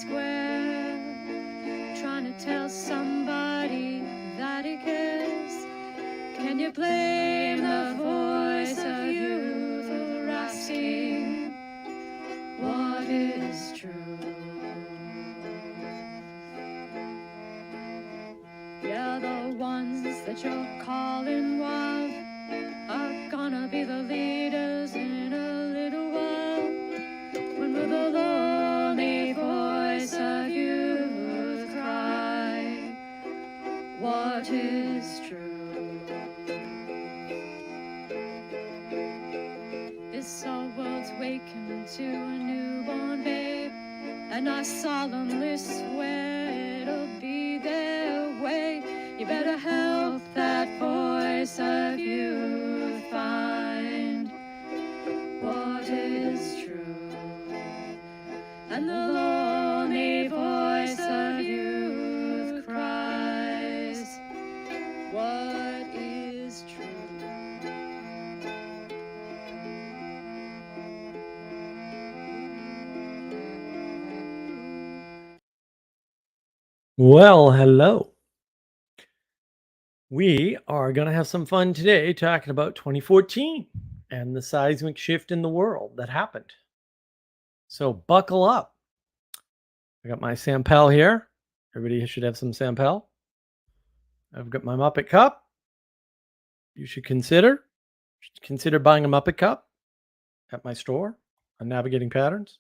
square, trying to tell somebody that he cares. Can you blame the voice of youth for asking what is true? Yeah, the ones that you're calling wild are gonna be the leaders in a little while. When will the lonely voice of youth cry what is true? This our world's waking to a newborn babe, and I solemnly swear it'll be their way. You better help that voice of youth find what is true. And the lonely voice of youth cries, what is true? Well, hello. We are going to have some fun today talking about 2014 and the seismic shift in the world that happened. So buckle up. I got my Sampel here. Everybody should have some Sampel. I've got my Muppet cup. You should consider buying a Muppet cup at my store on Navigating Patterns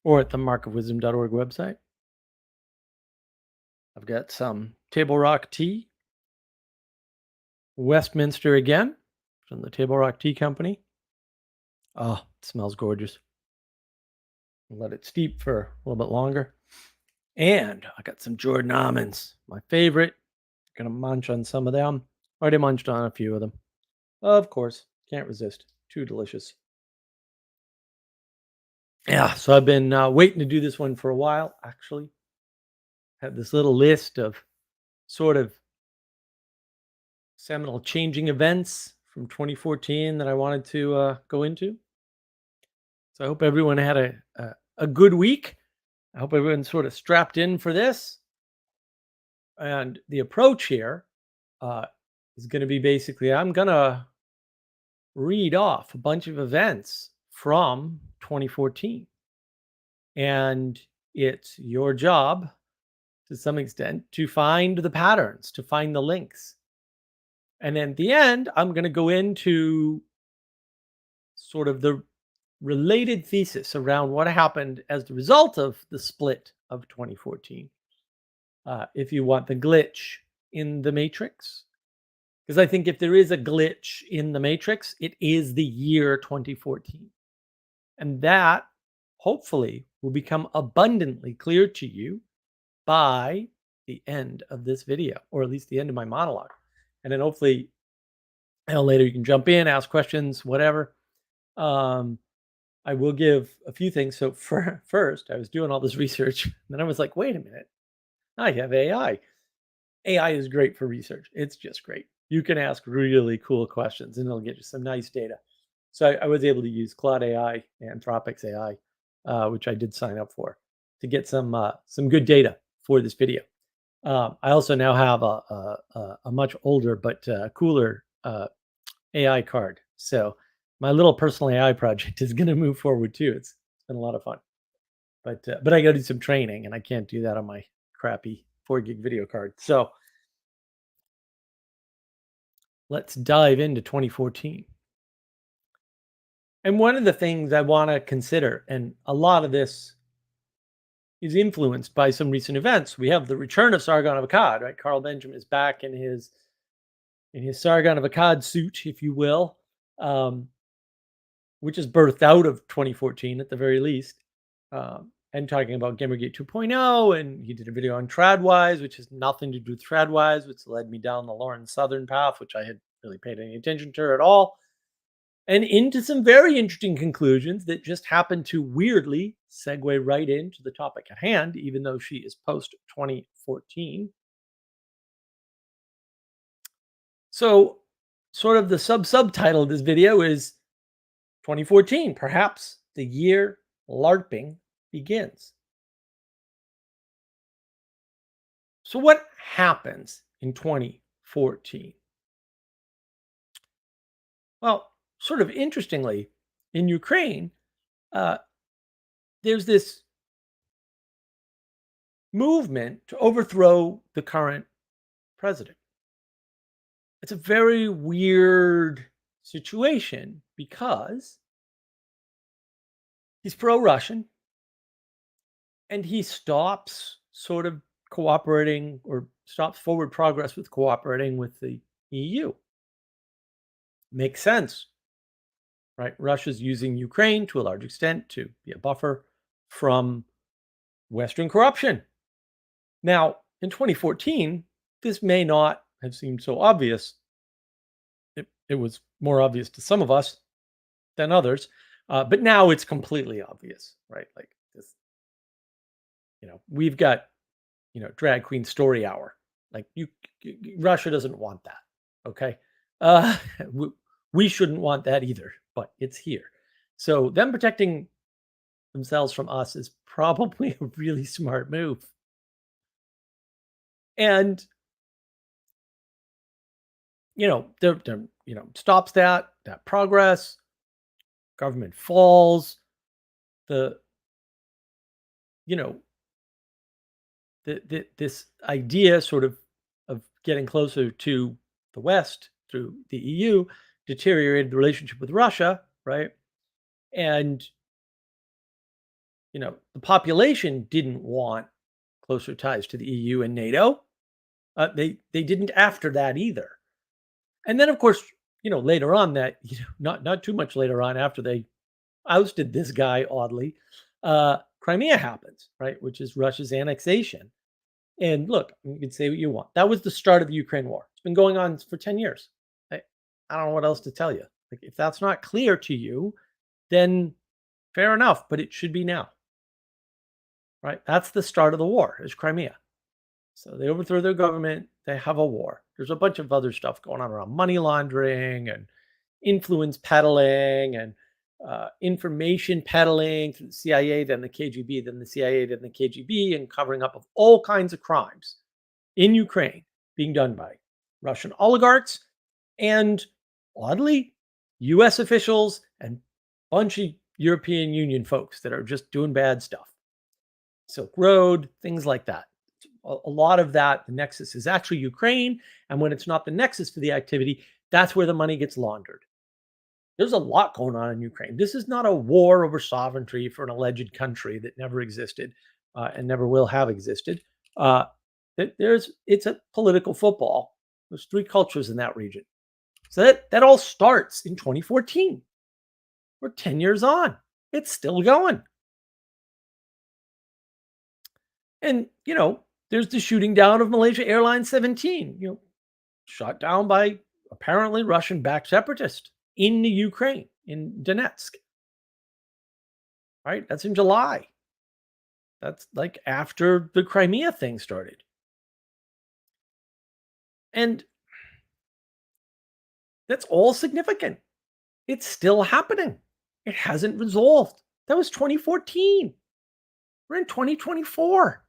or at the markofwisdom.org website. I've got some Table Rock tea. Westminster again from the Table Rock Tea Company. Oh, it smells gorgeous. Let it steep for a little bit longer. And I got some Jordan almonds, my favorite. Gonna munch on some of them. Already munched on a few of them. Of course, can't resist. Too delicious. Yeah, so I've been waiting to do this one for a while, actually. Had this little list of sort of seminal changing events from 2014 that I wanted to go into. So I hope everyone had a good week. I hope everyone's sort of strapped in for this. And the approach here is going to be basically I'm going to read off a bunch of events from 2014. And it's your job, to some extent, to find the patterns, to find the links. And then at the end, I'm going to go into sort of the related thesis around what happened as the result of the split of 2014. If you want the glitch in the matrix, because I think if there is a glitch in the matrix, it is the year 2014. And that hopefully will become abundantly clear to you by the end of this video, or at least the end of my monologue. And then hopefully later you can jump in, ask questions, whatever. I will give a few things. So first, I was doing all this research, and then I was like, wait a minute, I have AI. AI is great for research. It's just great. You can ask really cool questions, and it'll get you some nice data. So I was able to use Claude AI, Anthropic's AI, which I did sign up for, to get some good data for this video. I also now have a much older but cooler AI card. So my little personal AI project is going to move forward too. It's been a lot of fun, but I got to do some training, and I can't do that on my crappy 4 gig video card. So let's dive into 2014. And one of the things I want to consider, and a lot of this is influenced by some recent events. We have the return of Sargon of Akkad, right? Carl Benjamin is back in his Sargon of Akkad suit, if you will, which is birthed out of 2014 at the very least, and talking about Gamergate 2.0, and he did a video on TradWise, which has nothing to do with TradWise, which led me down the Lawrence Southern path, which I had really paid any attention to at all, and into some very interesting conclusions that just happen to weirdly segue right into the topic at hand, even though she is post 2014. So, sort of the subtitle of this video is 2014, perhaps the year LARPing begins. So what happens in 2014? Well, sort of interestingly, in Ukraine, uh, there's this movement to overthrow the current president. It's a very weird situation because he's pro-Russian and he stops sort of cooperating or stops forward progress with cooperating with the EU. Makes sense, right? Russia's using Ukraine to a large extent to be a buffer from Western corruption. Now, in 2014, this may not have seemed so obvious. It was more obvious to some of us than others, but now it's completely obvious, right? Like this, we've got drag queen story hour. Like Russia doesn't want that. Okay, uh, we, we shouldn't want that either, but it's here. So them protecting themselves from us is probably a really smart move. And they're stops that progress. Government falls. The you know this idea sort of getting closer to the West through the EU deteriorated the relationship with Russia, right? And the population didn't want closer ties to the EU and NATO. They didn't after that either. And then, of course, later on that not too much later on after they ousted this guy oddly, Crimea happens, right, which is Russia's annexation. And look, you can say what you want. That was the start of the Ukraine war. It's been going on for 10 years. I don't know what else to tell you. Like, if that's not clear to you, then fair enough, but it should be now. Right? That's the start of the war, is Crimea. So they overthrow their government, they have a war. There's a bunch of other stuff going on around money laundering and influence peddling and information peddling through the CIA, then the KGB, then the CIA, then the KGB, and covering up of all kinds of crimes in Ukraine being done by Russian oligarchs and, oddly, US officials and a bunch of European Union folks that are just doing bad stuff. Silk Road, things like that. A lot of that, the nexus is actually Ukraine. And when it's not the nexus for the activity, that's where the money gets laundered. There's a lot going on in Ukraine. This is not a war over sovereignty for an alleged country that never existed and never will have existed. It's a political football. There's three cultures in that region. So that all starts in 2014. We're 10 years on. It's still going. And, there's the shooting down of Malaysia Airlines 17, shot down by apparently Russian-backed separatists in the Ukraine, in Donetsk. Right? That's in July. That's like after the Crimea thing started. And that's all significant. It's still happening. It hasn't resolved. That was 2014. We're in 2024.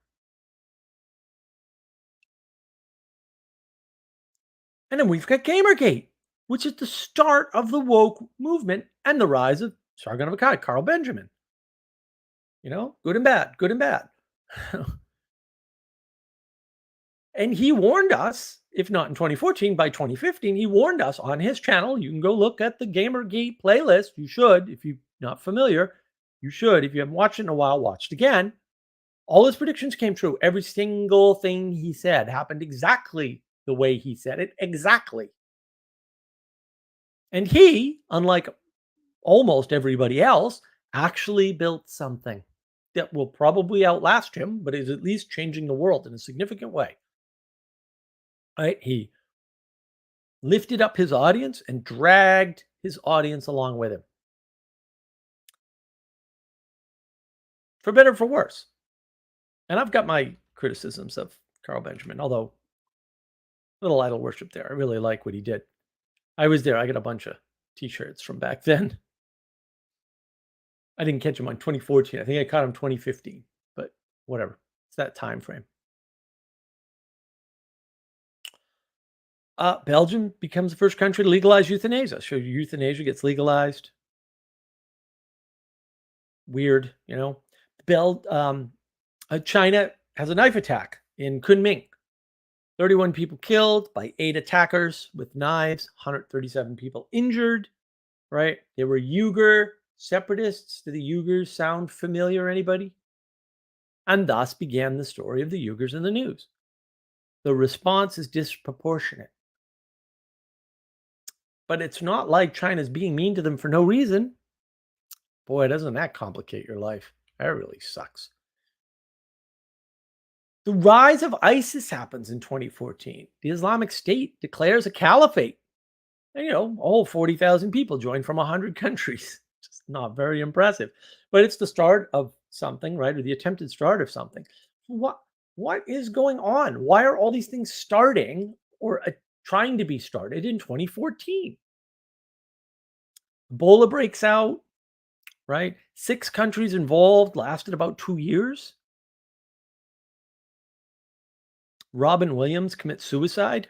And then we've got Gamergate, which is the start of the woke movement and the rise of Sargon of Akkad, Carl Benjamin. Good and bad, good and bad. And he warned us, if not in 2014, by 2015, he warned us on his channel. You can go look at the Gamergate playlist. You should, if you're not familiar. You should. If you haven't watched it in a while, watch it again. All his predictions came true. Every single thing he said happened exactly the way he said it. Exactly. And he, unlike almost everybody else, actually built something that will probably outlast him, but is at least changing the world in a significant way. Right? He lifted up his audience and dragged his audience along with him. For better or for worse. And I've got my criticisms of Carl Benjamin, although little idol worship there. I really like what he did. I was there. I got a bunch of t-shirts from back then. I didn't catch him on 2014. I think I caught him 2015, but whatever. It's that time frame. Belgium becomes the first country to legalize euthanasia. So euthanasia gets legalized. Weird, you know. China has a knife attack in Kunming. 31 people killed by 8 attackers with knives, 137 people injured, right? They were Uyghur separatists. Do the Uyghurs sound familiar, anybody? And thus began the story of the Uyghurs in the news. The response is disproportionate. But it's not like China's being mean to them for no reason. Boy, doesn't that complicate your life? That really sucks. The rise of ISIS happens in 2014. The Islamic State declares a caliphate. And, all 40,000 people joined from 100 countries. Just not very impressive. But it's the start of something, right? Or the attempted start of something. What is going on? Why are all these things starting or trying to be started in 2014? Ebola breaks out, right? 6 countries involved, lasted about 2 years. Robin Williams commits suicide.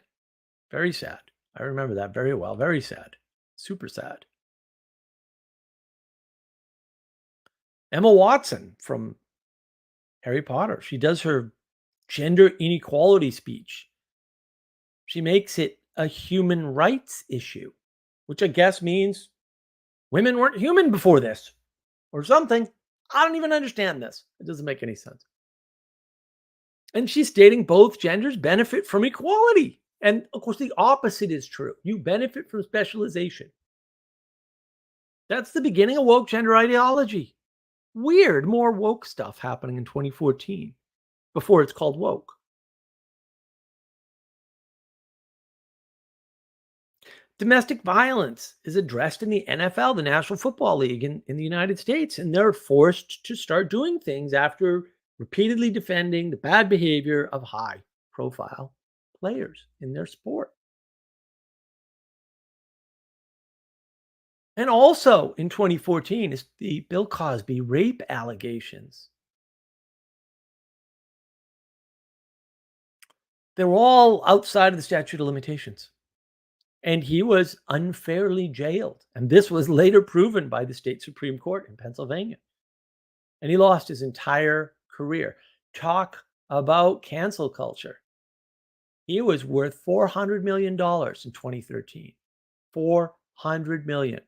Very sad. I remember that very well. Very sad. Super sad. Emma Watson from Harry Potter. She does her gender inequality speech. She makes it a human rights issue, which I guess means women weren't human before this or something. I don't even understand this. It doesn't make any sense. And she's stating both genders benefit from equality. And of course, the opposite is true. You benefit from specialization. That's the beginning of woke gender ideology. Weird, more woke stuff happening in 2014 before it's called woke. Domestic violence is addressed in the NFL, the National Football League in the United States, and they're forced to start doing things after repeatedly defending the bad behavior of high profile players in their sport. And also in 2014 is the Bill Cosby rape allegations. They were all outside of the statute of limitations. And he was unfairly jailed. And this was later proven by the state Supreme Court in Pennsylvania. And he lost his entire career. Talk about cancel culture. He was worth $400 million in 2013. $400 million.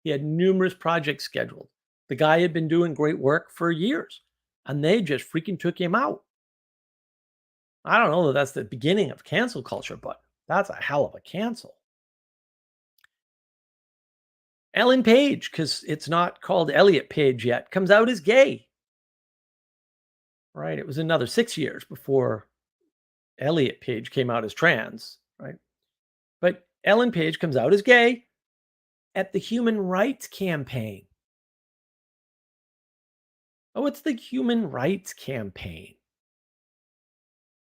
He had numerous projects scheduled. The guy had been doing great work for years, and they just freaking took him out. I don't know that that's the beginning of cancel culture, but that's a hell of a cancel. Ellen Page, because it's not called Elliot Page yet, comes out as gay. Right? It was another 6 years before Elliot Page came out as trans, right? But Ellen Page comes out as gay at the Human Rights Campaign. Oh, it's the Human Rights Campaign.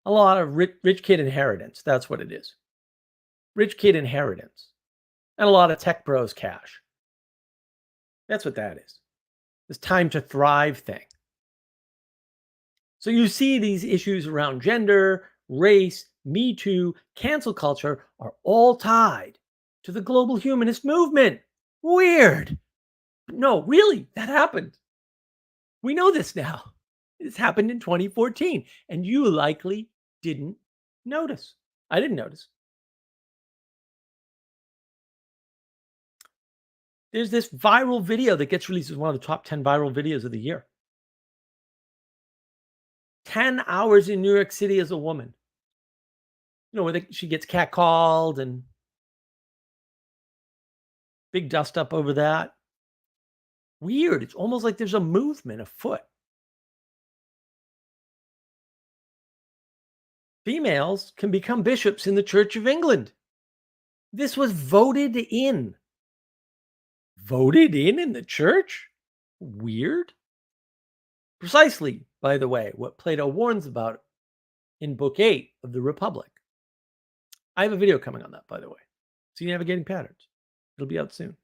A lot of rich kid inheritance. That's what it is. Rich kid inheritance. And a lot of tech bros cash. That's what that is. This time to thrive thing. So you see these issues around gender, race, Me Too, cancel culture are all tied to the global humanist movement. Weird. No, really, that happened. We know this now. This happened in 2014, and you likely didn't notice. I didn't notice. There's this viral video that gets released as one of the top 10 viral videos of the year. 10 hours in New York City as a woman. Where she gets catcalled and big dust up over that. Weird. It's almost like there's a movement afoot. Females can become bishops in the Church of England. This was voted in. Voted in the church? Weird. Precisely, by the way, what Plato warns about in Book 8 of the Republic. I have a video coming on that, by the way. See Navigating Patterns. It'll be out soon.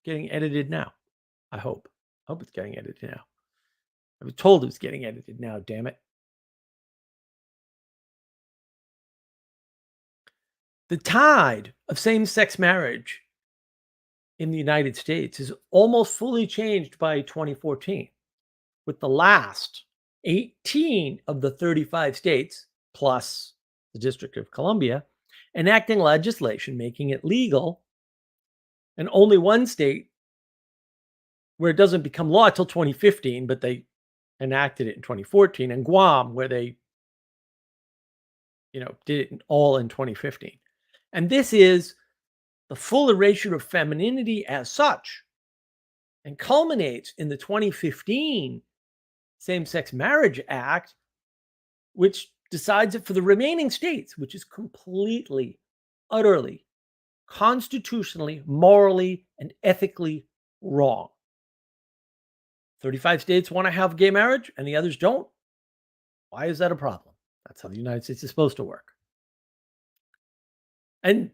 Getting edited now. I hope. I hope it's getting edited now. I was told it was getting edited now, damn it. The tide of same-sex marriage in the United States is almost fully changed by 2014, with the last 18 of the 35 states, plus the District of Columbia, enacting legislation making it legal, and only one state where it doesn't become law till 2015, but they enacted it in 2014, and Guam, where they did it all in 2015. And this is the full erasure of femininity as such, and culminates in the 2015 Same-Sex Marriage Act, which decides it for the remaining states, which is completely, utterly, constitutionally, morally, and ethically wrong. 35 states want to have gay marriage and the others don't. Why is that a problem? That's how the United States is supposed to work. And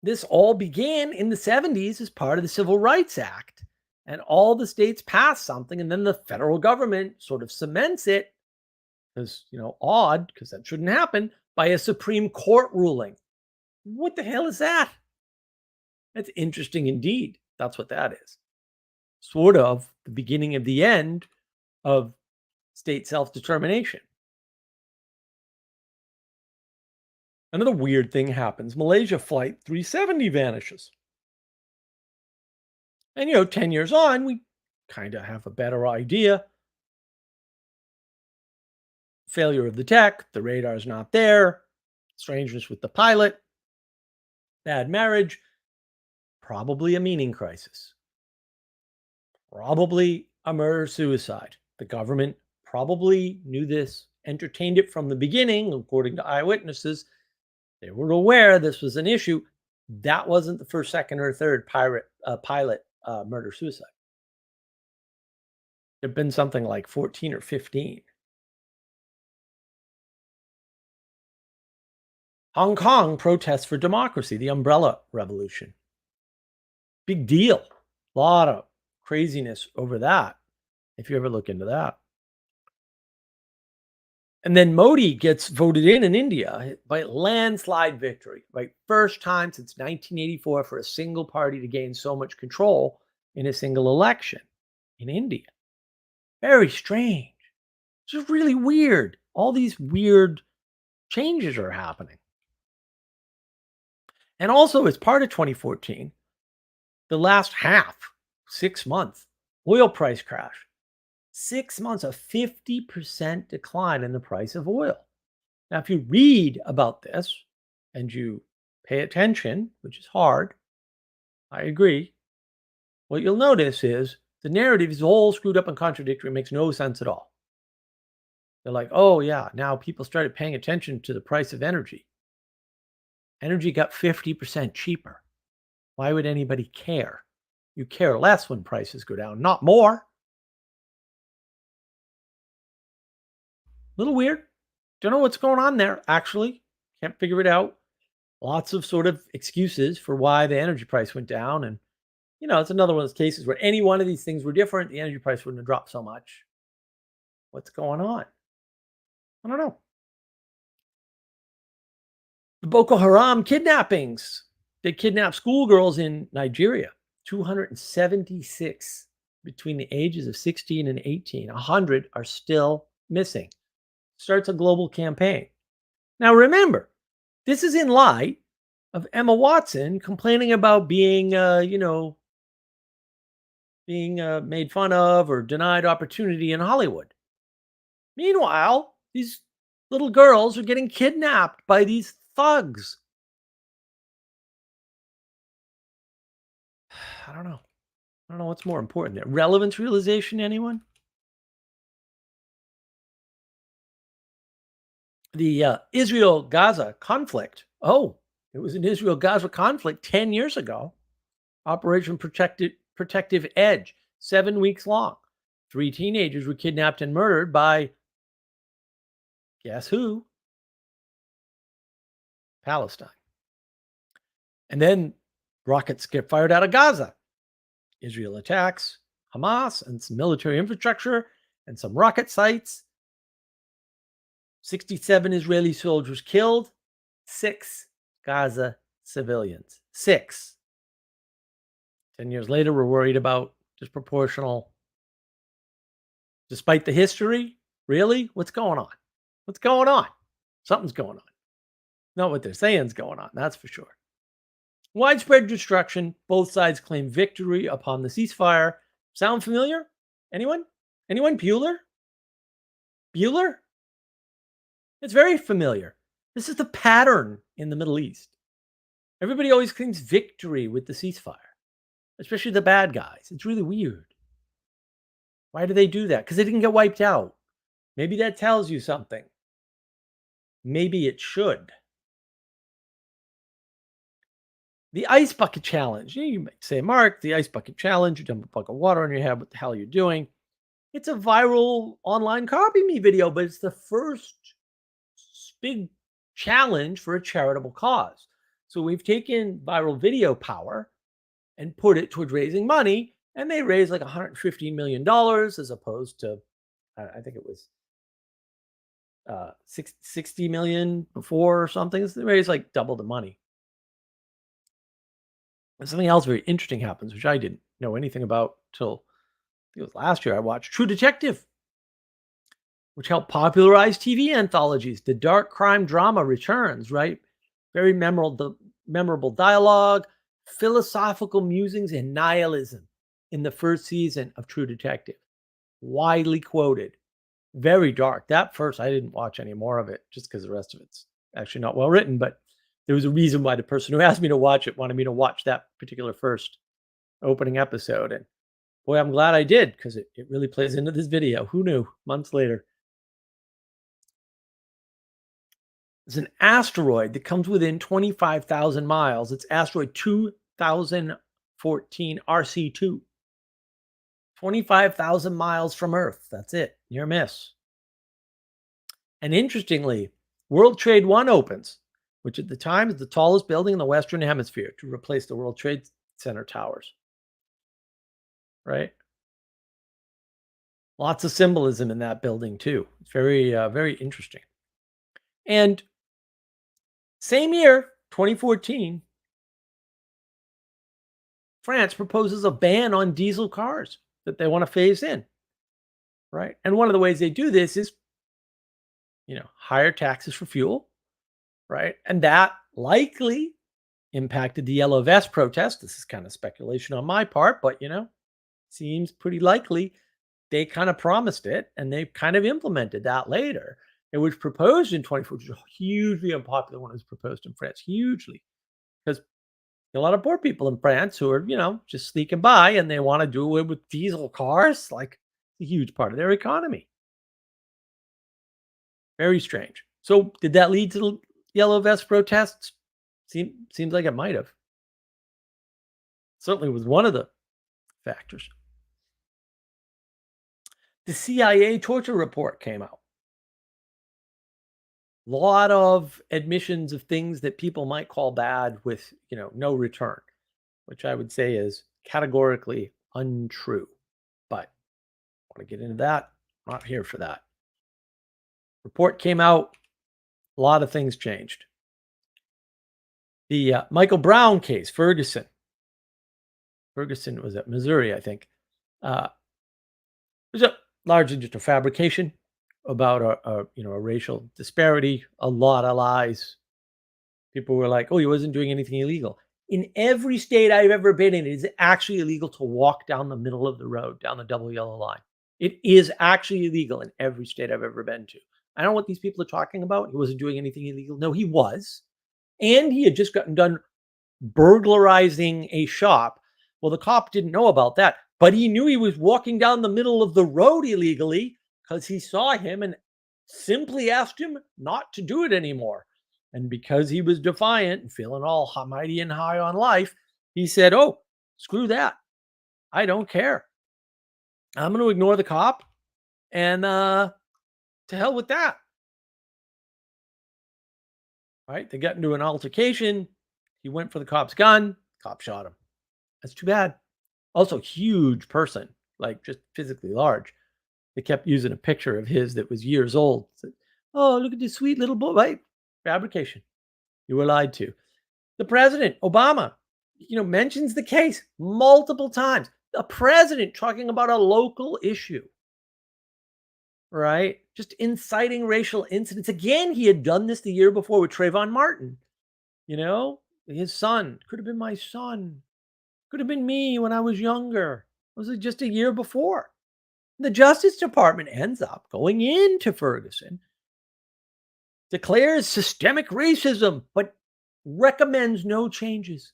this all began in the 70s as part of the Civil Rights Act. And all the states passed something, and then the federal government sort of cements it, because, odd, because that shouldn't happen, by a Supreme Court ruling. What the hell is that? That's interesting indeed. That's what that is. Sort of the beginning of the end of state self-determination. Another weird thing happens. Malaysia Flight 370 vanishes. And, 10 years on, we kind of have a better idea. Failure of the tech, the radar's not there, strangeness with the pilot, bad marriage, probably a meaning crisis, probably a murder-suicide. The government probably knew this, entertained it from the beginning, according to eyewitnesses. They were aware this was an issue. That wasn't the first, second, or third pilot murder-suicide. There've been something like 14 or 15. Hong Kong protests for democracy, the umbrella revolution. Big deal. A lot of craziness over that, if you ever look into that. And then Modi gets voted in India by landslide victory, right? First time since 1984 for a single party to gain so much control in a single election in India. Very strange. It's just really weird. All these weird changes are happening. And also, as part of 2014, the last half, 6 months, oil price crash. 6 months, a 50% decline in the price of oil. Now, if you read about this and you pay attention, which is hard, I agree, what you'll notice is the narrative is all screwed up and contradictory. It makes no sense at all. They're like, oh, yeah, now people started paying attention to the price of energy. Energy got 50% cheaper. Why would anybody care? You care less when prices go down, not more. Little weird. Don't know what's going on there, actually. Can't figure it out. Lots of sort of excuses for why the energy price went down. And, it's another one of those cases where any one of these things were different, the energy price wouldn't have dropped so much. What's going on? I don't know. The Boko Haram kidnappings. They kidnapped schoolgirls in Nigeria. 276 between the ages of 16 and 18. 100 are still missing. Starts a global campaign. Now remember, this is in light of Emma Watson complaining about being, made fun of or denied opportunity in Hollywood. Meanwhile, these little girls are getting kidnapped by these thugs. I don't know. I don't know what's more important there. Relevance realization, anyone? The Israel-Gaza conflict. Oh, it was an Israel-Gaza conflict 10 years ago. Operation Protective Edge, 7 weeks long. 3 teenagers were kidnapped and murdered by, guess who? Palestine. And then rockets get fired out of Gaza. Israel attacks Hamas and some military infrastructure and some rocket sites. 67 Israeli soldiers killed, 6 Gaza civilians. 6. 10 years later, we're worried about disproportional. Despite the history, really? What's going on? What's going on? Something's going on. Not what they're saying is going on, that's for sure. Widespread destruction. Both sides claim victory upon the ceasefire. Sound familiar? Anyone? Anyone? Bueller? Bueller? It's very familiar. This is the pattern in the Middle East. Everybody always claims victory with the ceasefire, especially the bad guys. It's really weird. Why do they do that? Because they didn't get wiped out. Maybe that tells you something. Maybe it should. The ice bucket challenge. You might say, Mark, the ice bucket challenge, you dump a bucket of water on your head. What the hell are you doing? It's a viral online copy me video, but it's the first big challenge for a charitable cause. So we've taken viral video power and put it towards raising money, and they raised like $115 million as opposed to, I think it was 60 million before or something. They raised like double the money. And something else very interesting happens, which I didn't know anything about till I think it was last year. I watched True Detective, which helped popularize TV anthologies. The dark crime drama returns, right? Very memorable dialogue, philosophical musings, and nihilism in the first season of True Detective. Widely quoted. Very dark. That first, I didn't watch any more of it just because the rest of it's actually not well written, but there was a reason why the person who asked me to watch it wanted me to watch that particular first opening episode. And boy, I'm glad I did, because it really plays into this video. Who knew? Months later. There's an asteroid that comes within 25,000 miles. It's asteroid 2014 RC2. 25,000 miles from Earth. That's it. Near miss. And interestingly, World Trade One opens, which at the time is the tallest building in the Western Hemisphere, to replace the World Trade Center towers. Right? Lots of symbolism in that building too. It's very, very interesting. And same year, 2014, France proposes a ban on diesel cars that they want to phase in. Right? And one of the ways they do this is, higher taxes for fuel. Right? And that likely impacted the Yellow Vest protest. This is kind of speculation on my part, but seems pretty likely. They kind of promised it, and they kind of implemented that later. It was proposed in 2014, hugely unpopular when it was proposed in France, hugely, because a lot of poor people in France who are, just sneaking by, and they want to do it with diesel cars, like a huge part of their economy. Very strange. So did that lead to the Yellow Vest protests? Seems like it might have. Certainly was one of the factors. The CIA torture report came out. A lot of admissions of things that people might call bad with, no return, which I would say is categorically untrue. But I want to get into that. I'm not here for that. Report came out. A lot of things changed. The Michael Brown case, Ferguson. Ferguson was at Missouri, I think. It was largely just a fabrication about a racial disparity. A lot of lies. People were like, "Oh, he wasn't doing anything illegal." In every state I've ever been in, it is actually illegal to walk down the middle of the road, down the double yellow line. It is actually illegal in every state I've ever been to. I don't know what these people are talking about. He wasn't doing anything illegal. No, he was. And he had just gotten done burglarizing a shop. Well, the cop didn't know about that, but he knew he was walking down the middle of the road illegally because he saw him and simply asked him not to do it anymore. And because he was defiant and feeling all mighty and high on life, he said, "Oh, screw that. I don't care. I'm going to ignore the cop, and to hell with that." Right? They got into an altercation. He went for the cop's gun. Cop shot him. That's too bad. Also, huge person, like just physically large. They kept using a picture of his that was years old. Said, "Oh, look at this sweet little boy." Right? Fabrication. You were lied to. The president, Obama, mentions the case multiple times. The president talking about a local issue, right? Just inciting racial incidents. Again, he had done this the year before with Trayvon Martin. His son could have been my son, could have been me when I was younger. Was it just a year before? The Justice Department ends up going into Ferguson, declares systemic racism, but recommends no changes.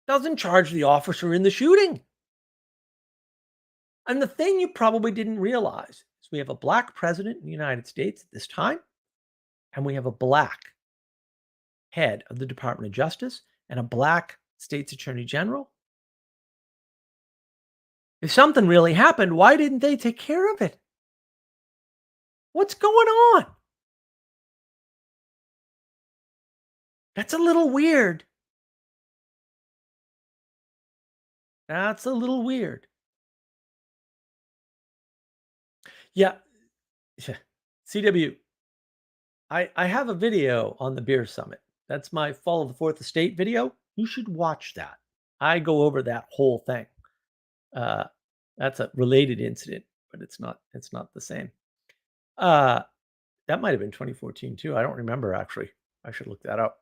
Doesn't charge the officer in the shooting. And the thing you probably didn't realize is we have a black president in the United States at this time, and we have a black head of the Department of Justice and a black state's attorney general. If something really happened, why didn't they take care of it? What's going on? That's a little weird. That's a little weird. Yeah. CW, I have a video on the beer summit. That's my Fall of the Fourth Estate video. You should watch that. I go over that whole thing. That's a related incident, but it's not the same. That might have been 2014 too. I don't remember actually. I should look that up.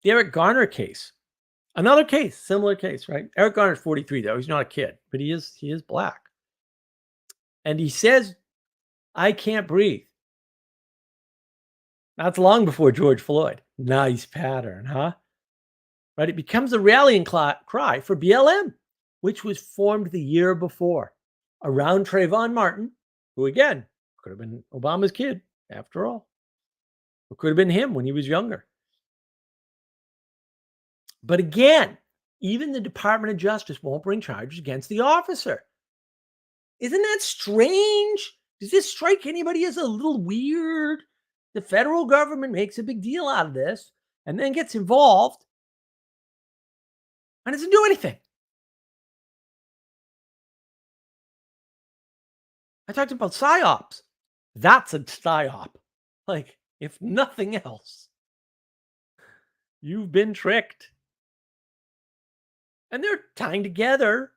The Eric Garner case. Another case, similar case, right? Eric Garner's 43 though. He's not a kid, but he is black. And he says, I can't breathe. That's long before George Floyd. Nice pattern, huh? Right? It becomes a rallying cry for BLM, which was formed the year before around Trayvon Martin, who again could have been Obama's kid after all. It could have been him when he was younger. But again, even the Department of Justice won't bring charges against the officer. Isn't that strange? Does this strike anybody as a little weird? The federal government makes a big deal out of this and then gets involved and doesn't do anything. I talked about PSYOPs. That's a PSYOP. Like, if nothing else, you've been tricked. And they're tying together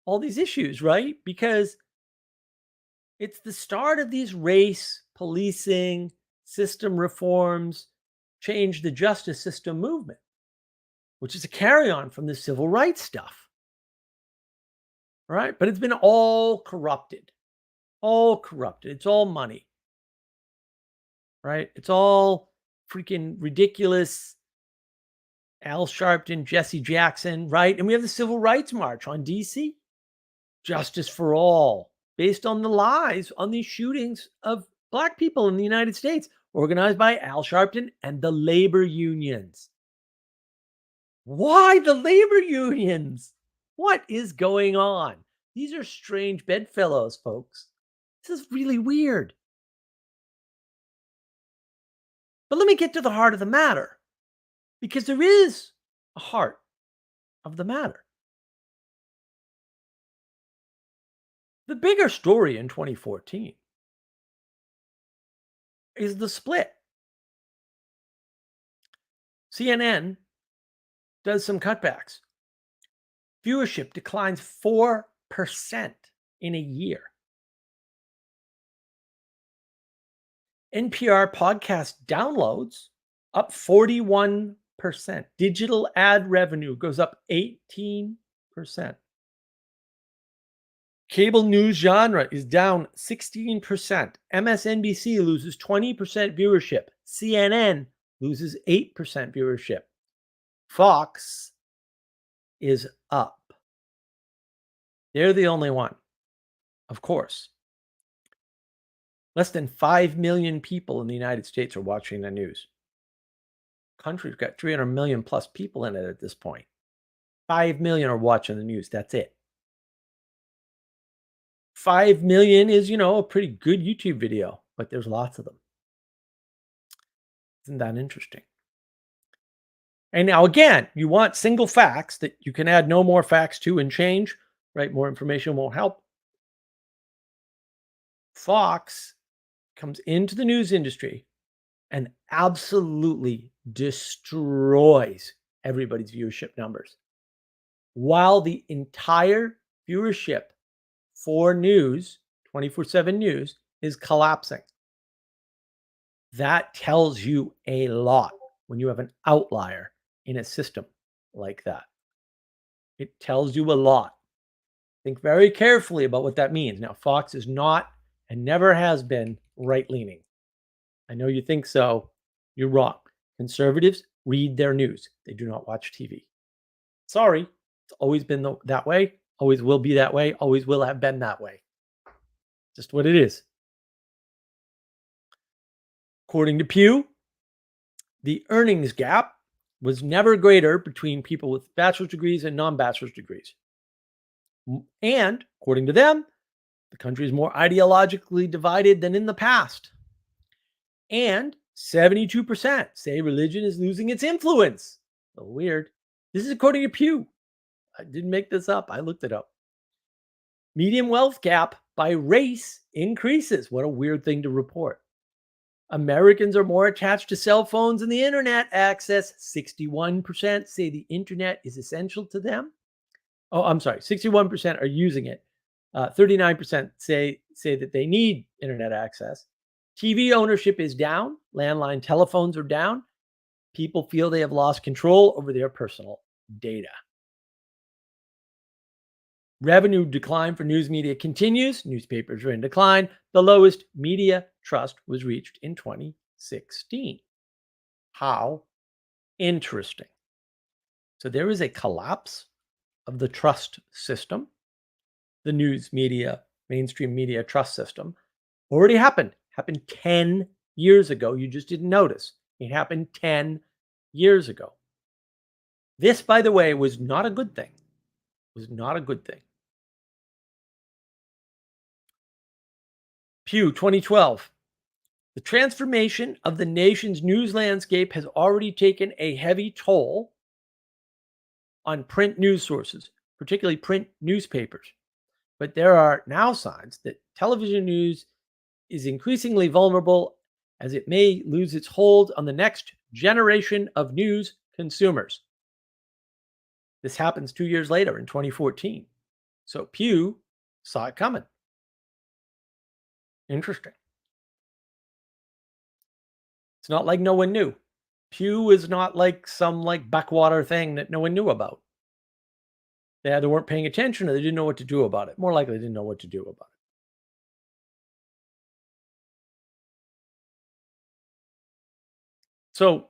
all these issues, right? Because it's the start of these race policing system reforms, change the justice system movement, which is a carry on from the civil rights stuff. Right? But it's been all corrupted. All corrupted. It's all money. Right? It's all freaking ridiculous. Al Sharpton, Jesse Jackson, right? And we have the Civil Rights March on DC. Justice for all, based on the lies on these shootings of black people in the United States, organized by Al Sharpton and the labor unions. Why the labor unions? What is going on? These are strange bedfellows, folks. This is really weird. But let me get to the heart of the matter. Because there is a heart of the matter. The bigger story in 2014 is the split. CNN does some cutbacks. Viewership declines 4% in a year. NPR podcast downloads up 41%. Digital ad revenue goes up 18%. Cable news genre is down 16%. MSNBC loses 20% viewership. CNN loses 8% viewership. Fox is up. They're the only one, of course. Less than 5 million people in the United States are watching the news. Country's got 300 million plus people in it at this point. 5 million are watching the news. That's it. 5 million is, a pretty good YouTube video, but there's lots of them. Isn't that interesting? And now, again, you want single facts that you can add no more facts to and change, right? More information won't help. Fox comes into the news industry and absolutely destroys everybody's viewership numbers. While the entire viewership for news, 24/7 news, is collapsing. That tells you a lot when you have an outlier in a system like that. It tells you a lot. Think very carefully about what that means. Now, Fox is not and never has been right-leaning. I know you think so. You're wrong. Conservatives read their news. They do not watch TV. Sorry. It's always been that way. Always will be that way. Always will have been that way. Just what it is. According to Pew, the earnings gap was never greater between people with bachelor's degrees and non-bachelor's degrees. And according to them, the country is more ideologically divided than in the past. And 72% say religion is losing its influence. So weird. This is according to Pew. I didn't make this up. I looked it up. Median wealth gap by race increases. What a weird thing to report. Americans are more attached to cell phones and the internet access. 61% say the internet is essential to them. Oh, I'm sorry. 61% are using it. 39% say that they need internet access. TV ownership is down. Landline telephones are down. People feel they have lost control over their personal data. Revenue decline for news media continues. Newspapers are in decline. The lowest media trust was reached in 2016. How interesting. So there is a collapse of the trust system. The news media, mainstream media trust system already happened 10 years ago. You just didn't notice. It happened 10 years ago. This, by the way, was not a good thing. It was not a good thing. Pew 2012. The transformation of the nation's news landscape has already taken a heavy toll on print news sources, particularly print newspapers. But there are now signs that television news is increasingly vulnerable as it may lose its hold on the next generation of news consumers. This happens 2 years later in 2014. So Pew saw it coming. Interesting. It's not like no one knew. Pew is not like some backwater thing that no one knew about. They either weren't paying attention or they didn't know what to do about it. More likely they didn't know what to do about it. So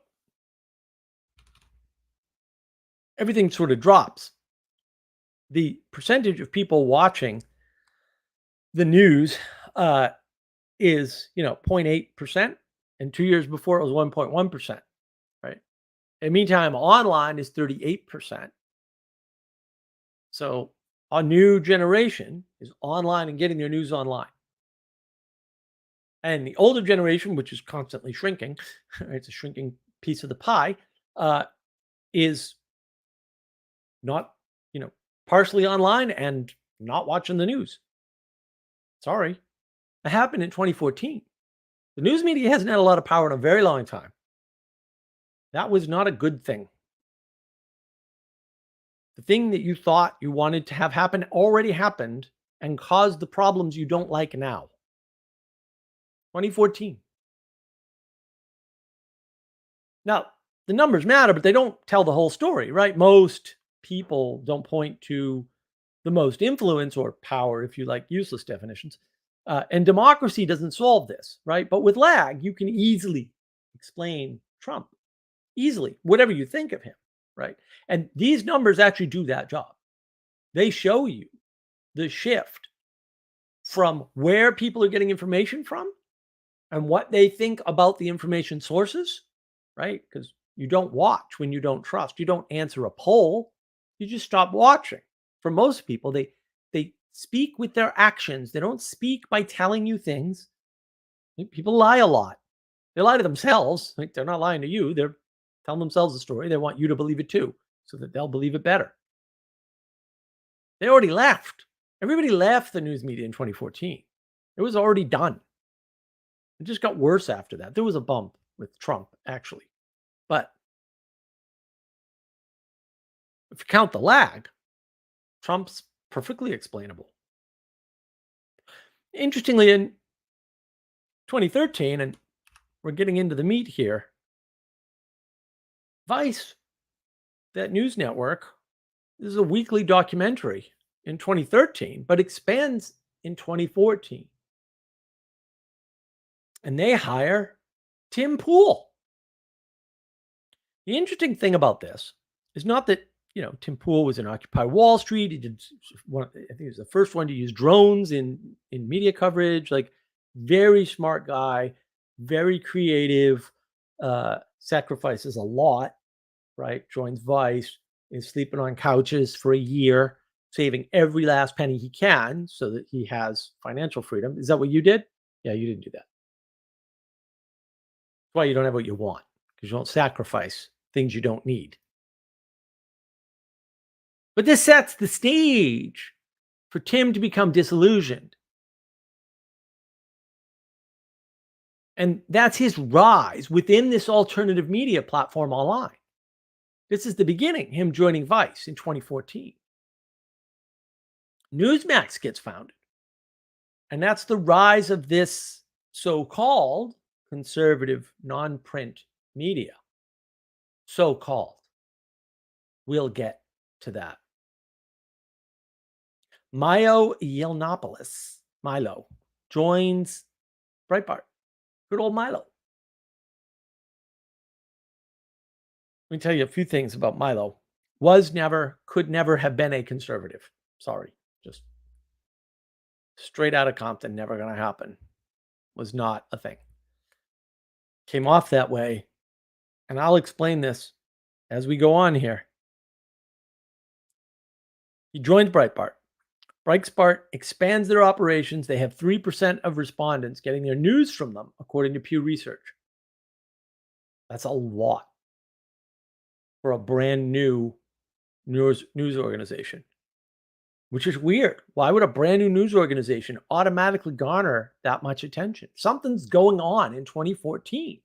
everything sort of drops. The percentage of people watching the news is 0.8%, and 2 years before it was 1.1%, right? And meantime, online is 38%. So a new generation is online and getting their news online. And the older generation, which is constantly shrinking, it's a shrinking piece of the pie, is not, partially online and not watching the news. Sorry. It happened in 2014. The news media hasn't had a lot of power in a very long time. That was not a good thing. The thing that you thought you wanted to have happen already happened and caused the problems you don't like now. 2014. Now, the numbers matter, but they don't tell the whole story, right? Most people don't point to the most influence or power, if you like useless definitions. And democracy doesn't solve this, right? But with lag, you can easily explain Trump. Easily, whatever you think of him, right? And these numbers actually do that job. They show you the shift from where people are getting information from and what they think about the information sources, right? Because you don't watch when you don't trust. You don't answer a poll. You just stop watching. For most people, they speak with their actions. They don't speak by telling you things. People lie a lot. They lie to themselves. Like, they're not lying to you. They're telling themselves a story. They want you to believe it too, so that they'll believe it better. They already left. Everybody left the news media in 2014. It was already done. It just got worse after that. There was a bump. with Trump, actually. But if you count the lag, Trump's perfectly explainable. Interestingly, in 2013, and we're getting into the meat here, Vice, that news network, this is a weekly documentary in 2013, but expands in 2014. And they hire Tim Pool. The interesting thing about this is not that, Tim Pool was in Occupy Wall Street. He did one, I think he was the first one to use drones in media coverage. Like, very smart guy, very creative, sacrifices a lot, right? Joins Vice, is sleeping on couches for a year, saving every last penny he can so that he has financial freedom. Is that what you did? Yeah, you didn't do that. That's why you don't have what you want, because you don't sacrifice things you don't need. But this sets the stage for Tim to become disillusioned. And that's his rise within this alternative media platform online. This is the beginning, him joining Vice in 2014. Newsmax gets founded. And that's the rise of this so-called conservative non-print media. So-called. We'll get to that. Milo Yiannopoulos, Milo, joins Breitbart. Good old Milo. Let me tell you a few things about Milo. Was never, could never have been a conservative. Sorry. Just straight out of Compton, never going to happen. Was not a thing. Came off that way. And I'll explain this as we go on here. He joins Breitbart. Breitbart expands their operations. They have 3% of respondents getting their news from them, according to Pew Research. That's a lot for a brand new news organization, which is weird. Why would a brand new news organization automatically garner that much attention? Something's going on in 2014.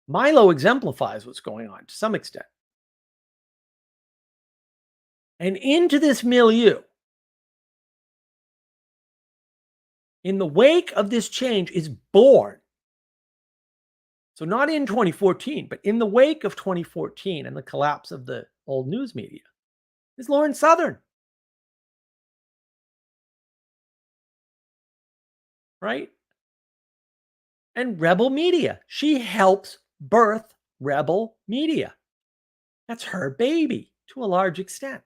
Milo exemplifies what's going on to some extent. And into this milieu, in the wake of this change, is born. So not in 2014, but in the wake of 2014 and the collapse of the old news media, is Lauren Southern. Right? And Rebel Media. She helps birth Rebel Media. That's her baby to a large extent.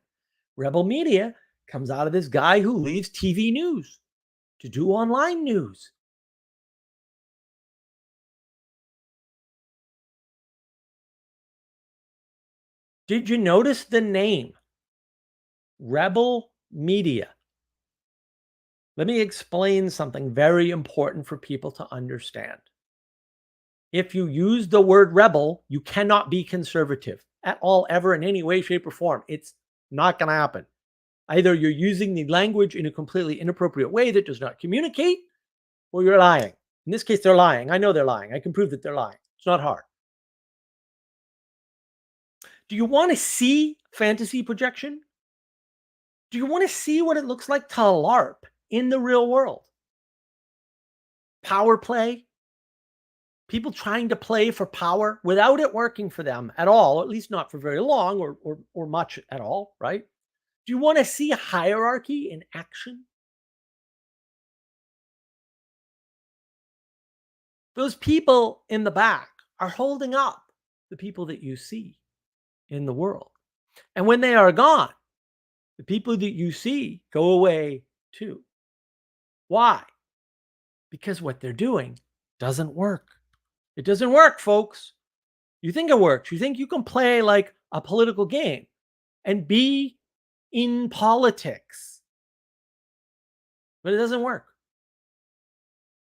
Rebel Media comes out of this guy who leaves TV news to do online news. Did you notice the name? Rebel Media. Let me explain something very important for people to understand. If you use the word rebel, you cannot be conservative at all, ever, in any way, shape, or form. It's not going to happen. Either you're using the language in a completely inappropriate way that does not communicate, or you're lying. In this case, they're lying. I know they're lying. I can prove that they're lying. It's not hard. Do you want to see fantasy projection? Do you want to see what it looks like to LARP in the real world? Power play? People trying to play for power without it working for them at all, or at least not for very long or much at all, right? Do you want to see hierarchy in action? Those people in the back are holding up the people that you see in the world. And when they are gone, the people that you see go away too. Why? Because what they're doing doesn't work. It doesn't work, folks. You think it works. You think you can play like a political game and be in politics. But it doesn't work.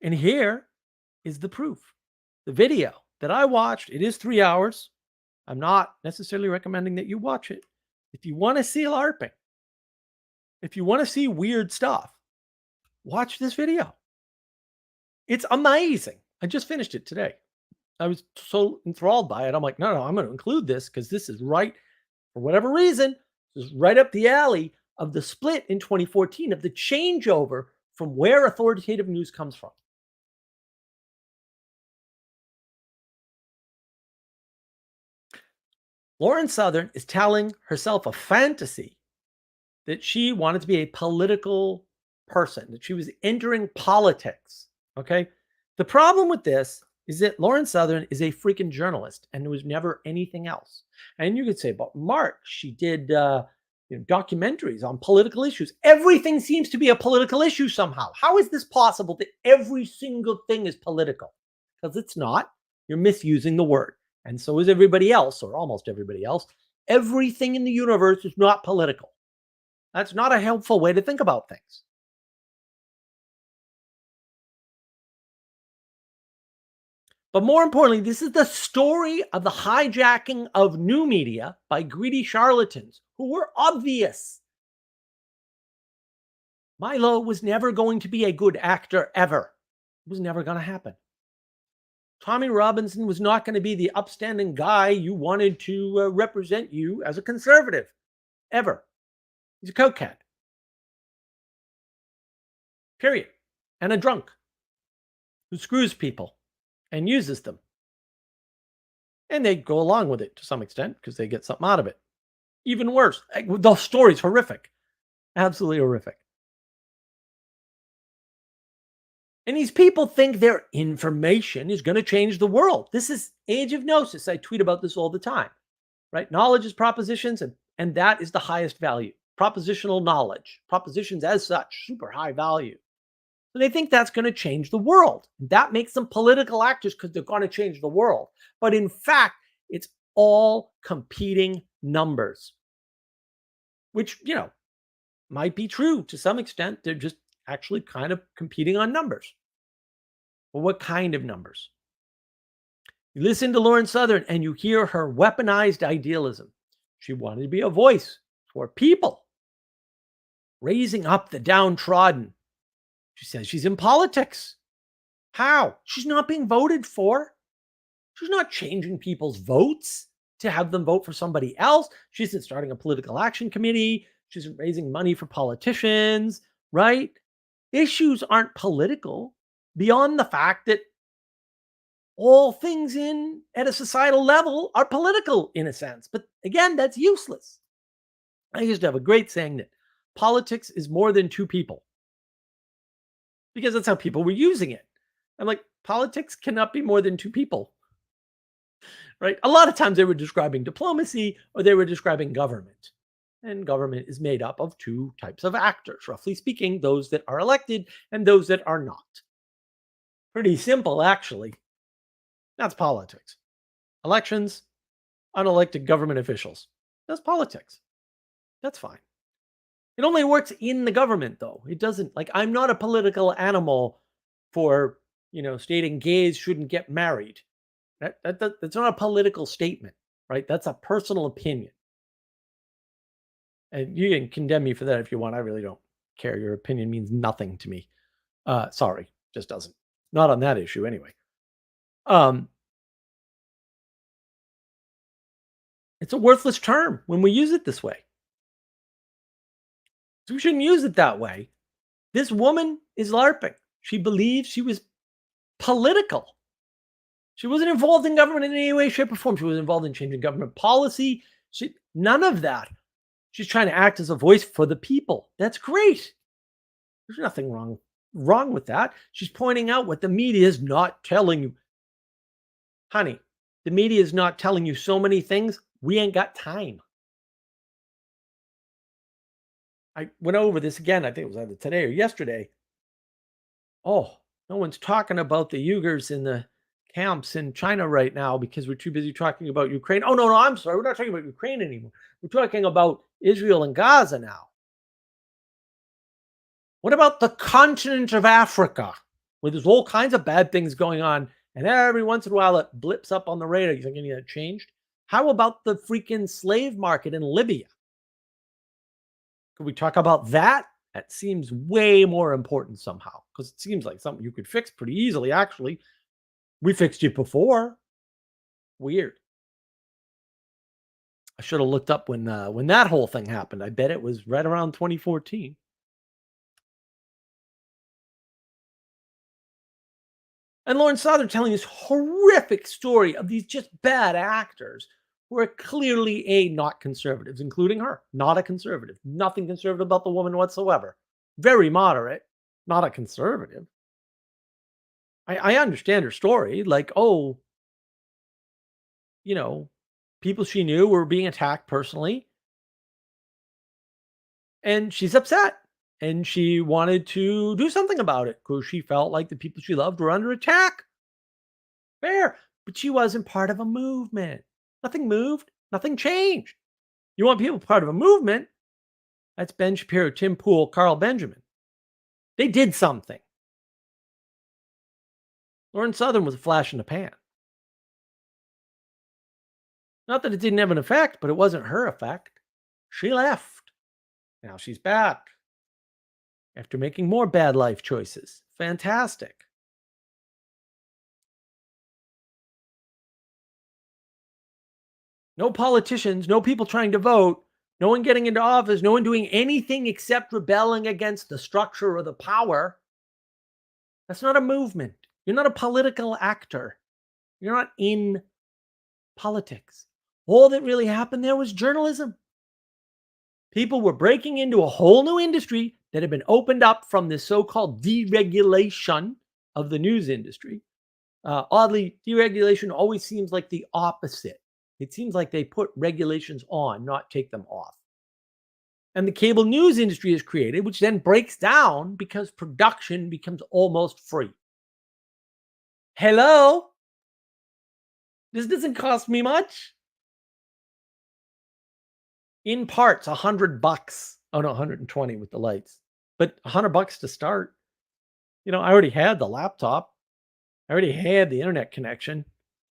And here is the proof. The video that I watched, it is 3 hours. I'm not necessarily recommending that you watch it. If you want to see LARPing, if you want to see weird stuff, watch this video. It's amazing. I just finished it today. I was so enthralled by it. I'm like, no, I'm going to include this because this is right for whatever reason. This is right up the alley of the split in 2014 of the changeover from where authoritative news comes from. Lauren Southern is telling herself a fantasy that she wanted to be a political person, that she was entering politics. Okay. The problem with this is that Lauren Southern is a freaking journalist and there was never anything else. And you could say about Mark, she did documentaries on political issues. Everything seems to be a political issue somehow. How is this possible that every single thing is political? Because it's not. You're misusing the word. And so is everybody else, or almost everybody else. Everything in the universe is not political. That's not a helpful way to think about things. But more importantly, this is the story of the hijacking of new media by greedy charlatans who were obvious. Milo was never going to be a good actor ever. It was never going to happen. Tommy Robinson was not going to be the upstanding guy you wanted to represent you as a conservative, ever. He's a cokehead. Period. And a drunk who screws people and uses them. And they go along with it to some extent because they get something out of it. Even worse, the story's horrific. Absolutely horrific. And these people think their information is going to change the world. This is age of gnosis. I tweet about this all the time, right? Knowledge is propositions, and that is the highest value. Propositional knowledge. Propositions as such, super high value. So they think that's going to change the world. That makes them political actors because they're going to change the world. But in fact, it's all competing numbers, which, might be true to some extent. They're just actually kind of competing on numbers. Well, what kind of numbers? You listen to Lauren Southern and you hear her weaponized idealism. She wanted to be a voice for people, raising up the downtrodden. She says she's in politics. How? She's not being voted for. She's not changing people's votes to have them vote for somebody else. She isn't starting a political action committee. She isn't raising money for politicians, right? Issues aren't political beyond the fact that all things at a societal level are political in a sense. But again, that's useless. I used to have a great saying that politics is more than two people, because that's how people were using it. I'm like, politics cannot be more than two people, right? A lot of times they were describing diplomacy or they were describing government. And government is made up of two types of actors, roughly speaking, those that are elected and those that are not. Pretty simple, actually. That's politics. Elections, unelected government officials. That's politics. That's fine. It only works in the government, though. It doesn't, I'm not a political animal for, stating gays shouldn't get married. That's not a political statement, right? That's a personal opinion. And you can condemn me for that if you want. I really don't care. Your opinion means nothing to me. Sorry, just doesn't. Not on that issue anyway. It's a worthless term when we use it this way. So we shouldn't use it that way. This woman is LARPing. She believes she was political. She wasn't involved in government in any way, shape, or form. She was involved in changing government policy. None of that. She's trying to act as a voice for the people. That's great. There's nothing wrong with that. She's pointing out what the media is not telling you. Honey, the media is not telling you so many things. We ain't got time. I went over this again. I think it was either today or yesterday. Oh, no one's talking about the Uyghurs in the camps in China right now because we're too busy talking about Ukraine. Oh, no, I'm sorry. We're not talking about Ukraine anymore. We're talking about Israel and Gaza now. What about the continent of Africa, where there's all kinds of bad things going on, and every once in a while it blips up on the radar? You think any of that changed? How about the freaking slave market in Libya? Could we talk about that? That seems way more important somehow, because it seems like something you could fix pretty easily, actually. We fixed it before. Weird. I should have looked up when that whole thing happened. I bet it was right around 2014. And Lauren Southern telling this horrific story of these just bad actors who are clearly not conservatives, including her. Not a conservative. Nothing conservative about the woman whatsoever. Very moderate. Not a conservative. I understand her story. Like, oh, people she knew were being attacked personally. And she's upset. And she wanted to do something about it because she felt like the people she loved were under attack. Fair. But she wasn't part of a movement. Nothing moved. Nothing changed. You want people part of a movement? That's Ben Shapiro, Tim Pool, Carl Benjamin. They did something. Lauren Southern was a flash in the pan. Not that it didn't have an effect, but it wasn't her effect. She left. Now she's back. After making more bad life choices. Fantastic. No politicians, no people trying to vote, no one getting into office, no one doing anything except rebelling against the structure or the power. That's not a movement. You're not a political actor. You're not in politics. All that really happened there was journalism. People were breaking into a whole new industry that had been opened up from this so-called deregulation of the news industry. Oddly, deregulation always seems like the opposite. It seems like they put regulations on, not take them off. And the cable news industry is created, which then breaks down because production becomes almost free. Hello? This doesn't cost me much. In parts, $100. Oh no, 120 with the lights. But $100 to start. I already had the laptop. I already had the internet connection.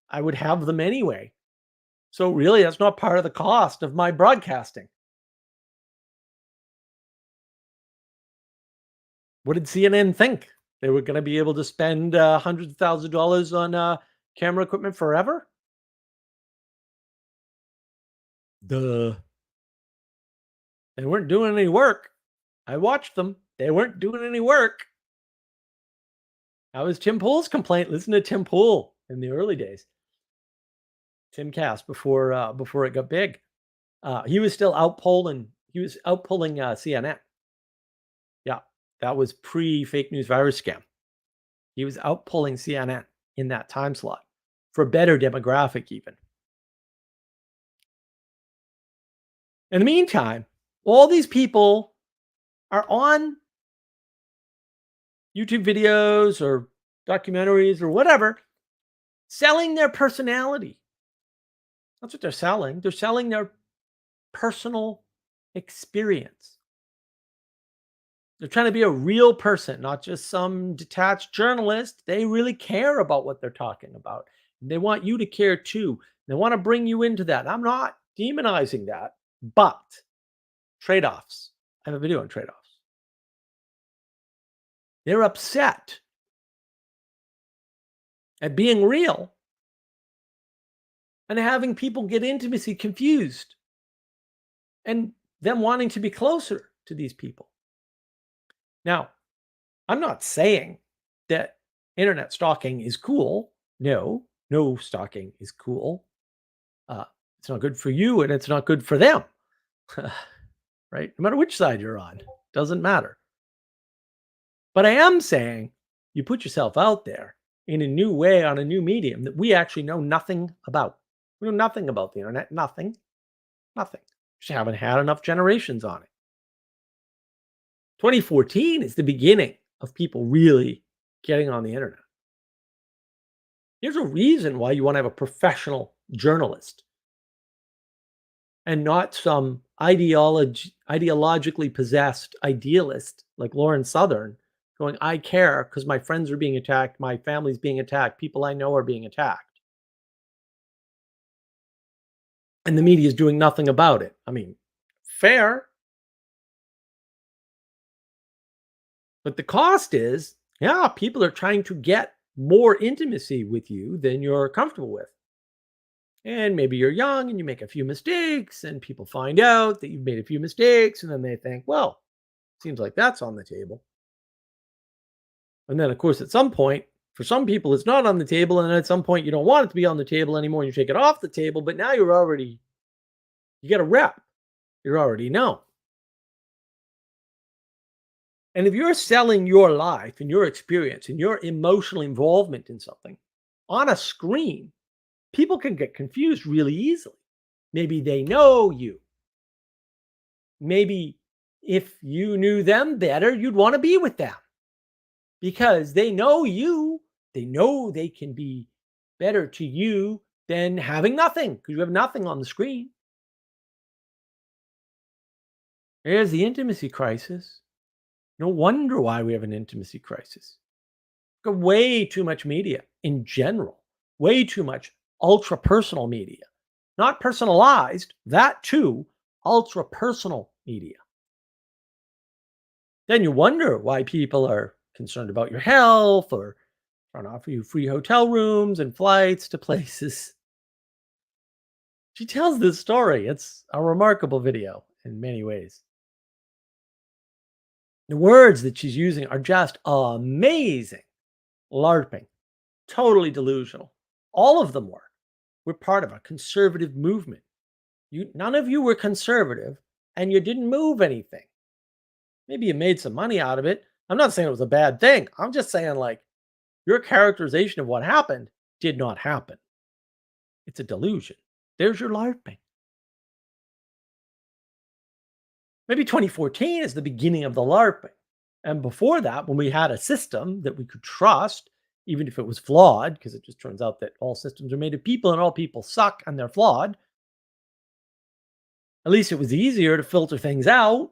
I would have them anyway. So really, that's not part of the cost of my broadcasting. What did CNN think? They were going to be able to spend hundreds of thousands of dollars on camera equipment forever? Duh. They weren't doing any work. I watched them. They weren't doing any work. That was Tim Pool's complaint. Listen to Tim Pool in the early days. Timcast before it got big. He was still outpolling. He was outpolling CNN. Yeah, that was pre-fake news virus scam. He was outpolling CNN in that time slot for better demographic even. In the meantime, all these people are on YouTube videos or documentaries or whatever, selling their personality. That's what they're selling. They're selling their personal experience. They're trying to be a real person, not just some detached journalist. They really care about what they're talking about. They want you to care too. They want to bring you into that. I'm not demonizing that, but trade-offs. I have a video on trade-offs. They're upset at being real and having people get intimacy confused and them wanting to be closer to these people. Now, I'm not saying that internet stalking is cool. No stalking is cool. It's not good for you and it's not good for them. Right? No matter which side you're on, doesn't matter. But I am saying you put yourself out there in a new way on a new medium that we actually know nothing about. We know nothing about the internet. Nothing. Just haven't had enough generations on it. 2014 is the beginning of people really getting on the internet. There's a reason why you want to have a professional journalist and not some ideologically possessed idealist like Lauren Southern going, I care because my friends are being attacked, my family's being attacked, people I know are being attacked. And the media is doing nothing about it. I mean, fair. But the cost is, yeah, people are trying to get more intimacy with you than you're comfortable with. And maybe you're young and you make a few mistakes, and people find out that you've made a few mistakes, and then they think, well, seems like that's on the table. And then, of course, at some point, for some people, it's not on the table. And then at some point, you don't want it to be on the table anymore. And you take it off the table, but now you get a rep. You're already known. And if you're selling your life and your experience and your emotional involvement in something on a screen, people can get confused really easily. Maybe they know you. Maybe if you knew them better, you'd want to be with them because they know you. They know they can be better to you than having nothing because you have nothing on the screen. There's the intimacy crisis. No wonder why we have an intimacy crisis. Got way too much media in general, way too much ultra personal media, not personalized, that too, ultra personal media. Then you wonder why people are concerned about your health or trying to offer you free hotel rooms and flights to places. She tells this story. It's a remarkable video in many ways. The words that she's using are just amazing. LARPing, totally delusional. All of them were. We're part of a conservative movement. None of you were conservative and you didn't move anything. Maybe you made some money out of it. I'm not saying it was a bad thing. I'm just saying, like, your characterization of what happened did not happen. It's a delusion. There's your LARPing. Maybe 2014 is the beginning of the LARPing. And before that, when we had a system that we could trust, even if it was flawed, because it just turns out that all systems are made of people and all people suck and they're flawed, at least it was easier to filter things out.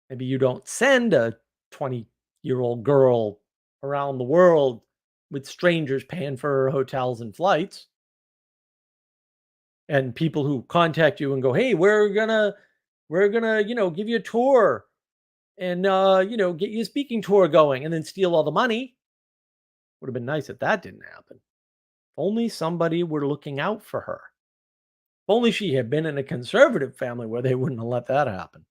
Maybe you don't send a 20-year-old girl around the world with strangers paying for her hotels and flights. And people who contact you and go, "Hey, we're gonna, give you a tour and get you a speaking tour going," and then steal all the money. Would have been nice if that didn't happen. If only somebody were looking out for her. If only she had been in a conservative family where they wouldn't have let that happen.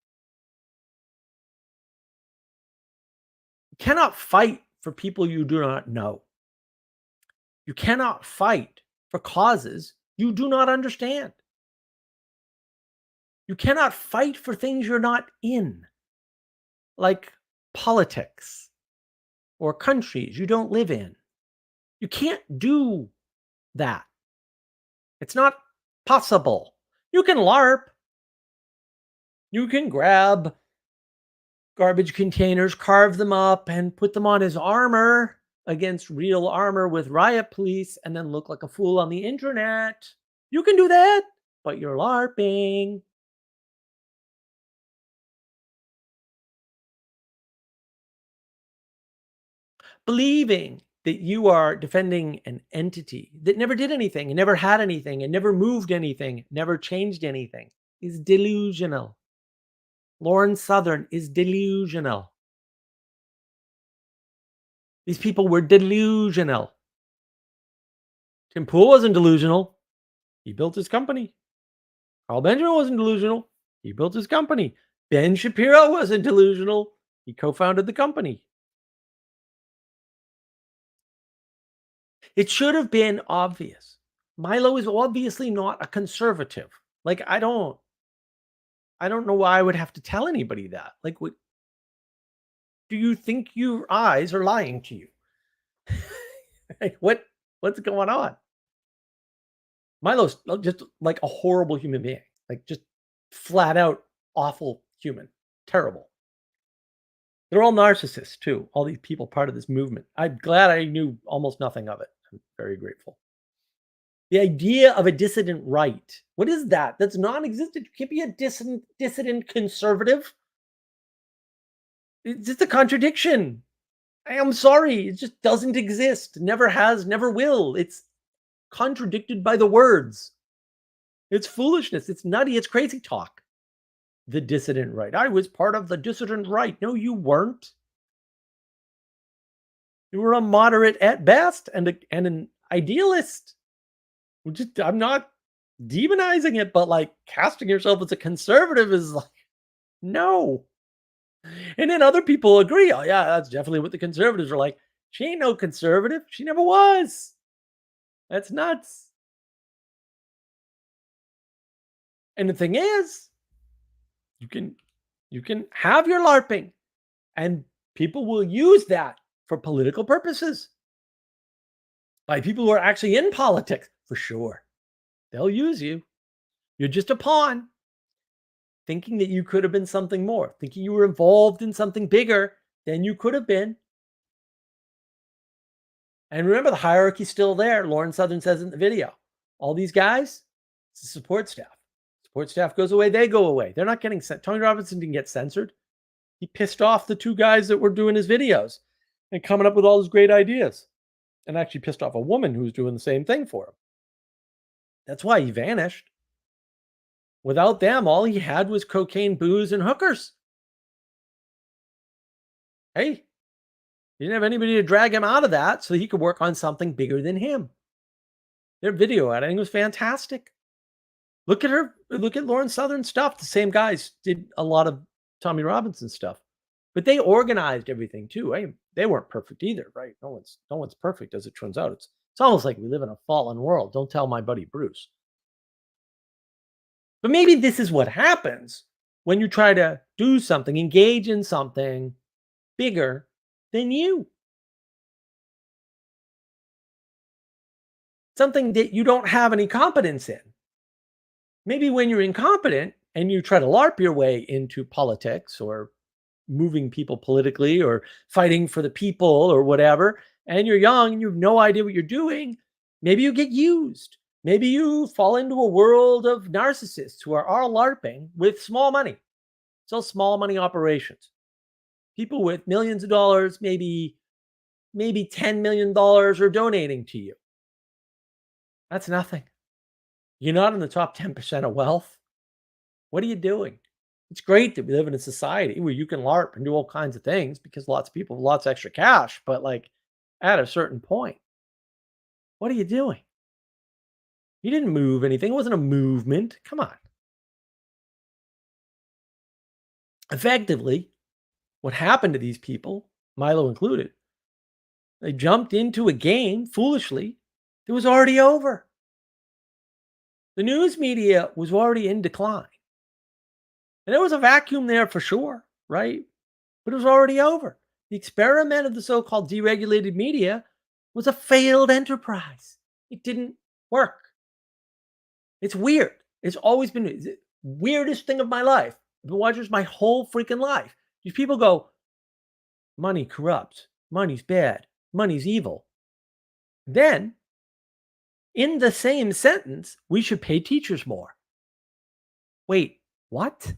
You cannot fight for people you do not know. You cannot fight for causes you do not understand. You cannot fight for things you're not in, like politics or countries you don't live in. You can't do that. It's not possible. You can LARP. You can grab garbage containers, carve them up, and put them on as armor against real armor with riot police and then look like a fool on the internet. You can do that, but you're LARPing. Believing that you are defending an entity that never did anything and never had anything and never moved anything, never changed anything is delusional. Lauren Southern is delusional. These people were delusional. Tim Pool wasn't delusional. He built his company. Carl Benjamin wasn't delusional. He built his company. Ben Shapiro wasn't delusional. He co-founded the company. It should have been obvious. Milo is obviously not a conservative. Like, I don't know why I would have to tell anybody that. Like, what do you think your eyes are lying to you? Like, what's going on? Milo's just like a horrible human being. Like, just flat out awful human. Terrible. They're all narcissists too. All these people part of this movement. I'm glad I knew almost nothing of it. I'm very grateful. The idea of a dissident right. What is that? That's non-existent. You can't be a dissident conservative. It's just a contradiction. I am sorry. It just doesn't exist. Never has, never will. It's contradicted by the words. It's foolishness. It's nutty. It's crazy talk. The dissident right. I was part of the dissident right. No, you weren't. You were a moderate at best and an idealist. I'm not demonizing it, but like casting yourself as a conservative is like, no. And then other people agree. Oh, yeah, that's definitely what the conservatives are like. She ain't no conservative. She never was. That's nuts. And the thing is, you can have your LARPing, and people will use that for political purposes. By people who are actually in politics, for sure. They'll use you. You're just a pawn, thinking that you could have been something more, thinking you were involved in something bigger than you could have been. And remember, the hierarchy's still there. Lauren Southern says in the video, all these guys, it's the support staff. Support staff goes away, they go away. They're not getting sent. Tony Robinson didn't get censored. He pissed off the two guys that were doing his videos and coming up with all his great ideas, and actually pissed off a woman who was doing the same thing for him. That's why he vanished. Without them, all he had was cocaine, booze, and hookers. Hey, he didn't have anybody to drag him out of that so he could work on something bigger than him. Their video editing was fantastic. Look at her. Look at Lauren Southern stuff. The same guys did a lot of Tommy Robinson stuff, but they organized everything too. Hey, they weren't perfect either, right? No one's perfect, as it turns out. It's almost like we live in a fallen world. Don't tell my buddy Bruce. But maybe this is what happens when you try to do something, engage in something bigger than you. Something that you don't have any competence in. Maybe when you're incompetent and you try to LARP your way into politics or moving people politically or fighting for the people or whatever, and you're young and you have no idea what you're doing, maybe you get used. Maybe you fall into a world of narcissists who are all LARPing with small money. It's all small money operations. People with millions of dollars, maybe $10 million are donating to you. That's nothing. You're not in the top 10% of wealth. What are you doing? It's great that we live in a society where you can LARP and do all kinds of things because lots of people have lots of extra cash. But like at a certain point, what are you doing? You didn't move anything. It wasn't a movement. Come on. Effectively, what happened to these people, Milo included, they jumped into a game foolishly that was already over. The news media was already in decline. And there was a vacuum there for sure, right? But it was already over. The experiment of the so-called deregulated media was a failed enterprise. It didn't work. It's weird. It's always been the weirdest thing of my life. I've been watching this my whole freaking life. These people go, money corrupts. Money's bad. Money's evil. Then, in the same sentence, we should pay teachers more. Wait, what?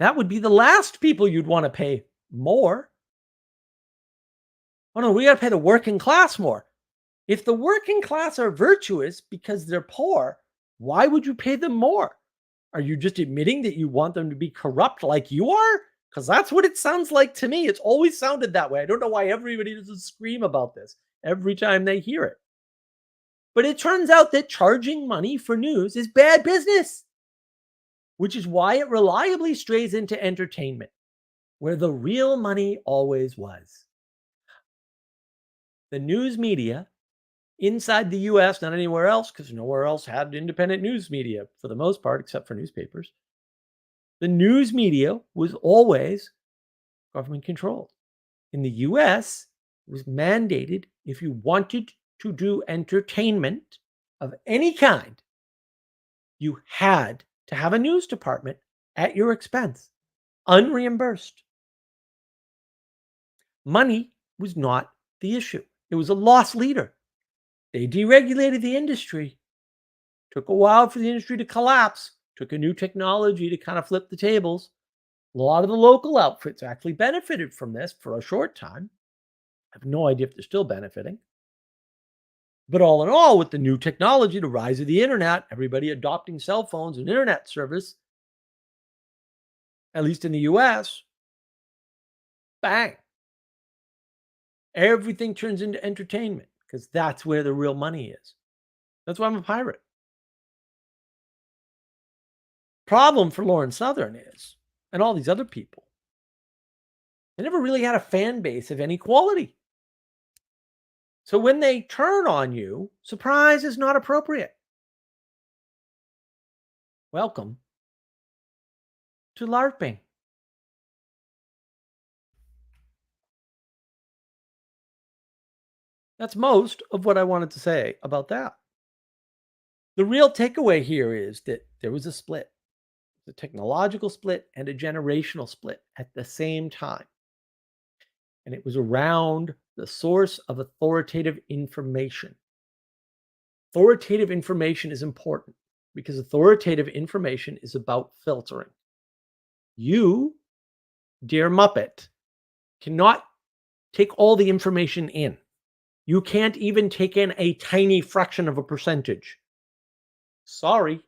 That would be the last people you'd want to pay more. Oh no, we got to pay the working class more. If the working class are virtuous because they're poor, why would you pay them more? Are you just admitting that you want them to be corrupt like you are? Because that's what it sounds like to me. It's always sounded that way. I don't know why everybody doesn't scream about this every time they hear it. But it turns out that charging money for news is bad business, which is why it reliably strays into entertainment, where the real money always was. The news media inside the US, not anywhere else, because nowhere else had independent news media for the most part, except for newspapers. The news media was always government controlled. In the US, it was mandated if you wanted to do entertainment of any kind, you had to have a news department at your expense, unreimbursed. Money was not the issue. It was a loss leader. They deregulated the industry. Took a while for the industry to collapse. Took a new technology to kind of flip the tables. A lot of the local outfits actually benefited from this for a short time. I have no idea if they're still benefiting. But all in all, with the new technology, the rise of the internet, everybody adopting cell phones and internet service, at least in the US, bang. Everything turns into entertainment because that's where the real money is. That's why I'm a pirate. Problem for Lauren Southern is, and all these other people, they never really had a fan base of any quality. So when they turn on you, surprise is not appropriate. Welcome to LARPing. That's most of what I wanted to say about that. The real takeaway here is that there was a split, a technological split and a generational split at the same time. And it was around the source of authoritative information. Authoritative information is important because authoritative information is about filtering. You, dear Muppet, cannot take all the information in. You can't even take in a tiny fraction of a percentage. Sorry.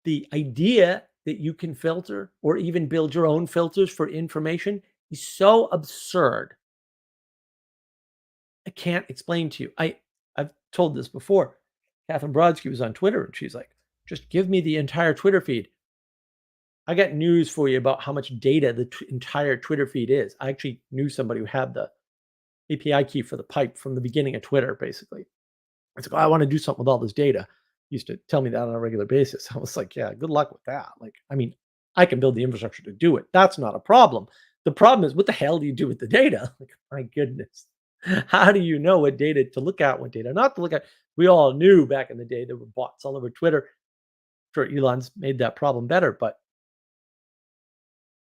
The idea that you can filter or even build your own filters for information is so absurd. I can't explain to you. I've told this before. Catherine Brodsky was on Twitter and she's like, just give me the entire Twitter feed. I got news for you about how much data the entire Twitter feed is. I actually knew somebody who had the API key for the pipe from the beginning of Twitter, basically. It's like, oh, I want to do something with all this data. He used to tell me that on a regular basis. I was like, yeah, good luck with that. Like, I mean, I can build the infrastructure to do it. That's not a problem. The problem is, what the hell do you do with the data? Like, my goodness. How do you know what data to look at, what data not to look at? We all knew back in the day there were bots all over Twitter. Sure, Elon's made that problem better, but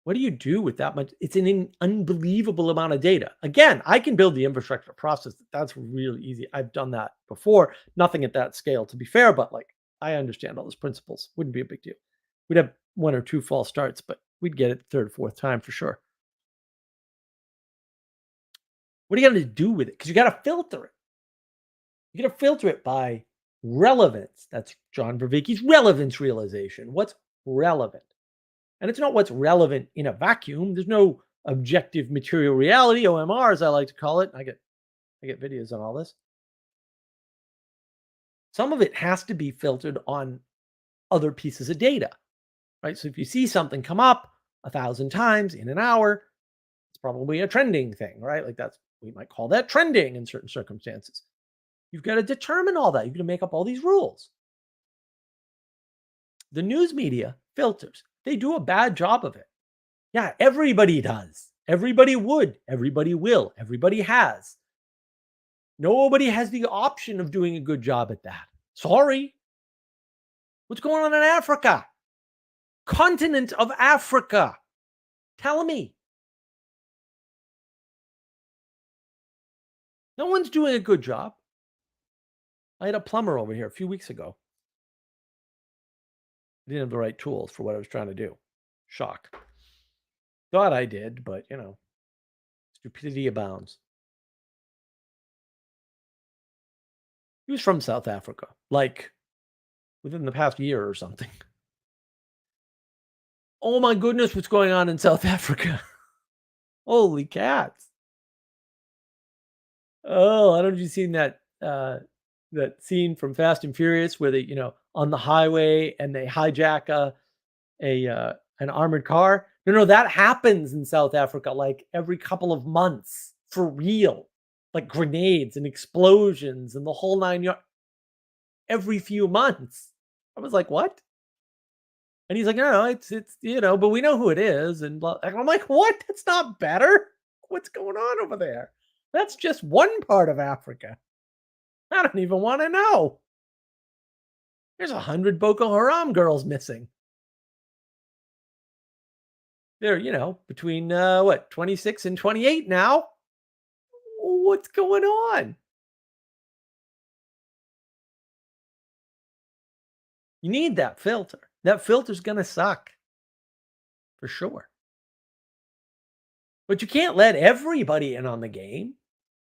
what do you do with that much? It's an unbelievable amount of data. Again, I can build the infrastructure to process it. That's really easy. I've done that before. Nothing at that scale, to be fair, but like I understand all those principles. Wouldn't be a big deal. We'd have one or two false starts, but we'd get it the third, fourth time for sure. What are you going to do with it? Because you got to filter it. You got to filter it by relevance. That's John Vervaeke's relevance realization. What's relevant? And it's not what's relevant in a vacuum. There's no objective material reality, OMR, as I like to call it. I get videos on all this. Some of it has to be filtered on other pieces of data, right? So if you see something come up 1,000 times in an hour, it's probably a trending thing, right? Like we might call that trending in certain circumstances. You've got to determine all that. You've got to make up all these rules. The news media filters. They do a bad job of it. Yeah, everybody does. Everybody would. Everybody will. Everybody has. Nobody has the option of doing a good job at that. Sorry. What's going on in Africa? Continent of Africa. Tell me. No one's doing a good job. I had a plumber over here a few weeks ago. I didn't have the right tools for what I was trying to do. Shock. Thought I did, but stupidity abounds. He was from South Africa, like within the past year or something. Oh my goodness, what's going on in South Africa? Holy cats. Oh, I don't know if you've seen that that scene from Fast and Furious where they, on the highway and they hijack an armored car. No, that happens in South Africa like every couple of months for real. Like grenades and explosions and the whole 9 yards every few months. I was like, what? And he's like, no, it's but we know who it is. And I'm like, what? That's not better. What's going on over there? That's just one part of Africa. I don't even want to know. There's 100 Boko Haram girls missing. They're, between 26 and 28 now. What's going on? You need that filter. That filter's going to suck. For sure. But you can't let everybody in on the game.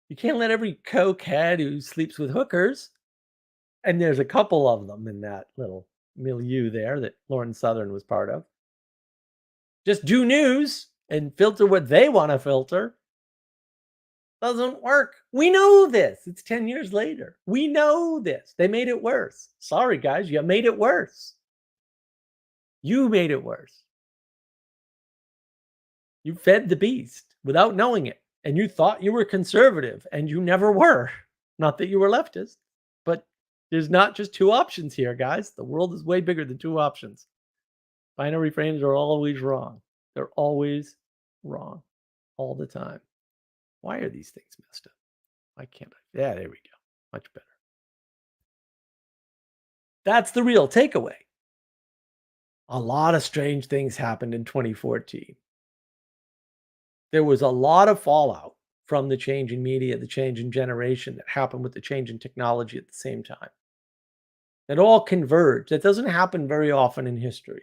You can't let every cokehead who sleeps with hookers. And there's a couple of them in that little milieu there that Lauren Southern was part of. Just do news and filter what they want to filter. Doesn't work. We know this. It's 10 years later. We know this. They made it worse. Sorry, guys, you made it worse. You made it worse. You fed the beast without knowing it. And you thought you were conservative, and you never were. Not that you were leftist, but there's not just two options here, guys. The world is way bigger than two options. Binary frames are always wrong. They're always wrong all the time. Why are these things messed up? Why can't I? Yeah, there we go. Much better. That's the real takeaway. A lot of strange things happened in 2014. There was a lot of fallout from the change in media, the change in generation that happened with the change in technology at the same time. It all converged. It doesn't happen very often in history.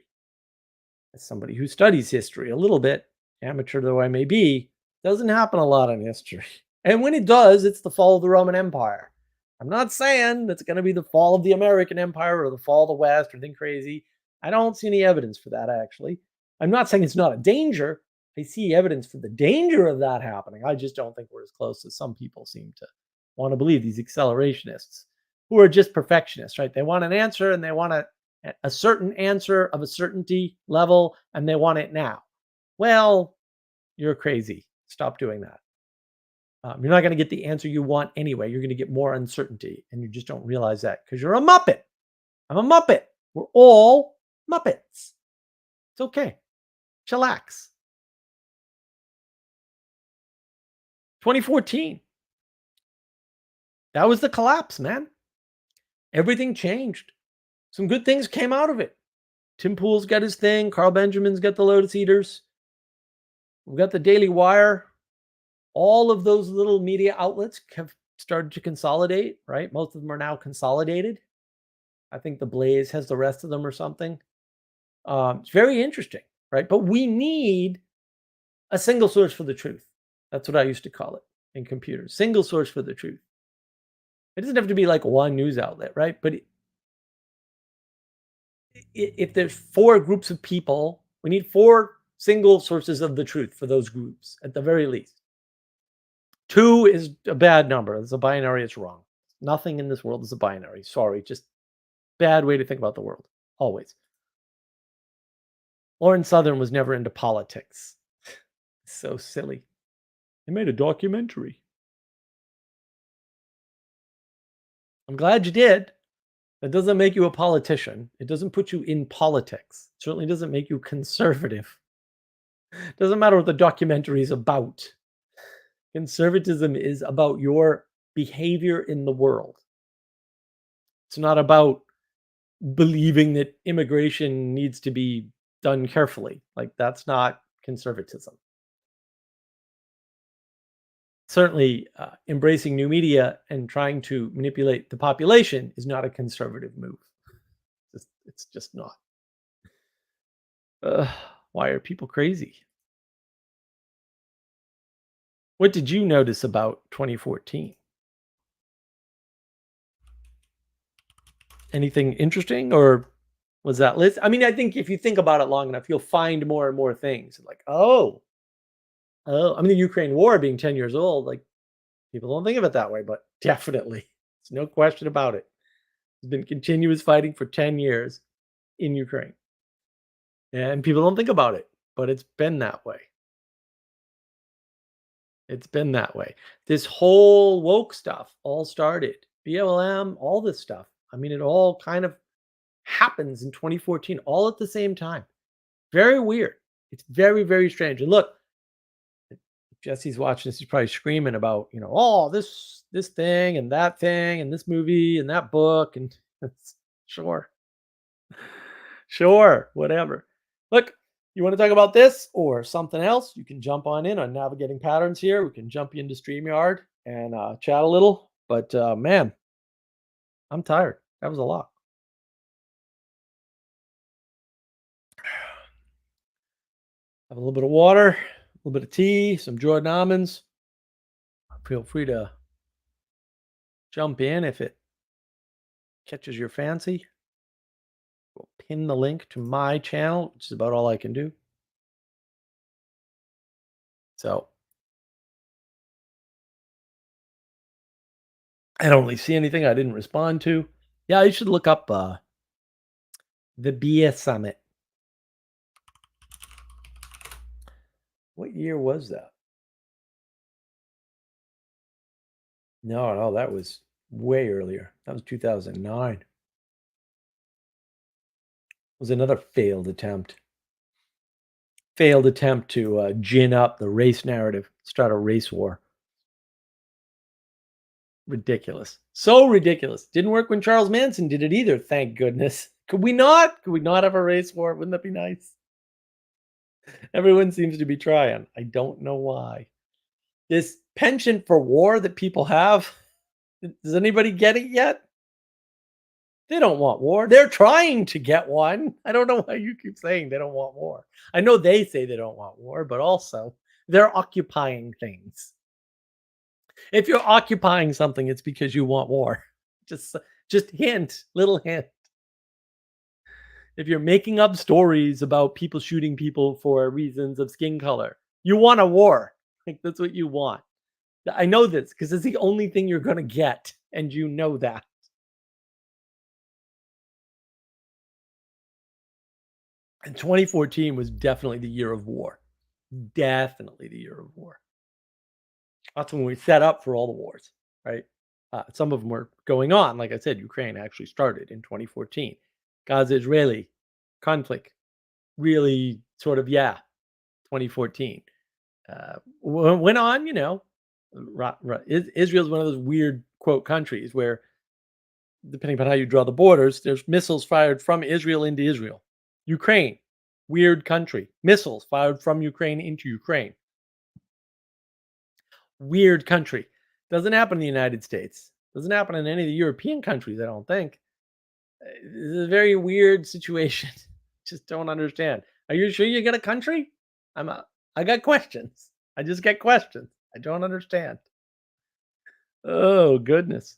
As somebody who studies history a little bit, amateur though I may be, doesn't happen a lot in history. And when it does, it's the fall of the Roman Empire. I'm not saying it's going to be the fall of the American Empire or the fall of the West or anything crazy. I don't see any evidence for that, actually. I'm not saying it's not a danger. I see evidence for the danger of that happening. I just don't think we're as close as some people seem to want to believe, these accelerationists who are just perfectionists, right? They want an answer, and they want a certain answer of a certainty level, and they want it now. Well, you're crazy. Stop doing that. You're not going to get the answer you want anyway. You're going to get more uncertainty, and you just don't realize that because you're a Muppet. I'm a Muppet. We're all Muppets. It's okay. Chillax. 2014. That was the collapse, man. Everything changed. Some good things came out of it. Tim Pool's got his thing. Carl Benjamin's got the Lotus Eaters. We've got the Daily Wire. All of those little media outlets have started to consolidate, right? Most of them are now consolidated. I think the Blaze has the rest of them or something. It's very interesting, right? But we need a single source for the truth. That's what I used to call it in computers. Single source for the truth. It doesn't have to be like one news outlet, right? But if there's four groups of people, we need four single sources of the truth for those groups at the very least. 2 is a bad number. It's a binary. It's wrong. Nothing in this world is a binary. Sorry, just bad way to think about the world. Always. Lauren Southern was never into politics. So silly. They made a documentary. I'm glad you did. That doesn't make you a politician. It doesn't put you in politics. It certainly doesn't make you conservative. It doesn't matter what the documentary is about. Conservatism is about your behavior in the world. It's not about believing that immigration needs to be done carefully. Like, that's not conservatism. Certainly, embracing new media and trying to manipulate the population is not a conservative move. It's just not. Why are people crazy? What did you notice about 2014? Anything interesting, or was that list? I mean, I think if you think about it long enough, you'll find more and more things like, oh, I mean, the Ukraine war being 10 years old, like, people don't think of it that way, but definitely, there's no question about it. There's been continuous fighting for 10 years in Ukraine. And people don't think about it, but it's been that way. It's been that way. This whole woke stuff all started. BLM, all this stuff. I mean, it all kind of happens in 2014, all at the same time. Very weird. It's very, very strange. And look, if Jesse's watching this, he's probably screaming about, oh, this thing and that thing and this movie and that book. And sure. Sure, whatever. Look, you want to talk about this or something else? You can jump on in on Navigating Patterns here. We can jump you into StreamYard and chat a little. But man, I'm tired. That was a lot. Have a little bit of water, a little bit of tea, some Jordan almonds. Feel free to jump in if it catches your fancy. We'll pin the link to my channel, which is about all I can do. So I don't really see anything I didn't respond to. Yeah, you should look up the BIA Summit. What year was that? No, that was way earlier. That was 2009. It was another failed attempt. Failed attempt to gin up the race narrative, start a race war. Ridiculous. So ridiculous. Didn't work when Charles Manson did it either, thank goodness. Could we not? Could we not have a race war? Wouldn't that be nice? Everyone seems to be trying. I don't know why. This penchant for war that people have, does anybody get it yet? They don't want war. They're trying to get one. I don't know why you keep saying they don't want war. I know they say they don't want war, but also they're occupying things. If you're occupying something, it's because you want war. Just hint, little hint. If you're making up stories about people shooting people for reasons of skin color, you want a war. Like that's what you want. I know this because it's the only thing you're going to get, and you know that. And 2014 was definitely the year of war. Definitely the year of war. That's when we set up for all the wars, right? Some of them were going on. Like I said, Ukraine actually started in 2014. Gaza-Israeli conflict really sort of, 2014. Went on, Israel's one of those weird, quote, countries where, depending upon how you draw the borders, there's missiles fired from Israel into Israel. Ukraine, weird country. Missiles fired from Ukraine into Ukraine. Weird country. Doesn't happen in the United States. Doesn't happen in any of the European countries, I don't think. This is a very weird situation. Just don't understand. Are you sure you get a country? I got questions. I just get questions. I don't understand. Oh, goodness.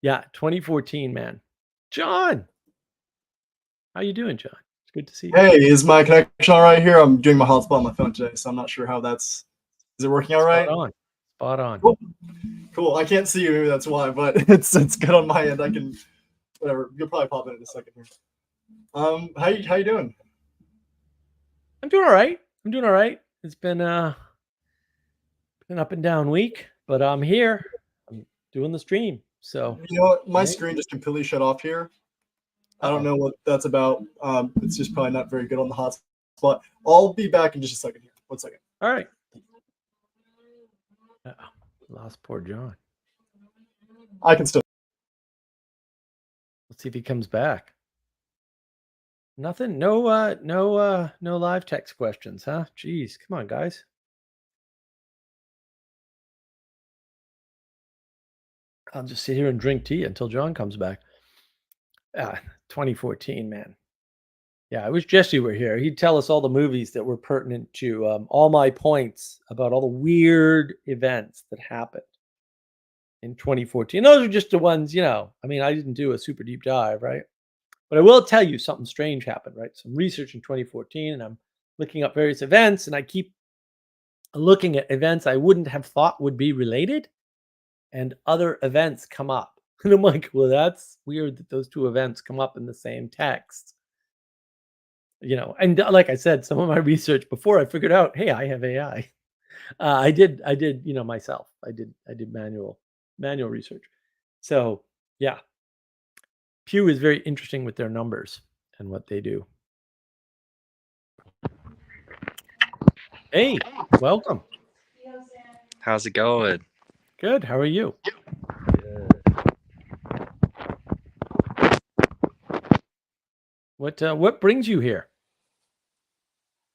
Yeah, 2014, man. John. How you doing, John? It's good to see you. Hey, is my connection all right here? I'm doing my hotspot on my phone today, so I'm not sure how that's. Is it working all right? Spot on. Cool. I can't see you, maybe that's why, but it's good on my end. I can, whatever. You'll probably pop in a second here. How you doing? I'm doing all right. It's been an up and down week, but I'm here. I'm doing the stream. So you know what? My screen just completely shut off here. I don't know what that's about. It's just probably not very good on the hotspot. I'll be back in just a second here. 1 second. All right. Lost poor John. I can still. Let's see if he comes back. Nothing. No live text questions, huh? Jeez, come on, guys. I'll just sit here and drink tea until John comes back. 2014, man. Yeah, I wish Jesse were here. He'd tell us all the movies that were pertinent to all my points about all the weird events that happened in 2014. Those are just the ones, I didn't do a super deep dive, right? But I will tell you something strange happened, right? Some research in 2014, and I'm looking up various events, and I keep looking at events I wouldn't have thought would be related, and other events come up. And I'm like, well, that's weird that those two events come up in the same text. And like I said, some of my research before I figured out, hey, I have AI. I did, myself. I did manual research. So yeah, Pew is very interesting with their numbers and what they do. Hey, welcome. How's it going? Good. How are you? Good. What brings you here?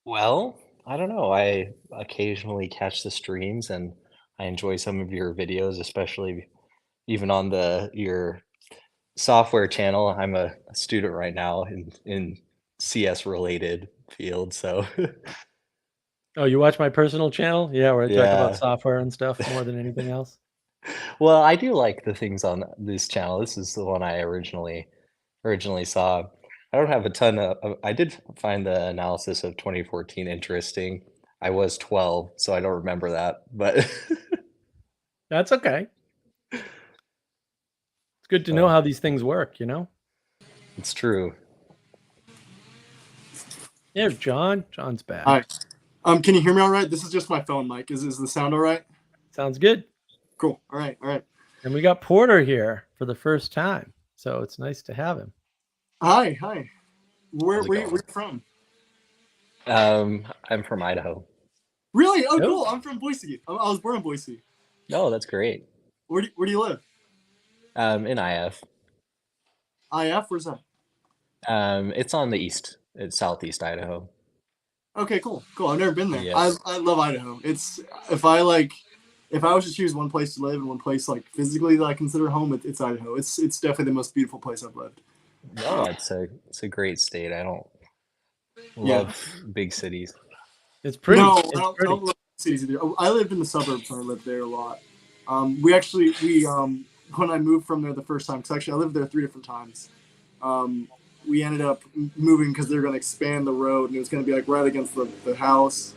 Well, I don't know. I occasionally catch the streams and I enjoy some of your videos, especially even on your software channel. I'm a student right now in CS related field, so Oh, you watch my personal channel? Yeah, where I talk about Yeah. software and stuff more than anything else. Well, I do like the things on this channel. This is the one I originally saw. I don't have a ton of I did find the analysis of 2014 interesting. I was 12, so I don't remember that, but That's okay. It's good to know how these things work, you know? It's true. There's John. John's back. Hi. Can you hear me all right? This is just my phone mic. Is the sound all right? Sounds good. Cool. All right. And we got Porter here for the first time. So it's nice to have him. Hi. Where How's it you going? from? I'm from Idaho. Really? Oh, Nope. cool. I'm from Boise. I was born in Boise. Oh, that's great. Where do you live? In IF. IF? Where's that? It's on the east. It's southeast Idaho. Okay, cool. I've never been there. Yeah. I love Idaho. It's if I was to choose one place to live and one place like physically that I consider home, it's Idaho. It's definitely the most beautiful place I've lived. No, it's a great state. I don't Yeah. love big cities. It's pretty. No, It's I don't pretty. love cities either. I lived in the suburbs when I lived there a lot. We when I moved from there the first time, because actually I lived there 3 different times. We ended up moving because they were going to expand the road, and it was going to be like right against the house.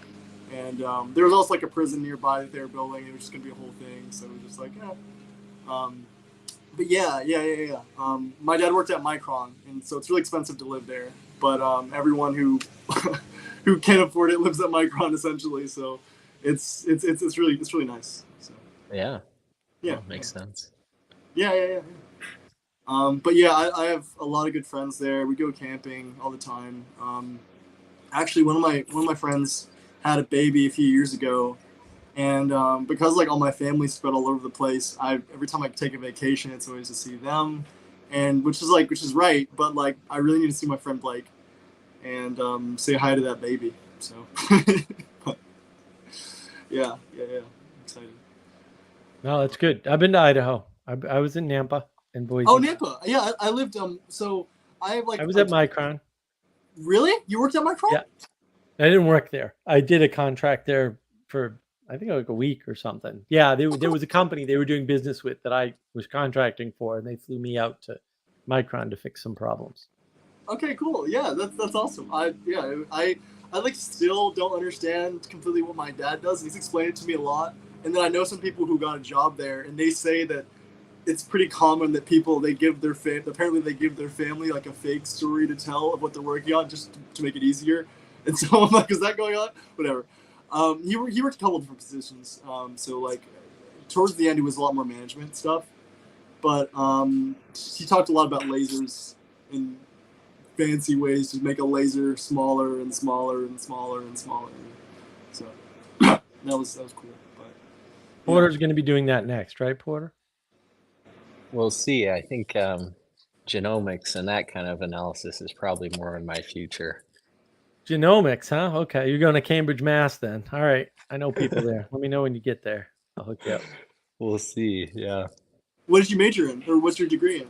And there was also like a prison nearby that they were building. It was just going to be a whole thing. So it was just like, yeah. But yeah. My dad worked at Micron, and so it's really expensive to live there. But everyone who who can afford it lives at Micron essentially. So it's really nice. So Yeah. yeah, That makes sense. Yeah. But yeah, I have a lot of good friends there. We go camping all the time. Actually, one of my friends had a baby a few years ago, and because like all my family's spread all over the place, every time I take a vacation, it's always to see them, and which is right. But like, I really need to see my friend Blake, and say hi to that baby. So, yeah, I'm excited. No, that's good. I've been to Idaho. I was in Nampa and Boise. Oh, Nampa. Yeah, I lived. So I have like. I was at Micron. Really? You worked at Micron? Yeah. I didn't work there. I did a contract there for I think like a week or something. Yeah, there was a company they were doing business with that I was contracting for, and they flew me out to Micron to fix some problems. Okay, cool. Yeah, that's awesome. I like still don't understand completely what my dad does. He's explained it to me a lot, and then I know some people who got a job there, and they say that it's pretty common that people they give their family like a fake story to tell of what they're working on just to make it easier. And so I'm like, is that going on? Whatever. He worked a couple of different positions. So like towards the end, it was a lot more management stuff. But he talked a lot about lasers and fancy ways to make a laser smaller and smaller and smaller and smaller. So that was cool. But Porter's going to be doing that next, right, Porter? We'll see. I think genomics and that kind of analysis is probably more in my future. Genomics, huh? Okay, you're going to Cambridge, Mass. Then. All right, I know people there. Let me know when you get there. I'll hook you up. We'll see. Yeah. what did you major in, or what's your degree in?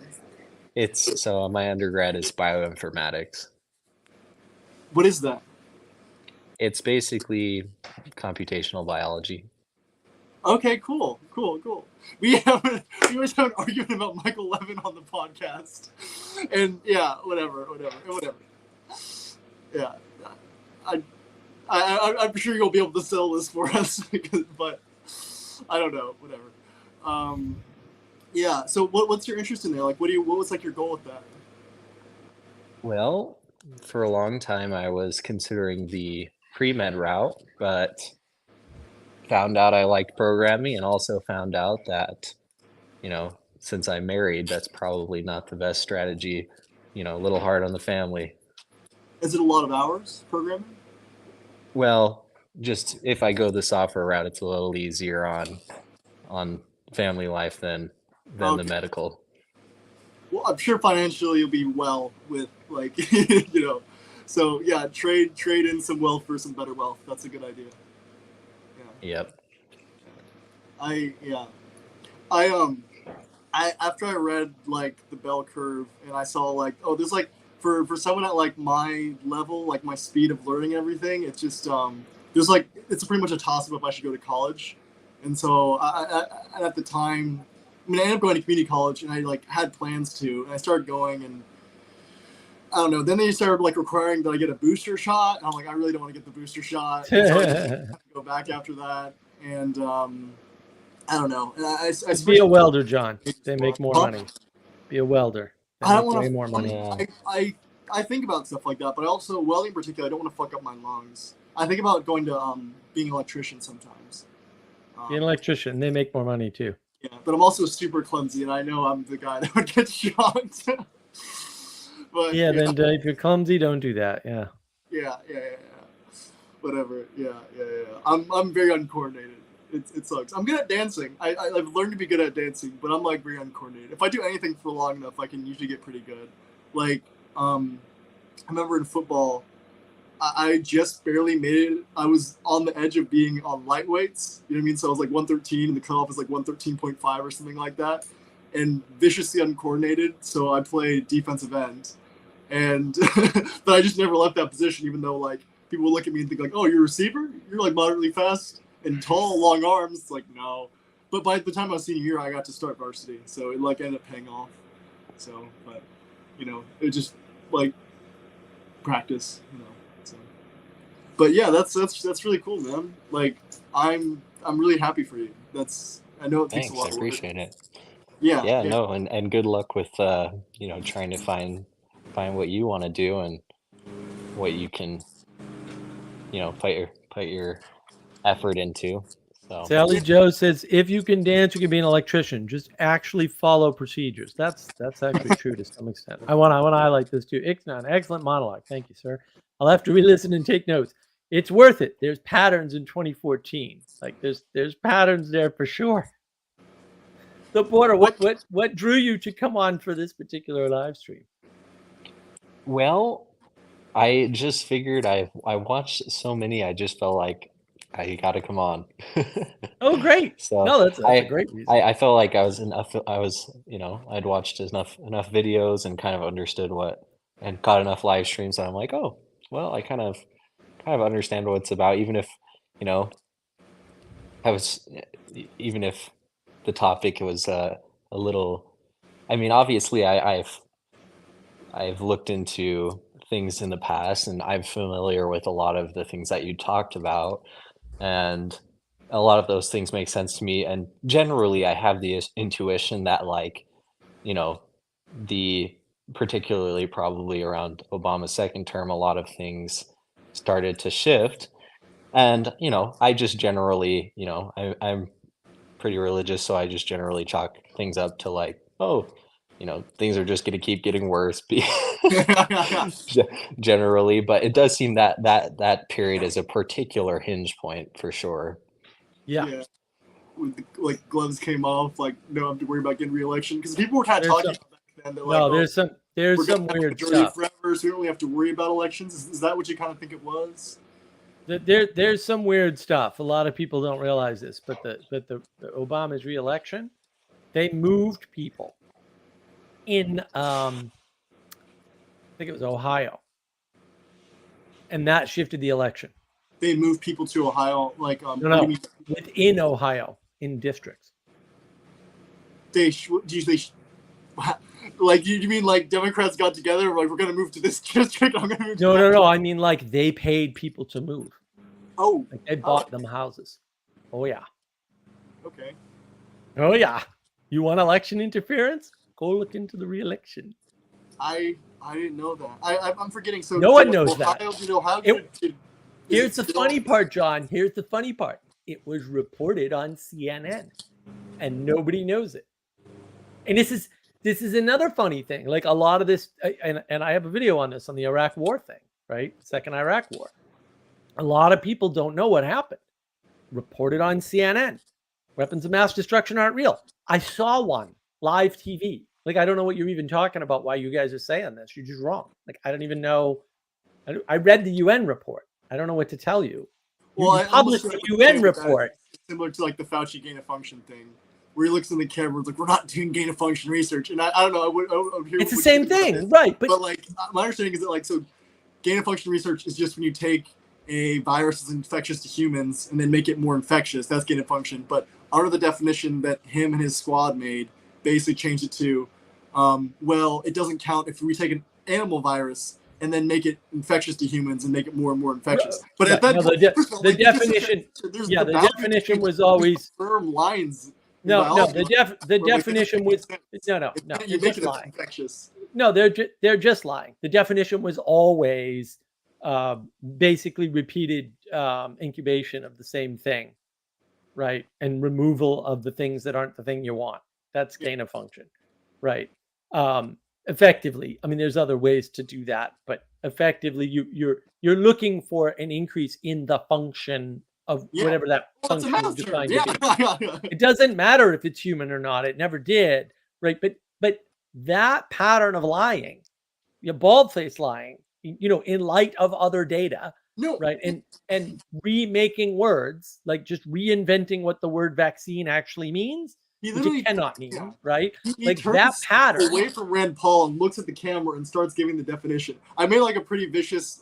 So my undergrad is bioinformatics. What is that? It's basically computational biology. Okay, cool. We always have an argument about Michael Levin on the podcast, and yeah, whatever. Yeah, I'm sure you'll be able to sell this for us, but I don't know. Whatever. Yeah. So what's your interest in there? Like, what was like your goal with that? Well, for a long time I was considering the pre-med route, but found out I liked programming, and also found out that, since I'm married, that's probably not the best strategy. A little hard on the family. Is it a lot of hours programming? Well, just if I go the software route, it's a little easier on family life than the medical. Well, I'm sure financially you'll be well with like So yeah, trade in some wealth for some better wealth. That's a good idea. Yeah. Yep. I after I read like the bell curve and I saw like, oh, there's like for someone at like my level, like my speed of learning everything, it's just there's like it's pretty much a toss up if I should go to college. And so I at the time, I ended up going to community college, and I like had plans to, and I started going, and I don't know. Then they started like requiring that I get a booster shot, and I'm like, I really don't want to get the booster shot. And so I had to go back after that, and I don't know. And I Be a welder, John. They make more money. Be a welder. I don't Make want way to. more money. Yeah. I think about stuff like that, but I also welding in particular. I don't want to fuck up my lungs. I think about going to being an electrician sometimes. Be an electrician. They make more money too. Yeah, but I'm also super clumsy, and I know I'm the guy that would get shocked. But Yeah, then if you're clumsy, don't do that. Yeah. yeah. Whatever. Yeah. I'm very uncoordinated. It sucks. I'm good at dancing. I've learned to be good at dancing, but I'm like very uncoordinated. If I do anything for long enough, I can usually get pretty good. Like, I remember in football, I just barely made it. I was on the edge of being on lightweights. You know what I mean? So I was like 113, and the cutoff is like 113.5 or something like that, and viciously uncoordinated. So I played defensive end, and but I just never left that position, even though like people would look at me and think like, "Oh, you're a receiver? You're like moderately fast and tall, long arms." It's like, no. But by the time I was senior year, I got to start varsity, so it like ended up paying off. So, but you know, it just like practice, you know. So, but yeah, that's really cool, man. Like, I'm really happy for you. I know it takes Thanks. a lot I of appreciate it. Yeah. Yeah, no, and good luck with you know, trying to find what you want to do and what you can, you know, put your effort into. So Sally Joe says, if you can dance, you can be an electrician. Just actually follow procedures. That's actually true to some extent. I want to highlight this too. Ixnan, excellent monologue. Thank you, sir. I'll have to re-listen and take notes. It's worth it. There's patterns in 2014. Like there's patterns there for sure. The Border, what drew you to come on for this particular live stream? well, I just figured I watched so many, I just felt like I got to come on. Oh, great. So No, that's a great reason. I felt like I was, you know, I'd watched enough videos and kind of understood and caught enough live streams that I'm like, oh, well, I kind of understand what it's about, even if, you know, even if the topic was a little, I mean, obviously I've looked into things in the past and I'm familiar with a lot of the things that you talked about, and a lot of those things make sense to me, and generally I have the intuition that, like, you know, particularly probably around Obama's second term, a lot of things started to shift. And, you know, I just generally, you know, I'm pretty religious, so I just generally chalk things up to like, oh, you know, things are just going to keep getting worse generally. But it does seem that period is a particular hinge point for sure. Yeah. When like gloves came off, like no, I have to worry about getting re-election, because people were kind of talking about back then. They're like, no, there's some weird stuff. Forever, so we don't really have to worry about elections. Is that what you kind of think it was? There's some weird stuff. A lot of people don't realize this, but the Obama's re-election, they moved people in I think it was Ohio, and that shifted the election. They moved people to Ohio, like no, within Ohio in districts. Like you mean like Democrats got together, like we're gonna move to this district? I'm gonna move to No. I mean like they paid people to move. Oh, like they bought them houses. Oh yeah. Okay. Oh yeah. You want election interference? Go look into the re-election. I didn't know that. I'm forgetting. So no one knows Ohio, that. You know, how here's the funny part, John. Here's the funny part. It was reported on CNN, and nobody knows it. And this is another funny thing. Like a lot of this, and I have a video on this on the Iraq War thing, right? Second Iraq War. A lot of people don't know what happened. Reported on CNN. Weapons of mass destruction aren't real. I saw one live TV. Like, I don't know what you're even talking about, why you guys are saying this. You're just wrong. Like, I don't even know. I read the UN report. I don't know what to tell you. Well, I published the UN report. Similar to like the Fauci gain of function thing, where he looks in the camera and is like, we're not doing gain of function research. And I don't know. I would hear it's the same thing, right? But like, my understanding is that like, so gain of function research is just when you take a virus that's infectious to humans and then make it more infectious. That's gain of function. But under the definition that him and his squad made, basically changed it to, well, it doesn't count if we take an animal virus and then make it infectious to humans and make it more and more infectious. But at that the definition, the definition was always firm lines No, biology, the where we definition was no, you they're make just it lying. infectious. No, they're just lying. The definition was always basically repeated incubation of the same thing, right? And removal of the things that aren't the thing you want. That's gain of function, right? Effectively, I mean, there's other ways to do that, but effectively, you're looking for an increase in the function of whatever that Well, it's a function is math term. defined to be. Yeah. It doesn't matter if it's human or not. It never did, right? But that pattern of lying, bald-faced lying, in light of other data, No. right? And remaking words, like just reinventing what the word vaccine actually means, He which it cannot mean, right? He Like turns that pattern. away from Rand Paul and looks at the camera and starts giving the definition. I made like a pretty vicious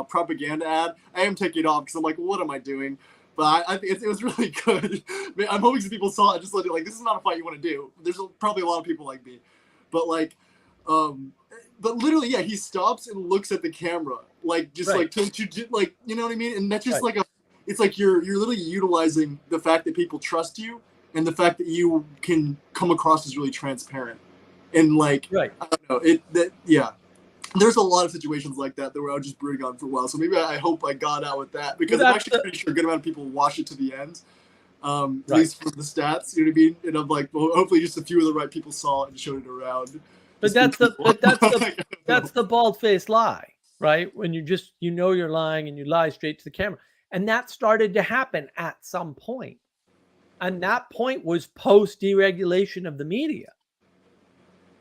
propaganda ad. I am taking it off because I'm like, what am I doing? But I think it was really good. I'm hoping some people saw it. Just like, this is not a fight you want to do. There's probably a lot of people like me, but like, but literally, yeah, he stops and looks at the camera, like just Right. like to like, you know what I mean? And that's just Right. like it's like you're literally utilizing the fact that people trust you and the fact that you can come across as really transparent and like, Right. I don't know, yeah. There's a lot of situations like that where I was just brooding on for a while. So maybe I hope I got out with that because I'm actually pretty sure a good amount of people watch it to the end. At least for the stats, you know what I mean? And I'm like, well, hopefully just a few of the right people saw it and showed it around. But that's the bald-faced lie, right? When you're lying and you lie straight to the camera. And that started to happen at some point. And that point was post-deregulation of the media.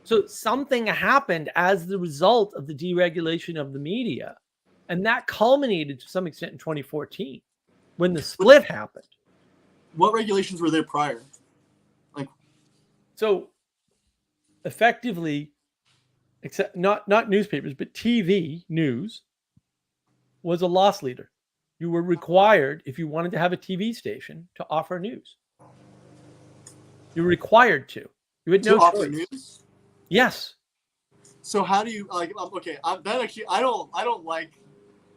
So something happened as the result of the deregulation of the media. And that culminated to some extent in 2014 when the split happened. What regulations were there prior? So effectively, except not newspapers, but TV news was a loss leader. You were required, if you wanted to have a TV station, to offer news. You were required to. You had no to offer choice. news? Yes. So how do you like? Okay, that actually I don't like.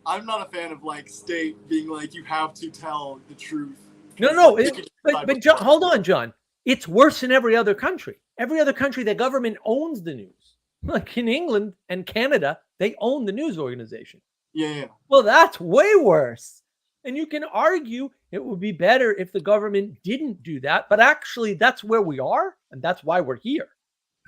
I'm not a fan of like state being like you have to tell the truth. No. But John, hold on, John. It's worse in every other country. Every other country, the government owns the news. Like in England and Canada, they own the news organization. Yeah. Well, that's way worse. And you can argue it would be better if the government didn't do that, but actually that's where we are, and that's why we're here.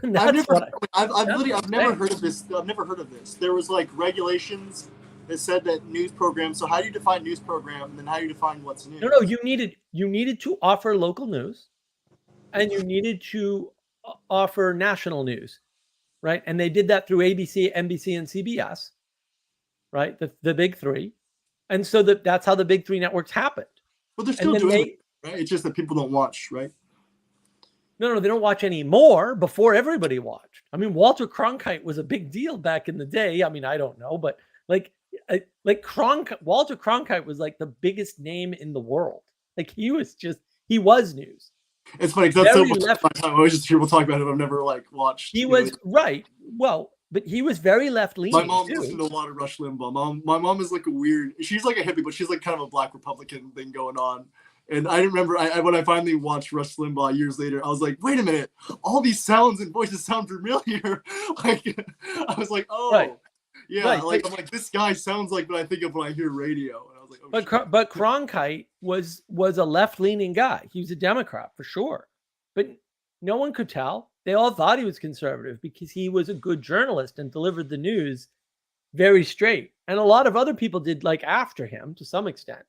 And I've that's never heard of this. I've never heard of this. There was like regulations that said that news programs. So how do you define news program, and then how do you define what's news? No. You needed to offer local news, and you needed to offer national news, right? And they did that through ABC, NBC, and CBS, right? The big three. And so that's how the big three networks happened. But they're still doing it, right? It's just that people don't watch, right? No, they don't watch anymore. Before, everybody watched. I mean, Walter Cronkite was a big deal back in the day. I mean, I don't know, but Walter Cronkite was like the biggest name in the world. Like he was news. It's funny because that's so much of my time. I always just hear people talk about it. I've never like watched. He was right. Well, but he was very left leaning. My mom listened to a lot of Rush Limbaugh. My mom is like she's like a hippie, but she's like kind of a black Republican thing going on. And I remember when I finally watched Rush Limbaugh years later, I was like, wait a minute, all these sounds and voices sound familiar. Like I was like, oh, right. Yeah, right. Like I'm like, this guy sounds like what I think of when I hear radio. And I was like, oh, but Cronkite was a left-leaning guy. He was a Democrat for sure, but no one could tell. They all thought he was conservative because he was a good journalist and delivered the news very straight. And a lot of other people did like after him to some extent.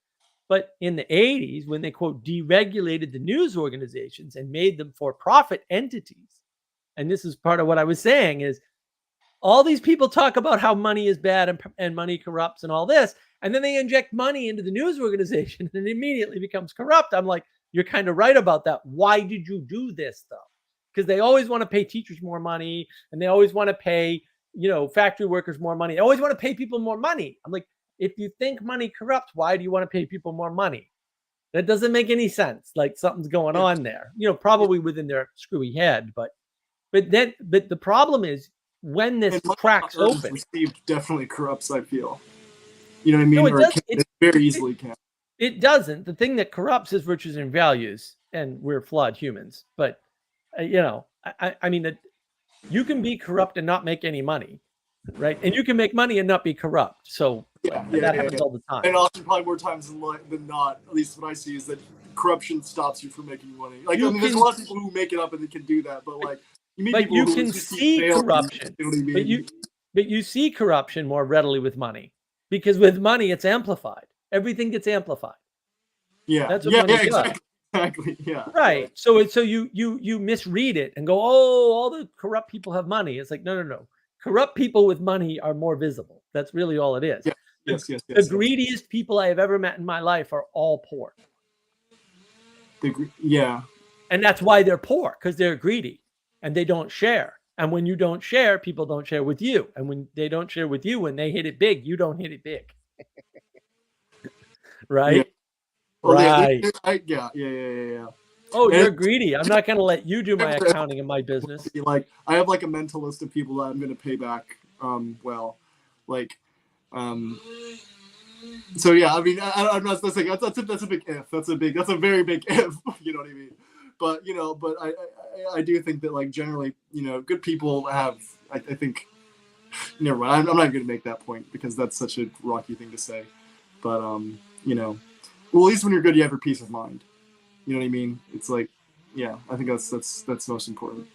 But in the 80s, when they, quote, deregulated the news organizations and made them for-profit entities, and this is part of what I was saying, is all these people talk about how money is bad and money corrupts and all this, and then they inject money into the news organization and it immediately becomes corrupt. I'm like, you're kind of right about that. Why did you do this, though? Because they always want to pay teachers more money, and they always want to pay, factory workers more money. They always want to pay people more money. I'm like, if you think money corrupts, why do you want to pay people more money? That doesn't make any sense. Like something's going on there, probably within their screwy head. But the problem is when this cracks open, received definitely corrupts. I feel, you know what I mean? No, it very easily can. It doesn't. The thing that corrupts is virtues and values, and we're flawed humans. But you know, I mean that you can be corrupt and not make any money, right? And you can make money and not be corrupt. So that happens all the time. And often, probably more times than not, at least what I see is that corruption stops you from making money. Like, I mean, there's a lot of people who make it up and they can do that, but like, you can see corruption. But you see corruption more readily with money, because with money it's amplified. Everything gets amplified. Yeah, that's what money does. Exactly. Yeah. Right. So you misread it and go, oh, all the corrupt people have money. It's like, no. Corrupt people with money are more visible. That's really all it is. Yeah. Yes. The greediest people I have ever met in my life are all poor. Yeah. And that's why they're poor, because they're greedy and they don't share. And when you don't share, people don't share with you. And when they don't share with you, when they hit it big, you don't hit it big. Right? Yeah. Well, right. Yeah. Oh, you're greedy. I'm not going to let you do my accounting in my business. Like, I have like a mental list of people that I'm going to pay back. So yeah, I mean, I'm not saying that's a big if. That's a very big if. You know what I mean? But I do think that, like, generally, good people have. I think. Never mind. I'm not going to make that point because that's such a rocky thing to say. But well, at least when you're good, you have your peace of mind. You know what I mean? It's like, yeah, I think that's most important.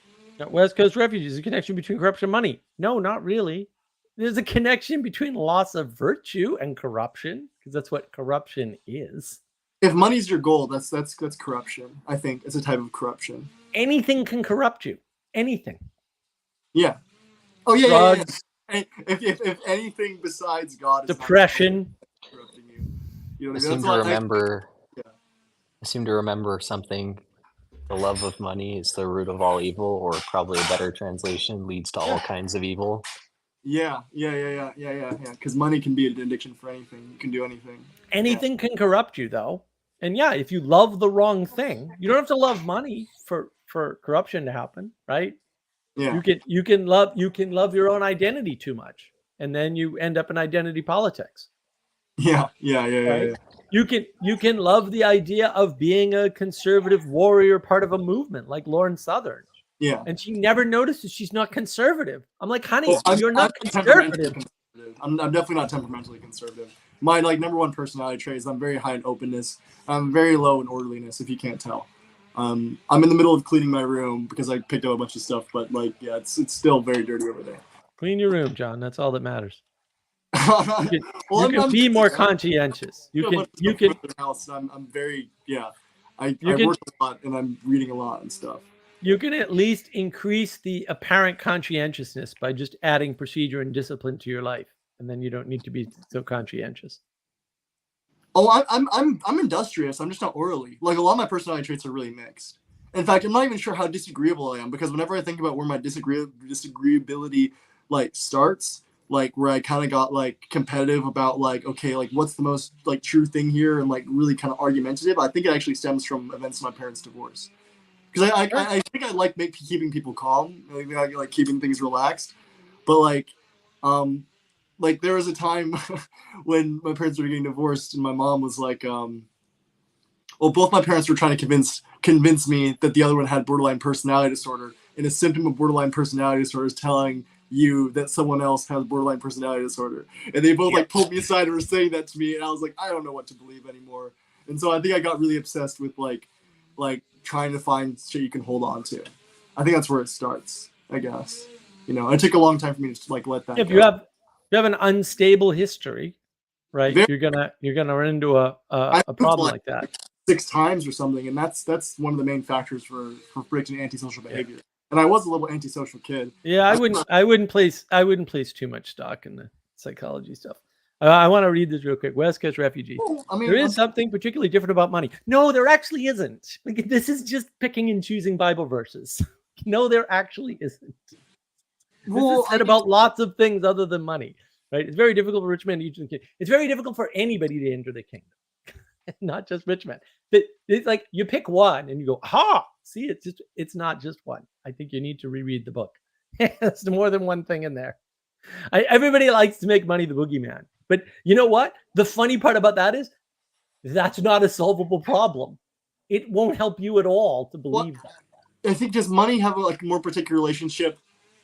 West Coast refugees, a connection between corruption and money? No, not really. There's a connection between loss of virtue and corruption, because that's what corruption is. If money's your goal, that's corruption. I think it's a type of corruption. Anything can corrupt you. Anything. Yeah. Oh yeah. Drugs. Yeah. If anything besides God, is depression. Corrupting you. You know what I seem to remember something. The love of money is the root of all evil, or probably a better translation, leads to all kinds of evil. Yeah. Because money can be an addiction for anything. You can do anything. Anything can corrupt you, though. And yeah, if you love the wrong thing, you don't have to love money for corruption to happen, right? Yeah. You can love your own identity too much, and then you end up in identity politics. Yeah. You can love the idea of being a conservative warrior, part of a movement like Lauren Southern. Yeah. And she never notices she's not conservative. I'm like, honey, you're not conservative. I'm definitely not temperamentally conservative. My number one personality trait is I'm very high in openness. I'm very low in orderliness, if you can't tell. I'm in the middle of cleaning my room because I picked up a bunch of stuff, but it's still very dirty over there. Clean your room, John. That's all that matters. You can be more conscientious. You can. House. I'm very I work a lot and I'm reading a lot and stuff. You can at least increase the apparent conscientiousness by just adding procedure and discipline to your life, and then you don't need to be so conscientious. Oh, I'm industrious. I'm just not orderly. Like, a lot of my personality traits are really mixed. In fact, I'm not even sure how disagreeable I am, because whenever I think about where my disagreeability starts, where I kind of got competitive about okay, what's the most true thing here, and really kind of argumentative, I think it actually stems from events of my parents' divorce. Because I think I like keeping people calm, I like keeping things relaxed, but there was a time when my parents were getting divorced, and my mom was both my parents were trying to convince me that the other one had borderline personality disorder, and a symptom of borderline personality disorder is telling you that someone else has borderline personality disorder. And they both pulled me aside and were saying that to me, and I was like, I don't know what to believe anymore. And so I think I got really obsessed with trying to find shit you can hold on to. I think that's where it starts, I guess. It took a long time for me to let that if go. you have an unstable history, right? You're gonna run into a problem like that 6 times or something, and that's one of the main factors for predicting antisocial behavior. And I was a little antisocial kid. Yeah, I wouldn't place too much stock in the psychology stuff. I want to read this real quick. West Coast refugees. Well, I mean, there is something particularly different about money. No, there actually isn't. This is just picking and choosing Bible verses. No, there actually isn't. This is said about lots of things other than money, right? It's very difficult for rich men to enter the kingdom. It's very difficult for anybody to enter the kingdom, not just rich men. But it's you pick one and you go, see, it's not just one. I think you need to reread the book. There's more than one thing in there. Everybody likes to make money the boogeyman. But you know what? The funny part about that is that's not a solvable problem. it won't help you at all to believe that. I think does money have a like more particular relationship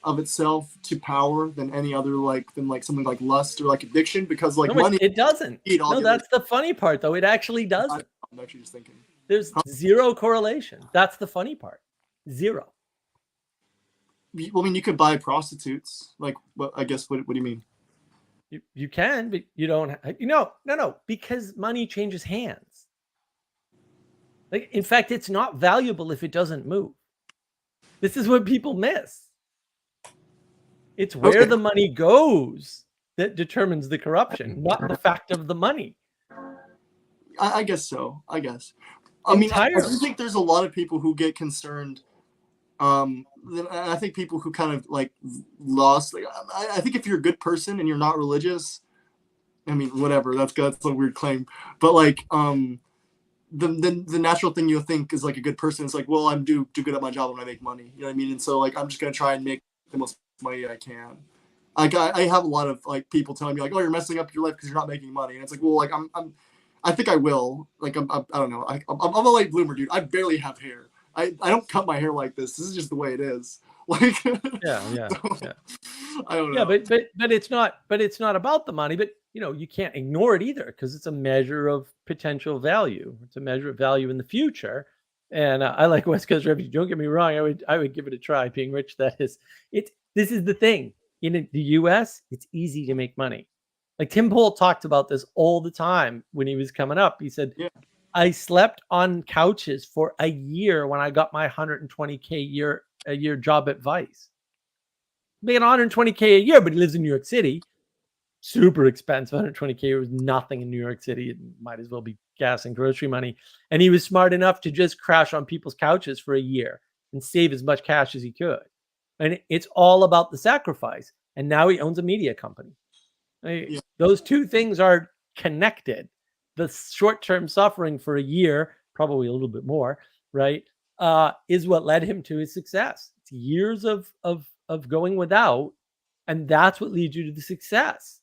of itself to power than any other than something like lust or like addiction? Because like No, money, it doesn't. need all No, the that's the funny part, though. It actually doesn't. I'm actually just thinking. There's zero correlation. That's the funny part. Zero. Well, I mean, you could buy prostitutes. Like, what? I guess. What do you mean? You can, but you don't. No. Because money changes hands. Like, in fact, it's not valuable if it doesn't move. This is what people miss. It's where the money goes that determines the corruption, not the fact of the money. I guess so. I guess. I mean, I do think there's a lot of people who get concerned. I think people who kind of like lost. Like, I think if you're a good person and you're not religious, I mean, whatever. That's a weird claim, but like, the natural thing you'll think is like a good person is like, well, I'm do good at my job when I make money. You know what I mean? And so like, I'm just gonna try and make the most money I can. Like I have a lot of like people telling me like, oh, you're messing up your life because you're not making money, and it's like, well, like I think I will. Like I don't know. I'm a late bloomer, dude. I barely have hair. I don't cut my hair like this. This is just the way it is. Like yeah. I don't know. Yeah, but it's not about the money. But you can't ignore it either because it's a measure of potential value. It's a measure of value in the future. And I like West Coast Refugee. Don't get me wrong. I would give it a try. Being rich, this is the thing. In the U.S., it's easy to make money. Like Tim Pool talked about this all the time when he was coming up. He said, I slept on couches for a year when I got my $120K a year job at Vice. Making $120K a year, but he lives in New York City. Super expensive. $120K was nothing in New York City. It might as well be gas and grocery money. And he was smart enough to just crash on people's couches for a year and save as much cash as he could. And it's all about the sacrifice. And now he owns a media company. Those two things are connected. The short-term suffering for a year, probably a little bit more, right, is what led him to his success. It's years of going without, and that's what leads you to the success.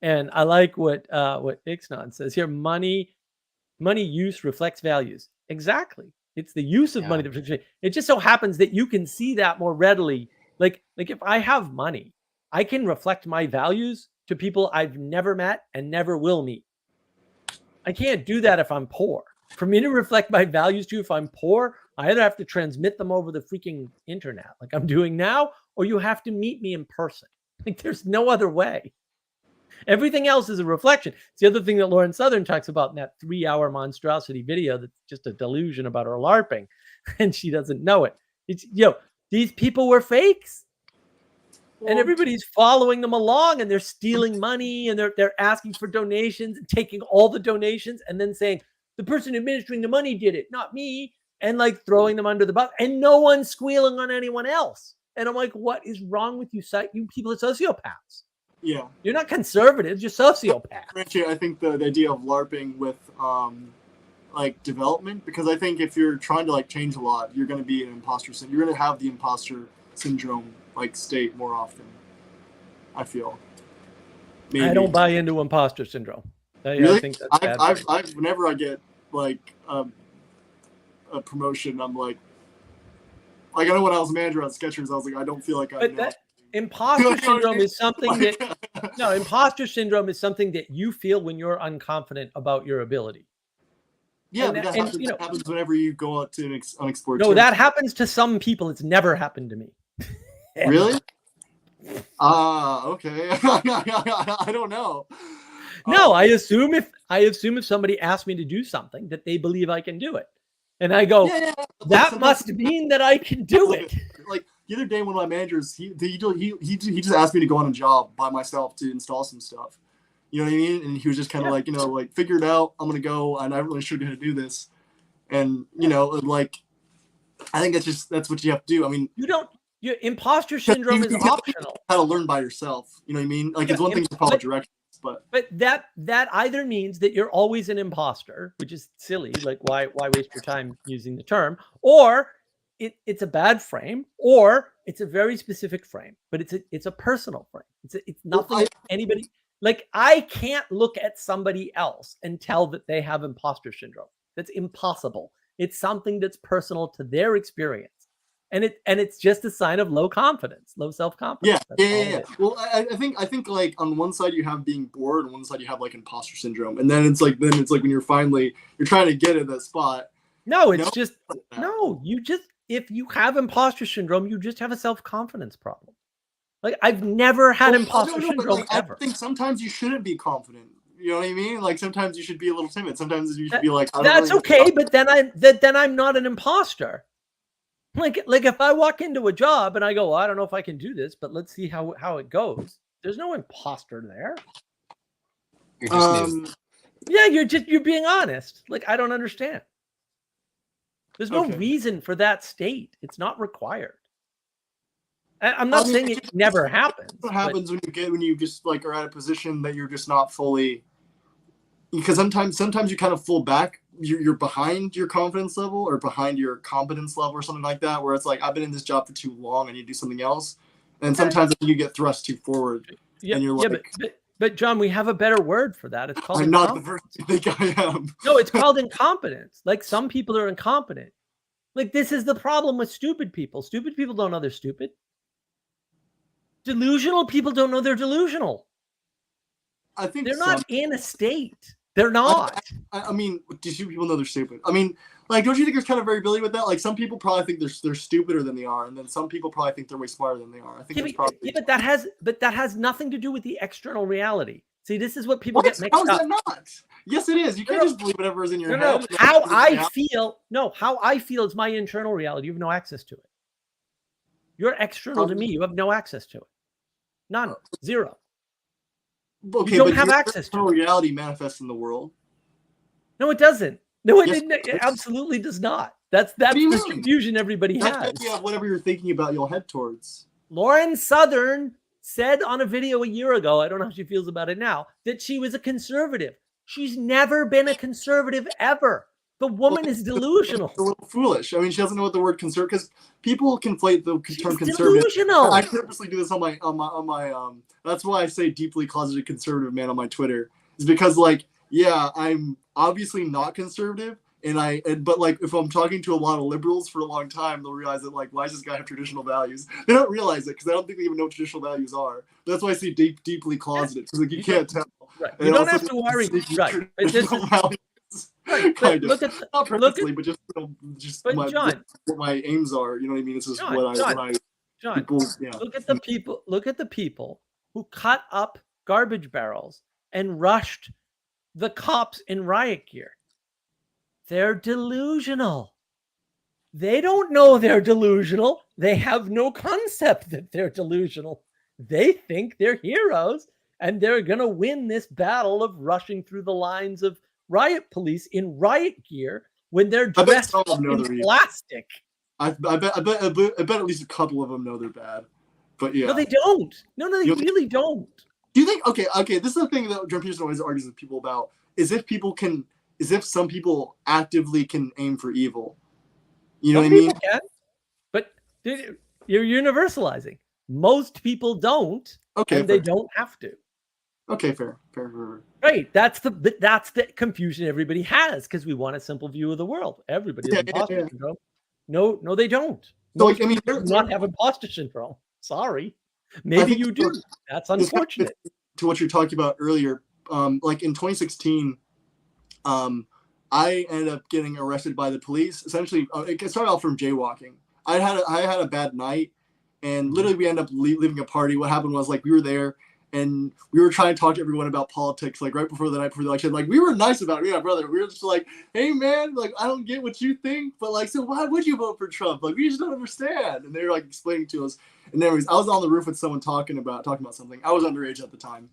And I like what Ixnand says here. Money use reflects values. Exactly. It's the use of money that reflects. It just so happens that you can see that more readily. Like if I have money, I can reflect my values to people I've never met and never will meet. I can't do that if I'm poor. For me to reflect my values to you, if I'm poor, I either have to transmit them over the freaking internet like I'm doing now, or you have to meet me in person. Like there's no other way. Everything else is a reflection. It's the other thing that Lauren Southern talks about in that 3-hour monstrosity video that's just a delusion about her LARPing, and she doesn't know it. It's these people were fakes. And everybody's following them along, and they're stealing money, and they're asking for donations, and taking all the donations, and then saying the person administering the money did it, not me, and like throwing them under the bus, and no one's squealing on anyone else. And I'm like, what is wrong with you? You people are sociopaths. Yeah, you're not conservatives, you're sociopaths. I think the idea of LARPing with like development, because I think if you're trying to like change a lot, you're going to be an imposter syndrome. You're going to have the imposter syndrome like state more often. I feel. Maybe. I don't buy into imposter syndrome. Really? I think that's I've whenever I get like a promotion, I'm like I know when I was manager at Skechers, I was like, I don't feel like I know. Imposter syndrome is something imposter syndrome is something that you feel when you're unconfident about your ability. Yeah, that happens whenever you go out to an unexplored. No, that happens to some people. It's never happened to me. Really? Okay. I don't know. No, I assume if somebody asks me to do something that they believe I can do it, and I go, that must mean that I can do it. Like the other day, one of my managers, he just asked me to go on a job by myself to install some stuff. You know what I mean? And he was just kind of like, figure it out. I'm gonna go, and I'm really sure how to do this. And like, I think that's what you have to do. I mean, your imposter syndrome is optional. How to learn by yourself. You know what I mean? Like it's one thing to follow directions, but that either means that you're always an imposter, which is silly. Like why waste your time using the term? Or it's a bad frame, or it's a very specific frame, but it's a personal frame. It's nothing anybody. Like I can't look at somebody else and tell that they have imposter syndrome. That's impossible. It's something that's personal to their experience. And it's just a sign of low confidence, low self-confidence. Yeah. Well, I think like on one side you have being bored, on one side you have like imposter syndrome, and then it's like when you're trying to get in that spot. No, it's just no. If you have imposter syndrome, you just have a self-confidence problem. Like I've never had imposter syndrome like, ever. I think sometimes you shouldn't be confident. You know what I mean? Like sometimes you should be a little timid. Sometimes you should be like, that's okay, but then I'm not an imposter. Like if I walk into a job and I go, well, I don't know if I can do this, but let's see how it goes. There's no imposter there. You're just new. Yeah, you're being honest. Like I don't understand. There's no reason for that state. It's not required. I'm not saying it never happens. What happens when you just like are at a position that you're just not fully, because sometimes you kind of fall back. You're behind your confidence level or behind your competence level or something like that, where it's like, I've been in this job for too long, I need to do something else. And sometimes you get thrust too forward. Yeah, and you're like, but John, we have a better word for that. It's called I'm not the person you think I am. No, it's called incompetence. Like some people are incompetent. Like this is the problem with stupid people. Stupid people don't know they're stupid. Delusional people don't know they're delusional. I think they're not in a state. They're not. I mean, do stupid people know they're stupid? I mean, like, don't you think there's kind of variability with that? Like, some people probably think they're stupider than they are, and then some people probably think they're way smarter than they are. I think but that has nothing to do with the external reality. See, this is what people get mixed up. How is that not? Yes, it is. You can't just believe whatever is in your head. How I feel is my internal reality. You have no access to it. You're external to me. You have no access to it. None. Zero. Okay, you don't have access to it. Reality manifests in the world. No, it doesn't. No, it absolutely does not. That's the confusion everybody has. Yeah, whatever you're thinking about, you'll head towards. Lauren Southern said on a video a year ago, I don't know how she feels about it now, that she was a conservative. She's never been a conservative ever. The woman is delusional. It's a little foolish. I mean, she doesn't know what the word conservative, because people conflate the term conservative. Delusional. I purposely do this on my that's why I say deeply closeted conservative man on my Twitter. Is because like, yeah, I'm obviously not conservative, but like if I'm talking to a lot of liberals for a long time, they'll realize that like, why does this guy have traditional values? They don't realize it because I don't think they even know what traditional values are. But that's why I say deeply closeted, because like you can't tell. Right. You don't have to worry. Right. Kind of. Not purposely, but just John, what my aims are. You know what I mean? This is John, people, yeah. Look at the people who cut up garbage barrels and rushed the cops in riot gear. They're delusional. They don't know they're delusional. They have no concept that they're delusional. They think they're heroes and they're going to win this battle of rushing through the lines of riot police in riot gear when they're dressed in plastic. I bet at least a couple of them know they're bad. But yeah. No, they don't. No, they really don't. Do you think, okay, this is the thing that Jordan Peterson always argues with people about, is if some people actively can aim for evil. You know what I mean? Can, but you're universalizing. Most people don't, and they don't have to. Okay, fair. Right, that's the confusion everybody has because we want a simple view of the world. Everybody has imposter syndrome. No, they don't. So, like, I mean, do not have imposter syndrome. Sorry, maybe you do. That's unfortunate. To what you're talking about earlier, like in 2016, I ended up getting arrested by the police. Essentially, it started off from jaywalking. I had a bad night, and literally we ended up leaving a party. What happened was like we were there. And we were trying to talk to everyone about politics, like right before the night before the election. Like we were nice about it. Me and my brother, we were just like, "Hey man, like I don't get what you think, but like, so why would you vote for Trump? Like we just don't understand." And they were like explaining to us. And anyways, I was on the roof with someone talking about something. I was underage at the time,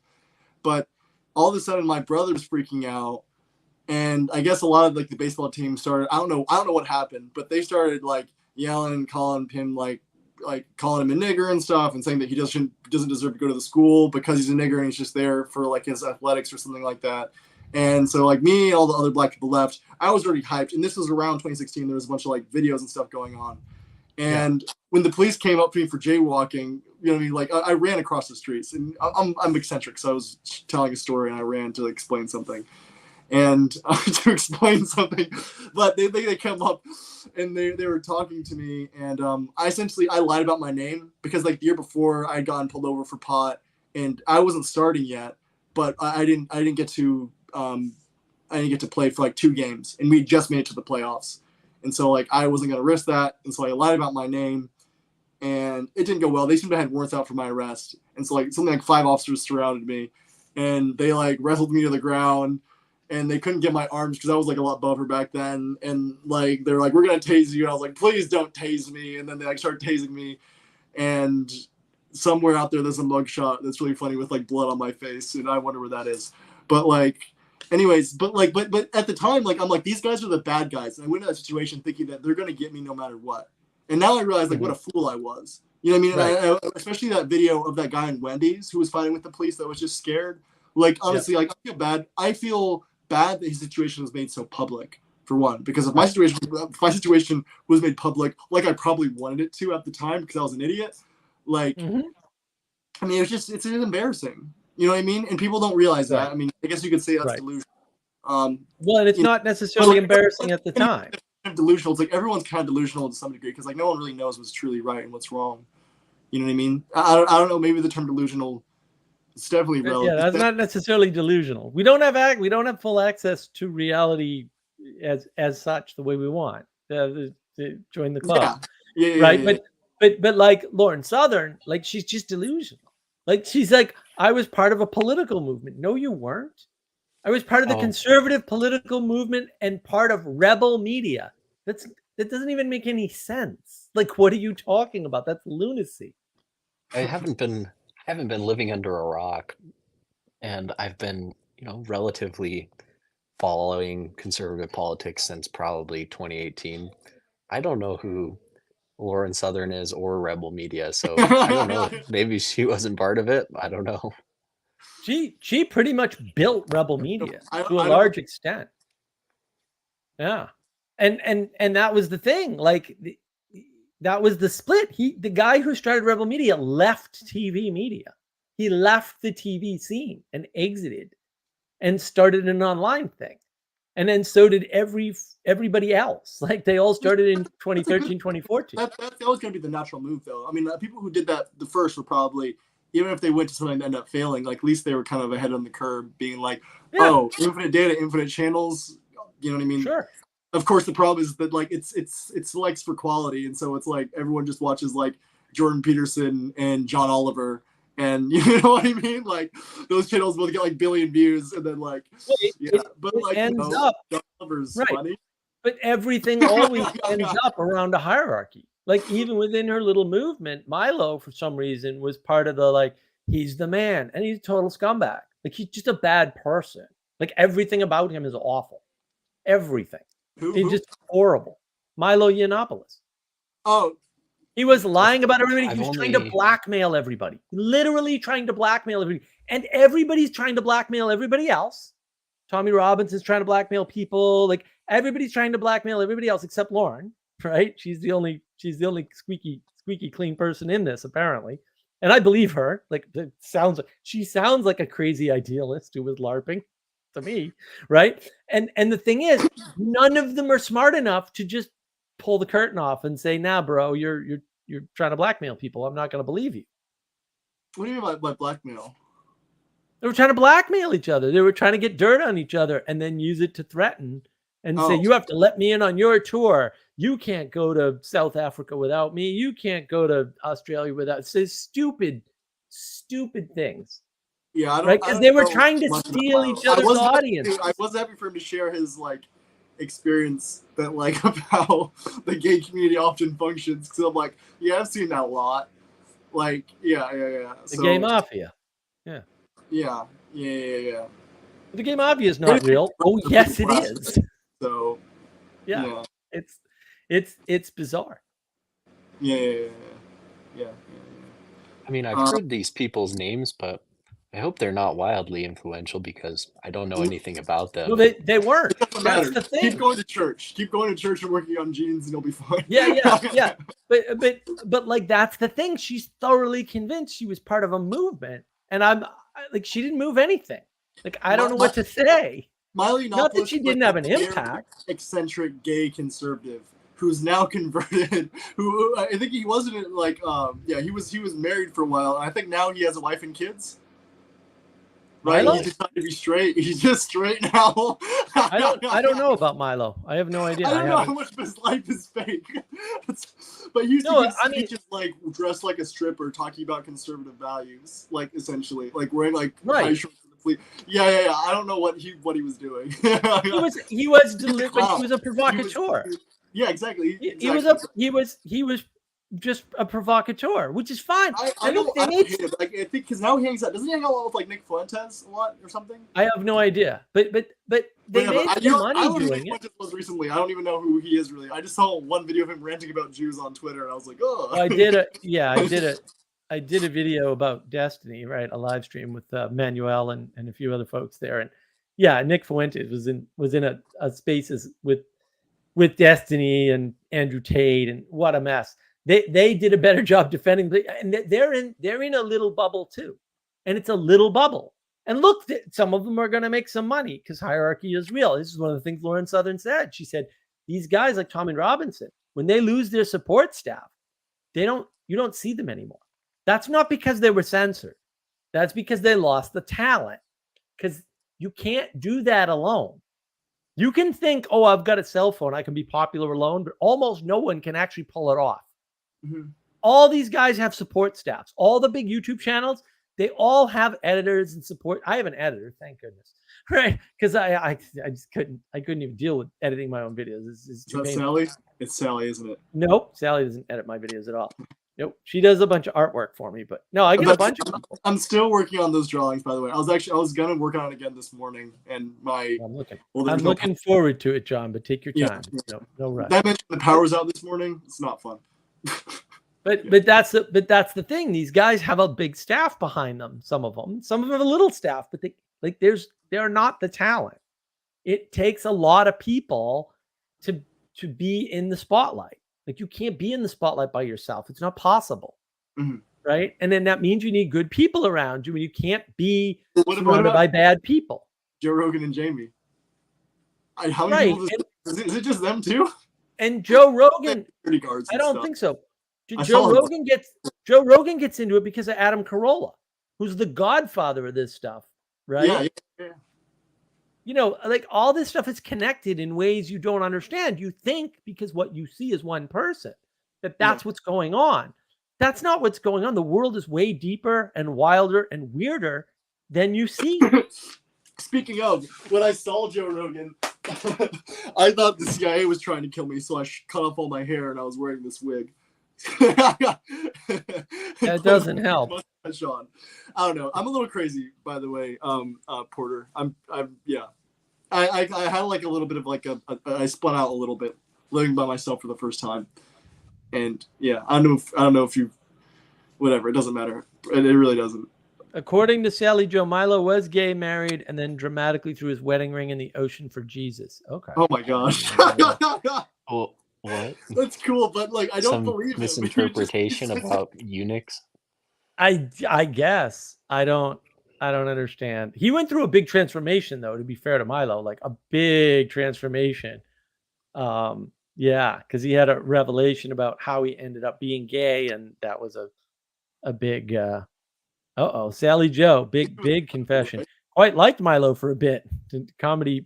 but all of a sudden my brother was freaking out, and I guess a lot of like the baseball team started. I don't know what happened, but they started like yelling and calling him like calling him a nigger and stuff, and saying that he doesn't deserve to go to the school because he's a nigger and he's just there for like his athletics or something like that. And so like me and all the other black people left. I was already hyped, and this was around 2016. There was a bunch of like videos and stuff going on. And when the police came up to me for jaywalking, you know what I mean? Like I ran across the streets, and I'm eccentric, so I was telling a story and I ran to explain something. and to explain something, but they come up and they were talking to me, and I lied about my name because like the year before I'd gotten pulled over for pot, and I wasn't starting yet, but I didn't get to play for like 2 games, and we just made it to the playoffs, and so like I wasn't gonna risk that, and so I lied about my name, and it didn't go well. They seemed to have warrants out for my arrest, and so like something like 5 officers surrounded me, and they like wrestled me to the ground, and they couldn't get my arms because I was like a lot buffer back then, and like they're like, we're gonna tase you, and I was like, please don't tase me, and then they like started tasing me, and somewhere out there there's a mugshot that's really funny with like blood on my face, and I wonder where that is. But like, anyways, but at the time, like I'm like, these guys are the bad guys, and I went into that situation thinking that they're gonna get me no matter what. And now I realize like what a fool I was. You know what I mean? Right. Especially that video of that guy in Wendy's who was fighting with the police that was just scared. Like honestly, like I feel bad. I feel bad that his situation was made so public, for one, because if my situation was made public, like I probably wanted it to at the time because I was an idiot. Like, I mean, it's embarrassing. You know what I mean? And people don't realize that. I mean, I guess you could say that's delusional. Well, and it's not necessarily embarrassing at the time. Delusional. It's like everyone's kind of delusional to some degree because like no one really knows what's truly right and what's wrong. You know what I mean? I don't know. Maybe the term delusional is definitely relevant. Yeah, that's not necessarily delusional. We don't have full access to reality as such the way we want to join the club. Yeah, right. Yeah. But like Lauren Southern, like she's just delusional. Like she's like, I was part of a political movement. No, you weren't. I was part of the conservative political movement and part of rebel media. That doesn't even make any sense. Like, what are you talking about? That's lunacy. I haven't been living under a rock, and I've been, relatively following conservative politics since probably 2018. I don't know who Lauren Southern is or rebel media, so I don't know. Maybe she wasn't part of it. I don't know. She pretty much built rebel media to a large extent. Yeah. And that was the thing. Like that was the split. The guy who started rebel media left TV media. He left the TV scene and exited and started an online thing. And then so did everybody else. Like they all started in 2013, 2014. That's always going to be the natural move, though. I mean, people who did that the first were probably, even if they went to something and ended up failing, like at least they were kind of ahead on the curve, being like, oh, infinite data, infinite channels. You know what I mean? Sure. Of course, the problem is that like it selects for quality, and so it's like everyone just watches like Jordan Peterson and John Oliver, and you know what I mean? Like those channels will get like billion views, and then like but like ends up John Oliver's right. funny. But everything always ends up around a hierarchy. Like even within her little movement, Milo for some reason was part of the like he's the man and he's a total scumbag. Like he's just a bad person. Like everything about him is awful. Everything. He's just horrible. Milo Yiannopoulos. Oh. He was lying about everybody. He was trying to blackmail everybody. Literally trying to blackmail everybody. And everybody's trying to blackmail everybody else. Tommy Robinson's trying to blackmail people. Like everybody's trying to blackmail everybody else except Lauren, right? She's the only squeaky clean person in this, apparently. And I believe her. Like she sounds like a crazy idealist who was LARPing to me, right? And the thing is, none of them are smart enough to just pull the curtain off and say, "Nah, bro, you're trying to blackmail people. I'm not going to believe you." What do you mean by blackmail? They were trying to blackmail each other. They were trying to get dirt on each other and then use it to threaten and say, "You have to let me in on your tour. You can't go to South Africa without me. You can't go to Australia without." It's stupid things. Yeah, I don't. Right, because they were trying to steal each other's audience. I was happy for him to share his like experience that like of how the gay community often functions. Because I'm like, yeah, I've seen that a lot. Like, yeah. The gay mafia. Yeah. The gay mafia is not real. Oh, yes, it is. So, yeah. It's bizarre. Yeah. I mean, I've heard these people's names, but I hope they're not wildly influential because I don't know anything about them. Well, they weren't. That's the thing. Keep going to church. Keep going to church and working on genes, and you'll be fine. Yeah. But like that's the thing. She's thoroughly convinced she was part of a movement, and I'm like, she didn't move anything. Like I don't know what to say. Milo Not that Yiannopoulos she was didn't a have an very impact. eccentric gay conservative who's now converted. Who I think he wasn't like he was married for a while. And I think now he has a wife and kids. Right? Milo? He decided to be straight. He's just straight now. I don't know about Milo. I have no idea. I don't know haven't- how much of his life is fake. But he used to No, give I mean- speeches like dressed like a stripper, talking about conservative values, like essentially, like wearing like Right. high shorts and the fleet. Yeah. I don't know what he was doing. He was deliberate. He was a provocateur. Yeah, exactly. He was just a provocateur, which is fine. I And don't, look, I don't hate it. Like, I think because now he hangs out. Doesn't he hang out with like Nick Fuentes a lot or something? I have no idea, but they Whatever. made I some don't money know who doing Nick it. Fuentes was recently. I don't even know who he is really. I just saw one video of him ranting about Jews on Twitter, and I was like, oh. I did a video about Destiny, right? A live stream with Manuel and a few other folks there, and yeah, Nick Fuentes was in a spaces with Destiny and Andrew Tate, and what a mess. They did a better job defending, and they're in a little bubble too, and it's a little bubble. And look, some of them are going to make some money because hierarchy is real. This is one of the things Lauren Southern said. She said these guys like Tommy Robinson, when they lose their support staff, you don't see them anymore. That's not because they were censored. That's because they lost the talent. Because you can't do that alone. You can think, oh, I've got a cell phone, I can be popular alone, but almost no one can actually pull it off. Mhm. All these guys have support staffs. All the big YouTube channels, they all have editors and support. I have an editor, thank goodness, right? Because I just couldn't even deal with editing my own videos. It's Is too that painful. Sally? It's Sally, isn't it? Nope, Sally doesn't edit my videos at all. Nope, she does a bunch of artwork for me, but no, I get a bunch of people. I'm still working on those drawings, by the way. I was gonna work on it again this morning, and my I'm looking. well, I'm there's no looking forward to it, John. But take your Yeah. time. No rush. That mentioned the power's out this morning. It's not fun. But that's the thing. These guys have a big staff behind them. Some of them have a little staff, but they're not the talent. It takes a lot of people to be in the spotlight. Like you can't be in the spotlight by yourself. It's not possible, Mhm. right? And then that means you need good people around you, and you can't be What surrounded about by bad people. Joe Rogan and Jamie? How many Right. people is it just them two? And Joe Rogan, Security guards. I and don't stuff. think so. I Joe saw him. Rogan gets into it because of Adam Carolla, who's the godfather of this stuff, right? Yeah. You know, like all this stuff is connected in ways you don't understand. You think because what you see is one person, that's what's going on. That's not what's going on. The world is way deeper and wilder and weirder than you see. Speaking of, when I saw Joe Rogan, I thought the CIA was trying to kill me, so I cut off all my hair and I was wearing this wig. That doesn't help. Sean, I don't know. I'm a little crazy, by the way, Porter. I'm yeah. I had like a little bit of like I spun out a little bit living by myself for the first time, and yeah, I don't know if you, whatever. It doesn't matter. It really doesn't. According to Sally Joe, Milo was gay, married, and then dramatically threw his wedding ring in the ocean for Jesus. Okay. Oh my gosh. Well, what? That's cool, but like I don't Some believe him. misinterpretation about eunuchs. I guess I don't understand. He went through a big transformation, though. To be fair to Milo, like a big transformation. Yeah, because he had a revelation about how he ended up being gay, and that was a big. Sally Joe, big confession. Quite liked Milo for a bit. Did comedy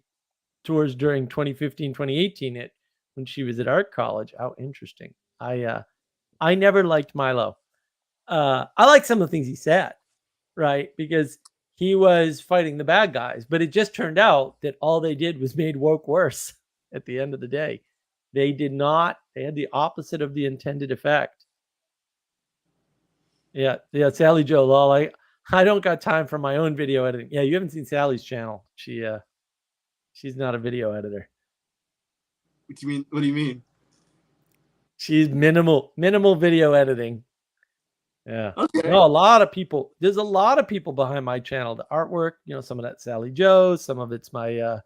tours during 2015, 2018. When she was at art college. How interesting. I never liked Milo. I like some of the things he said, right? Because he was fighting the bad guys, but it just turned out that all they did was made woke worse at the end of the day. They had the opposite of the intended effect. Yeah, Sally Joe, lol. I don't got time for my own video editing. Yeah, you haven't seen Sally's channel. She's not a video editor. What do you mean? She's minimal video editing. Yeah. Okay. No, a lot of people. There's a lot of people behind my channel. The artwork, some of that Sally Joe, some of it's my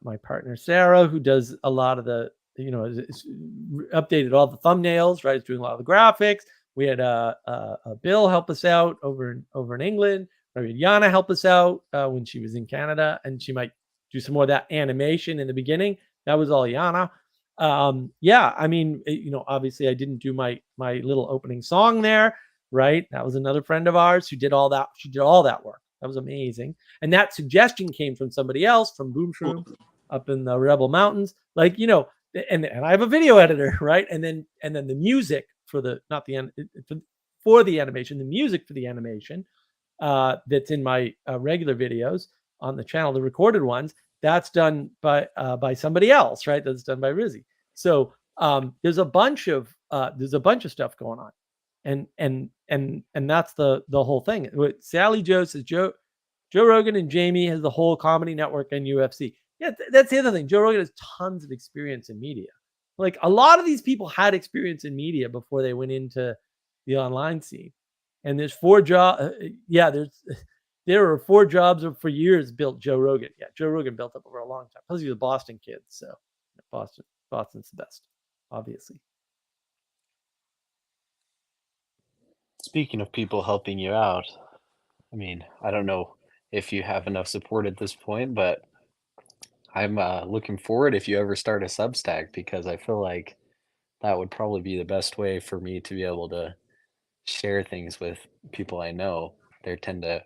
my partner Sarah, who does a lot of the, it's updated all the thumbnails, right? It's doing a lot of the graphics. We had Bill help us out over in England. We had Yana help us out when she was in Canada, and she might do some more of that animation in the beginning. That was all Yana. Yeah, I mean, obviously I didn't do my little opening song there, right? That was another friend of ours who did all that. She did all that work. That was amazing. And that suggestion came from somebody else, from Boom Shroom up in the Rebel Mountains. Like, and I have a video editor, right? And then the music for the for the animation, the music for the animation that's in my regular videos on the channel, the recorded ones, that's done by somebody else, right? That's done by Rizzy. So there's a bunch of stuff going on, and that's the whole thing. Sally Joe says Joe Rogan and Jamie has the whole comedy network and UFC. Yeah, that's the other thing. Joe Rogan has tons of experience in media. Like a lot of these people had experience in media before they went into the online scene. And there's 4 jobs. There were 4 jobs for years built Joe Rogan. Yeah, Joe Rogan built up over a long time. Plus he was a Boston kid, so Boston's the best, obviously. Speaking of people helping you out, I mean, I don't know if you have enough support at this point, but I'm looking forward if you ever start a Substack, because I feel like that would probably be the best way for me to be able to share things with people I know. They tend to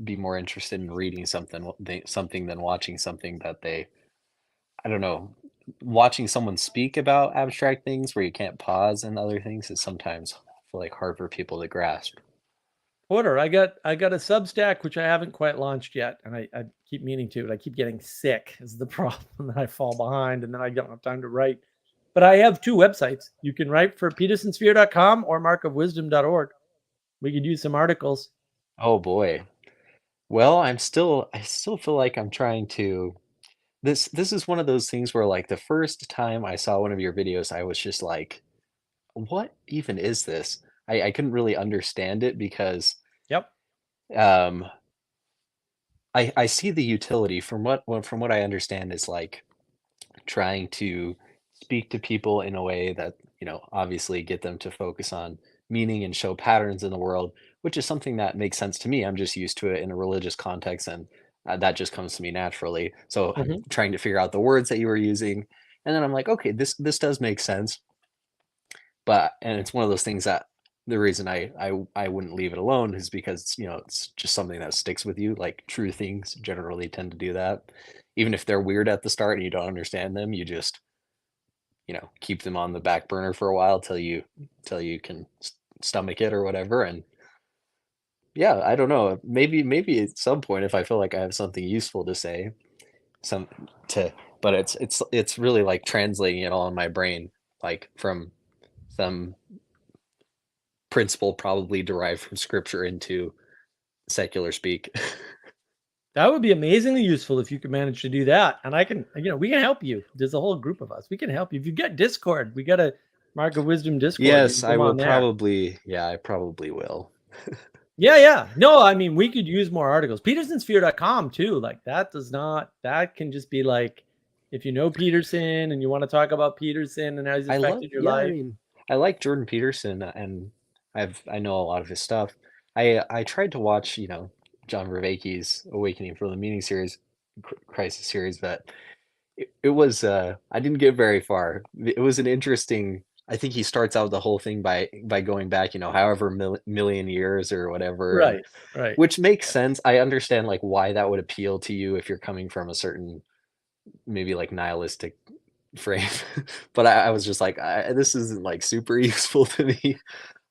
be more interested in reading something than watching something that I don't know, watching someone speak about abstract things where you can't pause and other things is sometimes, I feel like, hard for people to grasp. Porter, I got a Substack which I haven't quite launched yet, and I keep meaning to, but I keep getting sick is the problem. That I fall behind, and then I don't have time to write. But I have 2 websites. You can write for petersonsphere.com or markofwisdom.org. We could use some articles. Oh boy. Well, I still feel like I'm trying to. This is one of those things where, like, the first time I saw one of your videos, I was just like, what even is this? I couldn't really understand it because Yep. I see the utility from what I understand is like trying to speak to people in a way that, obviously get them to focus on meaning and show patterns in the world, which is something that makes sense to me. I'm just used to it in a religious context, and that just comes to me naturally. So I'm trying to figure out the words that you were using, and then I'm like, okay, this does make sense. And it's one of those things that the reason I wouldn't leave it alone is because, it's just something that sticks with you. Like, true things generally tend to do that. Even if they're weird at the start and you don't understand them, you just, keep them on the back burner for a while till you can stomach it or whatever. And yeah, I don't know. Maybe at some point, if I feel like I have something useful to say, but it's really like translating it all in my brain, like from some principle probably derived from scripture into secular speak. That would be amazingly useful if you could manage to do that. And I can, we can help you. There's a whole group of us. We can help you. If you've got Discord, we got a Mark of Wisdom Discord. Yes, I will probably. Yeah, I probably will. Yeah. No, I mean, we could use more articles. Petersonsphere.com too. Like that can just be like, if you know Peterson and you want to talk about Peterson and how he's affected your life. I mean, I like Jordan Peterson, and I know a lot of his stuff. I tried to watch, John Vervaeke's Awakening from the Meaning series, Crisis series, but it was I didn't get very far. It was an interesting. I think he starts out the whole thing by going back, however million years or whatever. Right. Which makes sense. I understand like why that would appeal to you if you're coming from a certain maybe like nihilistic frame. But I was just like, this isn't like super useful to me.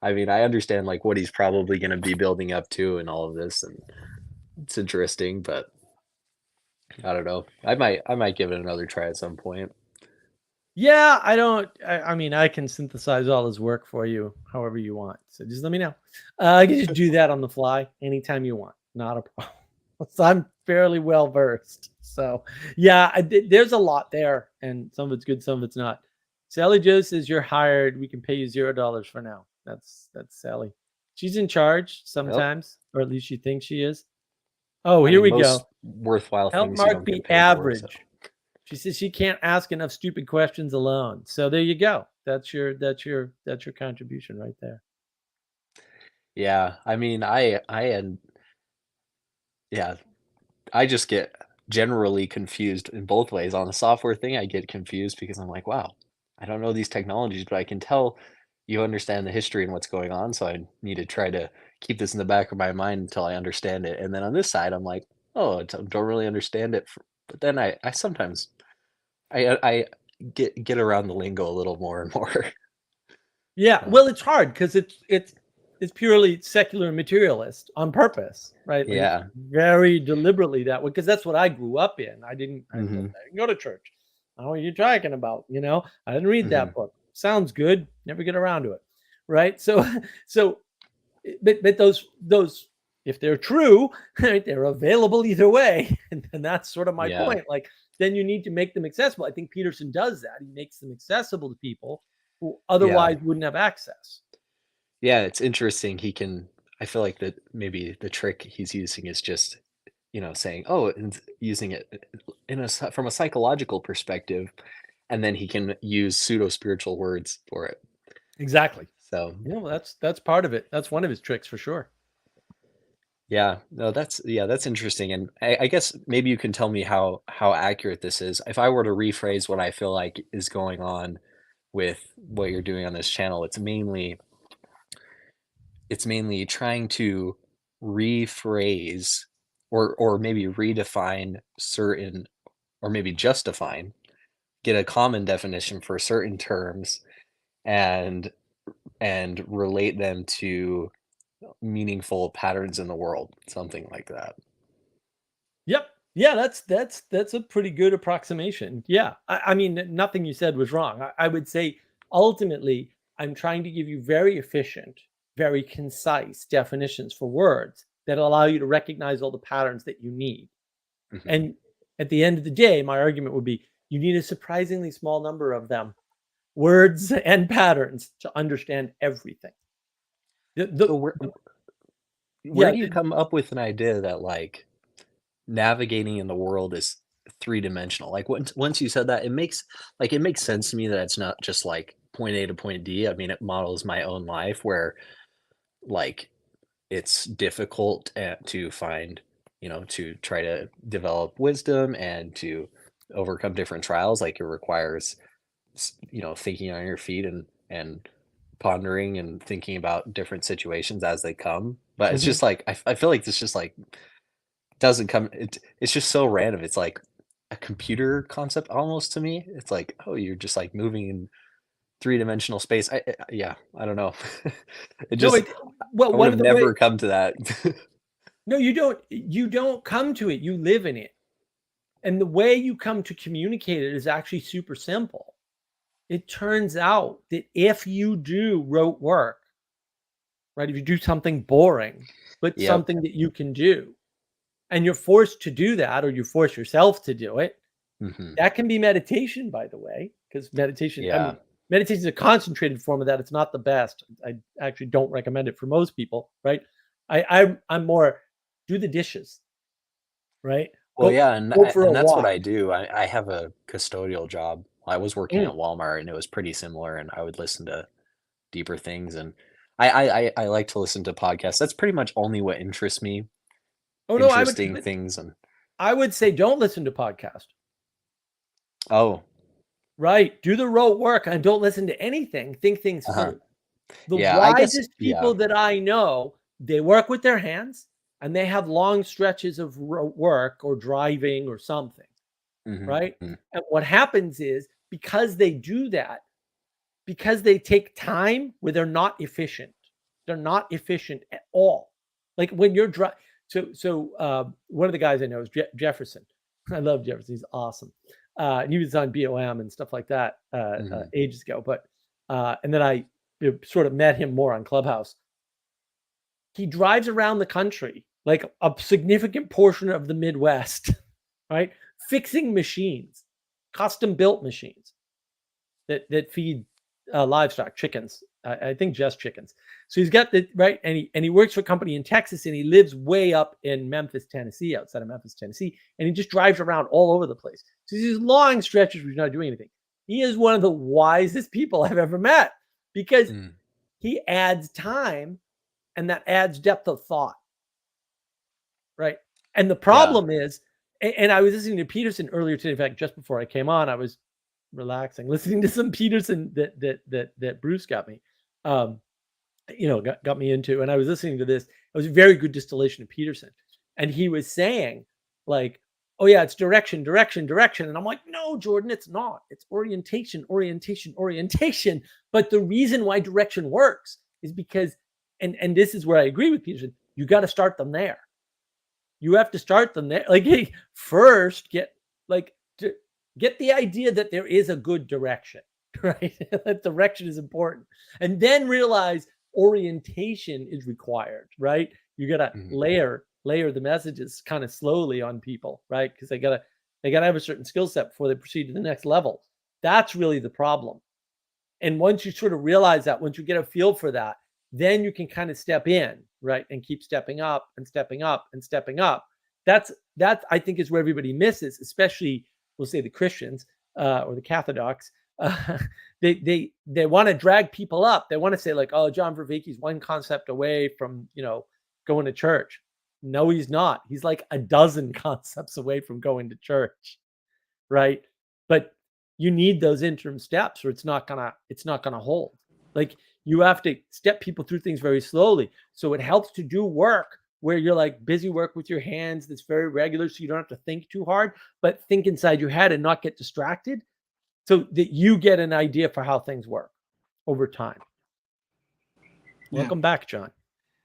I mean, I understand like what he's probably going to be building up to and all of this, and it's interesting, but I don't know. I might give it another try at some point. Yeah, I mean, I can synthesize all his work for you however you want. So just let me know. I can just do that on the fly anytime you want. Not a problem. So I'm fairly well versed. So yeah, there's a lot there, and some of it's good, some of it's not. Sally Joe says you're hired. We can pay you $0 for now. That's Sally. She's in charge sometimes, or at least she thinks she is. Oh, here we go. Worthwhile Help things. Mark be average. For, so. She says she can't ask enough stupid questions alone. So there you go. That's your contribution right there. Yeah, I mean, I just get generally confused in both ways. On the software thing, I get confused because I'm like, wow, I don't know these technologies, but I can tell you understand the history and what's going on. So I need to try to keep this in the back of my mind until I understand it. And then on this side, I'm like, oh, don't really understand it. But then I sometimes I get around the lingo a little more and more. Yeah, Uh, well, it's hard because it's purely secular and materialist on purpose, right? Like yeah. very deliberately that way, because that's what I grew up in. I didn't Hmm. go to church. Oh, what are you talking about? I didn't read Hmm. that book. Sounds good. Never get around to it, right? So, so, but those if they're true, right, they're available either way, and that's sort of my Yeah. point. Like, then you need to make them accessible. I think Peterson does that. He makes them accessible to people who Yeah. otherwise wouldn't have access. Yeah, it's interesting. I feel like that maybe the trick he's using is just, saying, oh, and using it from a psychological perspective, and then he can use pseudo spiritual words for it. Exactly. So Well, that's part of it. That's one of his tricks for sure. yeah, no, that's interesting. And I guess maybe you can tell me how accurate this is. If I were to rephrase what I feel like is going on with what you're doing on this channel, it's mainly trying to rephrase or maybe redefine certain, or maybe just define, get a common definition for certain terms and relate them to meaningful patterns in the world, something like that. Yep. Yeah, that's a pretty good approximation. Yeah. I mean, nothing you said was wrong. I would say ultimately, I'm trying to give you very efficient, very concise definitions for words that allow you to recognize all the patterns that you need. Mhm. And at the end of the day, my argument would be you need a surprisingly small number of them, words and patterns, to understand everything. So where The- where yeah, do you come up with an idea that like navigating in the world is three-dimensional? Like once you said that, it makes sense to me that it's not just like point A to point D. I mean, it models my own life where like it's difficult to find, to try to develop wisdom and to overcome different trials. Like it requires, thinking on your feet and pondering and thinking about different situations as they come. But it's mhm. just like I feel like this just like doesn't come. It's just so random. It's like a computer concept almost to me. It's like, oh, you're just like moving in three-dimensional space. Yeah, I don't know. It No, just well, I would one have of the way. never come to that. No, you don't. You don't come to it. You live in it. And the way you come to communicate it is actually super simple. It turns out that if you do rote work, right, if you do something boring, but Yep. something that you can do, and you're forced to do that, or you force yourself to do it, Hmm. that can be meditation, by the way, because meditation, I Yeah. mean, meditation is a concentrated form of that. It's not the best. I actually don't recommend it for most people, right? I'm more do the dishes, right? Well, Go yeah, and go for a and that's what walk. I do. I have a custodial job. I was working at Mm. Walmart, and it was pretty similar, and I would listen to deeper things, and I like to listen to podcasts. That's pretty much only what interests me, Oh no, interesting things, and I would say don't listen to podcast. oh, Right. Do the rote work and don't listen to anything. Think things uh-huh. through. The Yeah, I guess, wisest yeah. people that I know, they work with their hands and they have long stretches of rote work or driving or something, right? Mhm. And what happens is because they do that, because they take time where they're not efficient. They're not efficient at all. Like when you're driving. So one of the guys I know is Jefferson. I love Jefferson. He's awesome. And he was on BOM and stuff like that Mhm. ages ago. But and then I sort of met him more on Clubhouse. He drives around the country, like a significant portion of the Midwest, right? Fixing machines, custom built machines that feed livestock, chickens. I think just chickens. So he's got the right, and he works for a company in Texas, and he lives way up in Memphis, Tennessee, outside of Memphis, Tennessee, and he just drives around all over the place. So these long stretches where he's not doing anything. He is one of the wisest people I've ever met because Mm. he adds time, and that adds depth of thought, right? And the Yeah. problem is, And I was listening to Peterson earlier today. In fact, just before I came on, I was relaxing, listening to some Peterson that Bruce got me, got me into. And I was listening to this. It was a very good distillation of Peterson. And he was saying, like, oh yeah, it's direction. And I'm like, no, Jordan, it's not. It's orientation. But the reason why direction works is because, and this is where I agree with Peterson, you got to start them there. You have to start them there. Like, hey, first get the idea that there is a good direction, right? That direction is important. And then realize orientation is required, right? You got to layer the messages kind of slowly on people, right? Because they gotta have a certain skill set before they proceed to the next level. That's really the problem. And once you sort of realize that, once you get a feel for that, then you can kind of step in, right? And keep stepping up and stepping up and stepping up. That I think is where everybody misses, especially we'll say the Christians or the Catholics. They want to drag people up. They want to say like, oh, John Vervaeke's one concept away from, going to church. No, he's not. He's like a dozen concepts away from going to church, right? But you need those interim steps or it's not gonna hold. Like, you have to step people through things very slowly. So it helps to do work where you're like busy work with your hands that's very regular, so you don't have to think too hard, but think inside your head and not get distracted so that you get an idea for how things work over time. Yeah. Welcome back, John.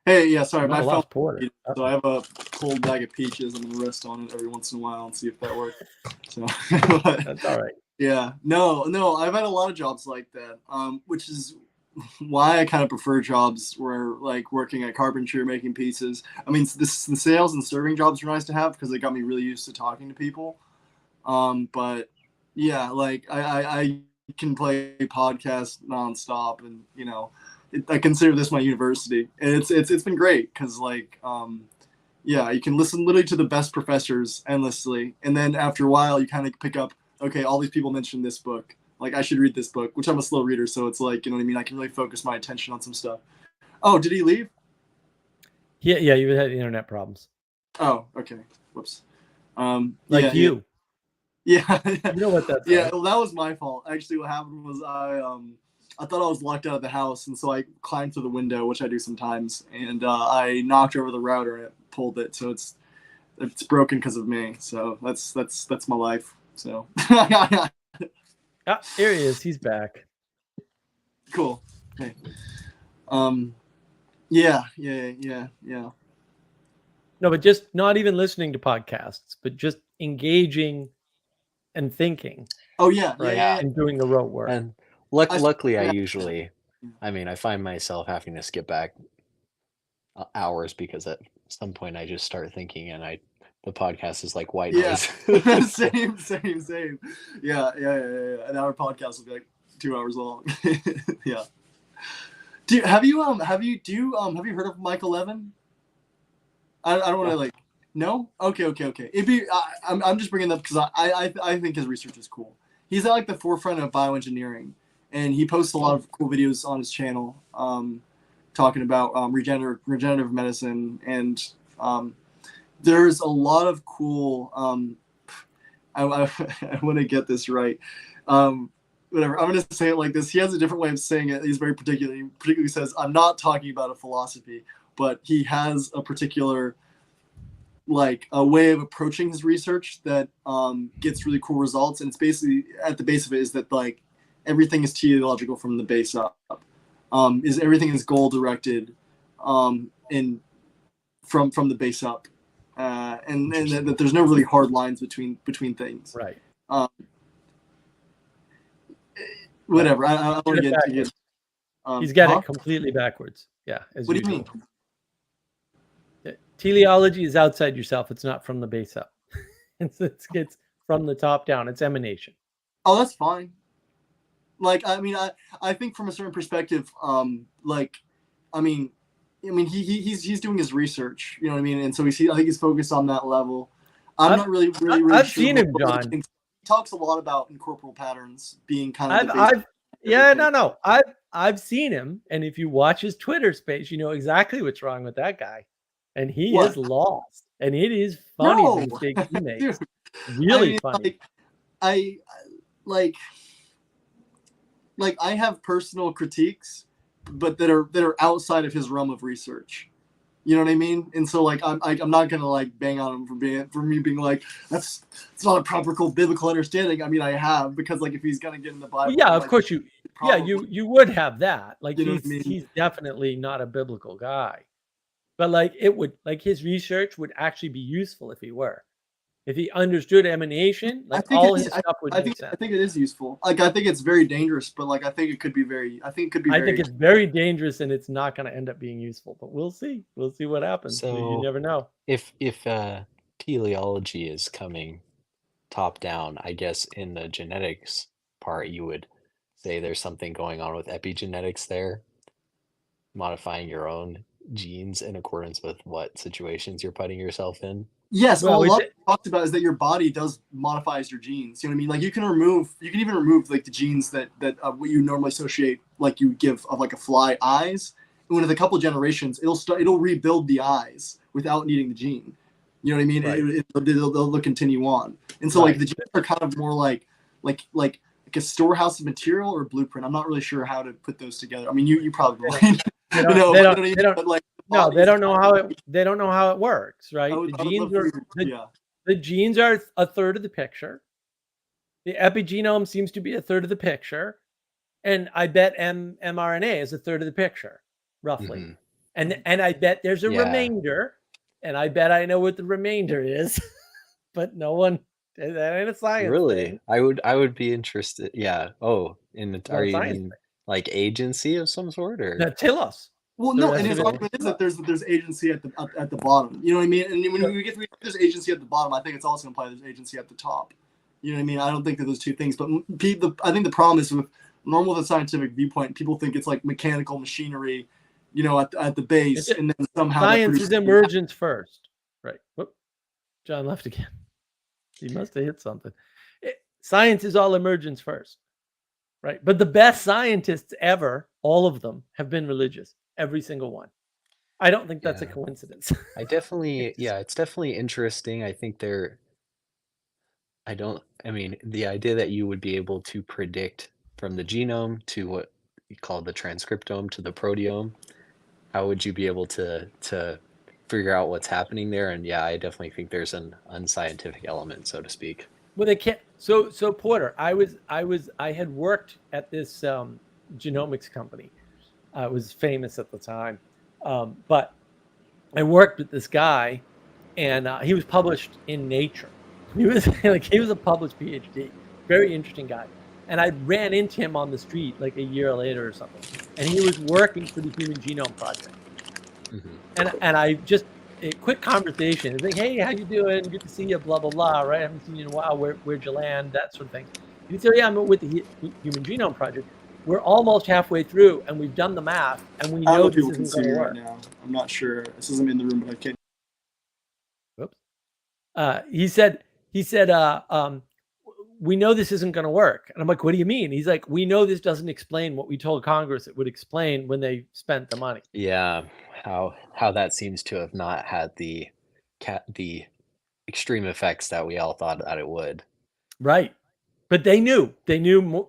Hey, yeah, sorry, my phone. So I have a cold bag of peaches. I'm gonna rest on it every once in a while and see if that works. So that's all right. Yeah, no, I've had a lot of jobs like that, which is why I kind of prefer jobs where like working at carpentry or making pieces. I mean, the sales and serving jobs are nice to have because they got me really used to talking to people. But yeah, like I can play podcasts nonstop, and I consider this my university, and it's been great because like yeah, you can listen literally to the best professors endlessly, and then after a while you kind of pick up, okay, all these people mentioned this book, like I should read this book, which I'm a slow reader, so it's like, you know what I mean, I can really focus my attention on some stuff. Oh, did he leave? Yeah, you had internet problems. Oh, okay, whoops. Like yeah, you. Yeah. You know what that's yeah, like. well, that was my fault. Actually, what happened was I thought I was locked out of the house, and so I climbed through the window, which I do sometimes, and I knocked over the router and it pulled it, so it's broken because of me. So that's my life. So Here he is. He's back. Cool. Okay. Yeah. No, but just not even listening to podcasts, but just engaging and thinking. Oh yeah, right? Yeah. And doing the rote work. And luckily, I find myself having to skip back hours because at some point I just start thinking, and the podcast is like white noise. Same. Yeah. An hour podcast will be like 2 hours long. Yeah. Have you heard of Michael Levin? I don't want to like. No? Okay. It'd be. I'm just bringing it up because I think his research is cool. He's at like the forefront of bioengineering, and he posts a lot of cool videos on his channel, talking about regenerative medicine, and there's a lot of cool. I want to get this right. Whatever. I'm going to say it like this. He has a different way of saying it. He's very particular. He particularly says, "I'm not talking about a philosophy," but he has a particular like a way of approaching his research that gets really cool results. And it's basically at the base of it is that like everything is teleological from the base up. Everything is goal directed, and from the base up, and that there's no really hard lines between things. Right. Whatever. I don't want to get into it. He's got it completely backwards. Yeah. What do you mean? Teleology is outside yourself. It's not from the base up. It's from the top down. It's emanation. Oh, that's fine. Like, I mean, I think from a certain perspective, he's doing his research, you know what I mean? And so I think he's focused on that level. I'm not really I've sure seen him, John. He talks a lot about incorporeal patterns being kind of I've seen him, and if you watch his Twitter space, you know exactly what's wrong with that guy. And he is lost. and it is funny No, the mistakes he makes. dude. Really I mean, funny. like, like I have personal critiques, but that are outside of his realm of research. You know what I mean? And so like I'm not gonna like bang on him for me being like it's not a proper biblical understanding. I mean I have, because like if he's gonna get in the Bible, Yeah, of like, course you. Yeah, probably, you would have that. Like you know what I mean? he's definitely not a biblical guy, but like it would like his research would actually be useful if he were. If he understood emanation, I like think all it his is. stuff would I make think sense. I think it is useful. Like I think it's very dangerous, but like I think it could be very. I think it could be. I very, think it's very dangerous and it's not going to end up being useful, but we'll see. We'll see what happens. You So never know. if teleology is coming top down, I guess in the genetics part, you would say there's something going on with epigenetics there, modifying your own genes in accordance with what situations you're putting yourself in. Yes, Well, well, a is lot it- talked about is that your body does modifies your genes. You know what I mean? Like you can even remove like the genes that what you normally associate, like you give of like a fly eyes. And within a couple generations, it'll rebuild the eyes without needing the gene. You know what I mean? Right. They'll continue on. And so Right. like the genes are kind of more like a storehouse of material or blueprint. I'm not really sure how to put those together. I mean, you probably They you don't, know, they but don't, you know what I mean? they don't, But like no, they don't know how it works, right? I would The love genes are for you- yeah. the genes are a third of the picture. The epigenome seems to be a third of the picture, and I bet mRNA is a third of the picture, roughly. Mhm. And I bet there's a Yeah. remainder, and I bet I know what the remainder is, but no one that ain't a science Really? thing. I would be interested. Yeah. Oh, It's are not a you science mean like agency of some sort, or? thing. Telos. Well, The no, rest and his of it- argument is that there's agency at the bottom. You know what I mean? And when we get to there's agency at the bottom, I think it's also implied there's agency at the top. You know what I mean? I don't think that those two things, but I think the problem is with normal with a scientific viewpoint, people think it's like mechanical machinery, you know, at the base, It's- and then somehow that Science is produces- emergence first. Right. Whoop. John left again. He must have hit something. Science is all emergence first. Right. But the best scientists ever, all of them, have been religious. Every single one. I don't think that's a Yeah. coincidence. I definitely, yeah, it's definitely interesting. I think I mean, the idea that you would be able to predict from the genome to what you call the transcriptome to the proteome, how would you be able to figure out what's happening there? And yeah, I definitely think there's an unscientific element, so to speak. Well, they can't. So Porter, I had worked at this genomics company. I was famous at the time, but I worked with this guy, and he was published in Nature. He was he was a published PhD, very interesting guy. And I ran into him on the street like a year later or something, and he was working for the Human Genome Project. Mhm. And I just a quick conversation. It's like, hey, how you doing? Good to see you. Blah blah blah. Right? I haven't seen you in a while. Where'd you land? That sort of thing. And he said, yeah, I'm with the Human Genome Project. We're almost halfway through, and we've done the math, and we I don't know know if this people can isn't see going me to right work. now. I'm not sure. This isn't in the room, but I can't. Whoops. He said, we know this isn't going to work. And I'm like, what do you mean? He's like, we know this doesn't explain what we told Congress it would explain when they spent the money. Yeah, how that seems to have not had the extreme effects that we all thought that it would. Right. But they knew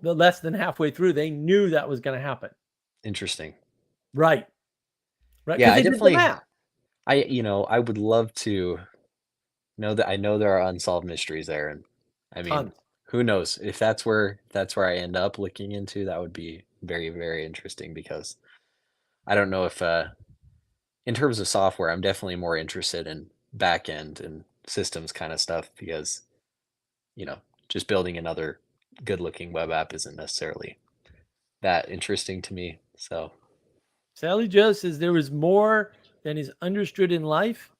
less than halfway through, they knew that was going to happen. Interesting. Right. Right. Yeah, 'Cause I they did the definitely, math. I would love to know that. I know there are unsolved mysteries there, and I mean, Tons. who knows if that's where I end up looking into. That would be very, very interesting, because I don't know if in terms of software, I'm definitely more interested in back end and systems kind of stuff, because just building another good looking web app isn't necessarily that interesting to me. So Sally Joe says there is more than is understood in life.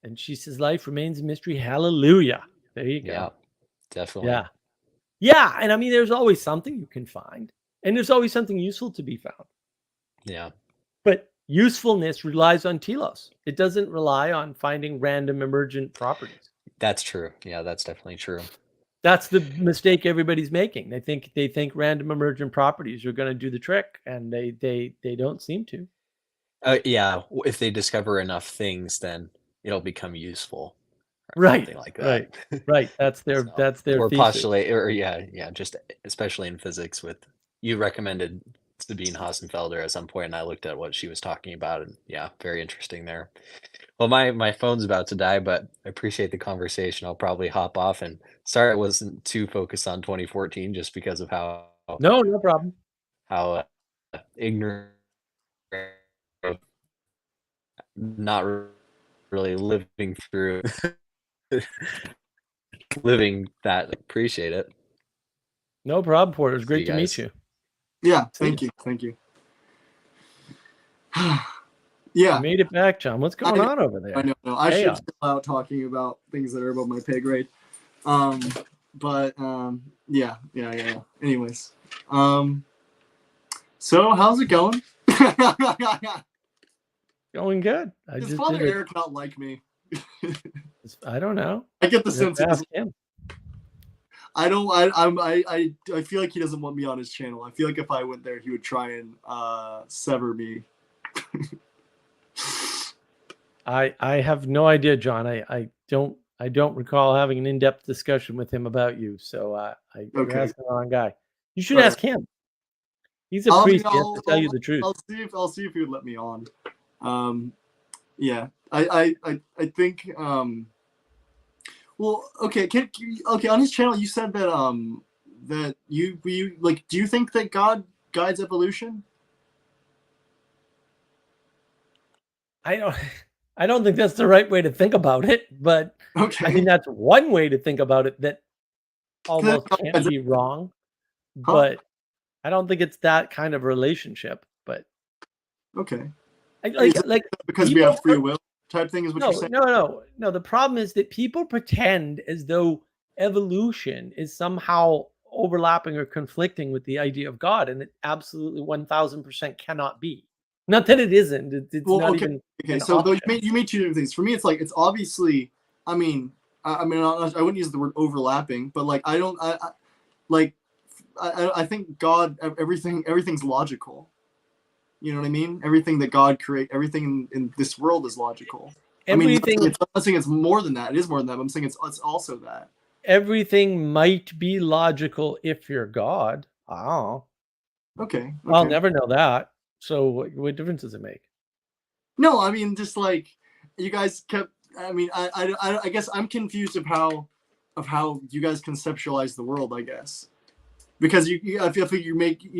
And she says life remains a mystery. Hallelujah. There you go. yeah, definitely. Yeah. Yeah. And I mean, there's always something you can find, and there's always something useful to be found. Yeah. But usefulness relies on telos. It doesn't rely on finding random emergent properties. That's true. Yeah, that's definitely true. That's the mistake everybody's making. They think random emergent properties are going to do the trick, and they don't seem to. Yeah, if they discover enough things, then it'll become useful or Right, something like that. right. That's their So, that's their or thesis. postulate, or yeah, just especially in physics. With you recommended Sabine Hassenfelder at some point, and I looked at what she was talking about, and yeah, very interesting there. Well, my phone's about to die, but I appreciate the conversation. I'll probably hop off, and sorry I wasn't too focused on 2014 just because of No, no problem. how ignorant, not really living through living that. Appreciate it. No problem, Porter. It was See great you to meet guys. you. Yeah, See thank you. You Yeah, made it back, John. What's going on over there? I know. I should Chaos. chill out talking about things that are above my pay grade. But yeah. Anyways, so how's it going? Going good. I Does just Father did it. Eric not like me? I don't know. I get the You have sense to he ask doesn't. him. I don't. I feel like he doesn't want me on his channel. I feel like if I went there, he would try and sever me. I have no idea, John. I don't recall having an in-depth discussion with him about you. So you're Okay. asking the wrong guy. You should All right. ask him. He's a priest. He has to tell you the truth. I'll see if he would let me on. Yeah. I think. Well, okay. Okay. On his channel, you said that that you like. Do you think that God guides evolution? I don't think that's the right way to think about it, but Okay. I think that's one way to think about it that almost can't be wrong. Huh? But I don't think it's that kind of relationship. But Okay. like Because we have free will type thing is what you're saying. No. The problem is that people pretend as though evolution is somehow overlapping or conflicting with the idea of God, and it absolutely 1000% cannot be. Not that it isn't. It's Well, not okay. even. Okay, an so option. you made two different things. For me, it's like it's obviously. I mean, I wouldn't use the word overlapping, but like I think God, everything's logical. You know what I mean? Everything that God create, everything in this world is logical. Everything. I'm not saying it's more than that. It is more than that. But I'm saying it's also that. Everything might be logical if you're God. Oh. Okay. I'll never know that. So what difference does it make? No, I mean, just like you guys kept. I mean, I guess I'm confused of how you guys conceptualize the world. I guess because I feel like you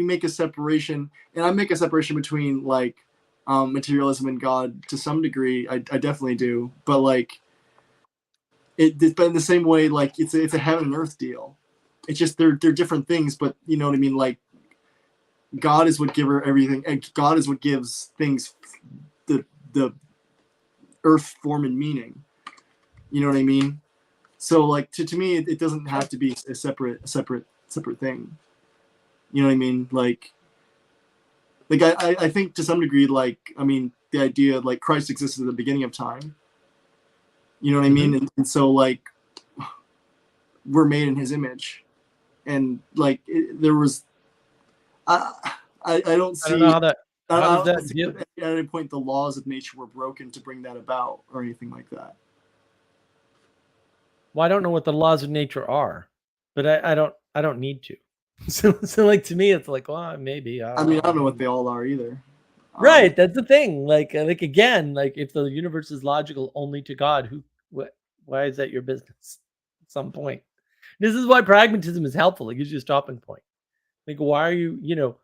make a separation, and I make a separation between like materialism and God to some degree. I definitely do, but like it's been the same way. Like it's a heaven and earth deal. It's just they're different things, but you know what I mean. Like God is what gives everything, and God is what gives things the earth form and meaning. You know what I mean? So like to me, it doesn't have to be a separate thing. You know what I mean? Like I think to some degree, like I mean, the idea like Christ existed at the beginning of time. You know what I mean? And so like we're made in His image, and like there was. I don't see. I don't know how that. I How don't does that see deal? at any point the laws of nature were broken to bring that about or anything like that. Well, I don't know what the laws of nature are, but I don't need to. So like to me, it's like, well, maybe. I mean, I don't know what they all are either. Right, that's the thing. Like again, like if the universe is logical only to God, why is that your business? At some point, this is why pragmatism is helpful. It gives you a stopping point. Like, why are you?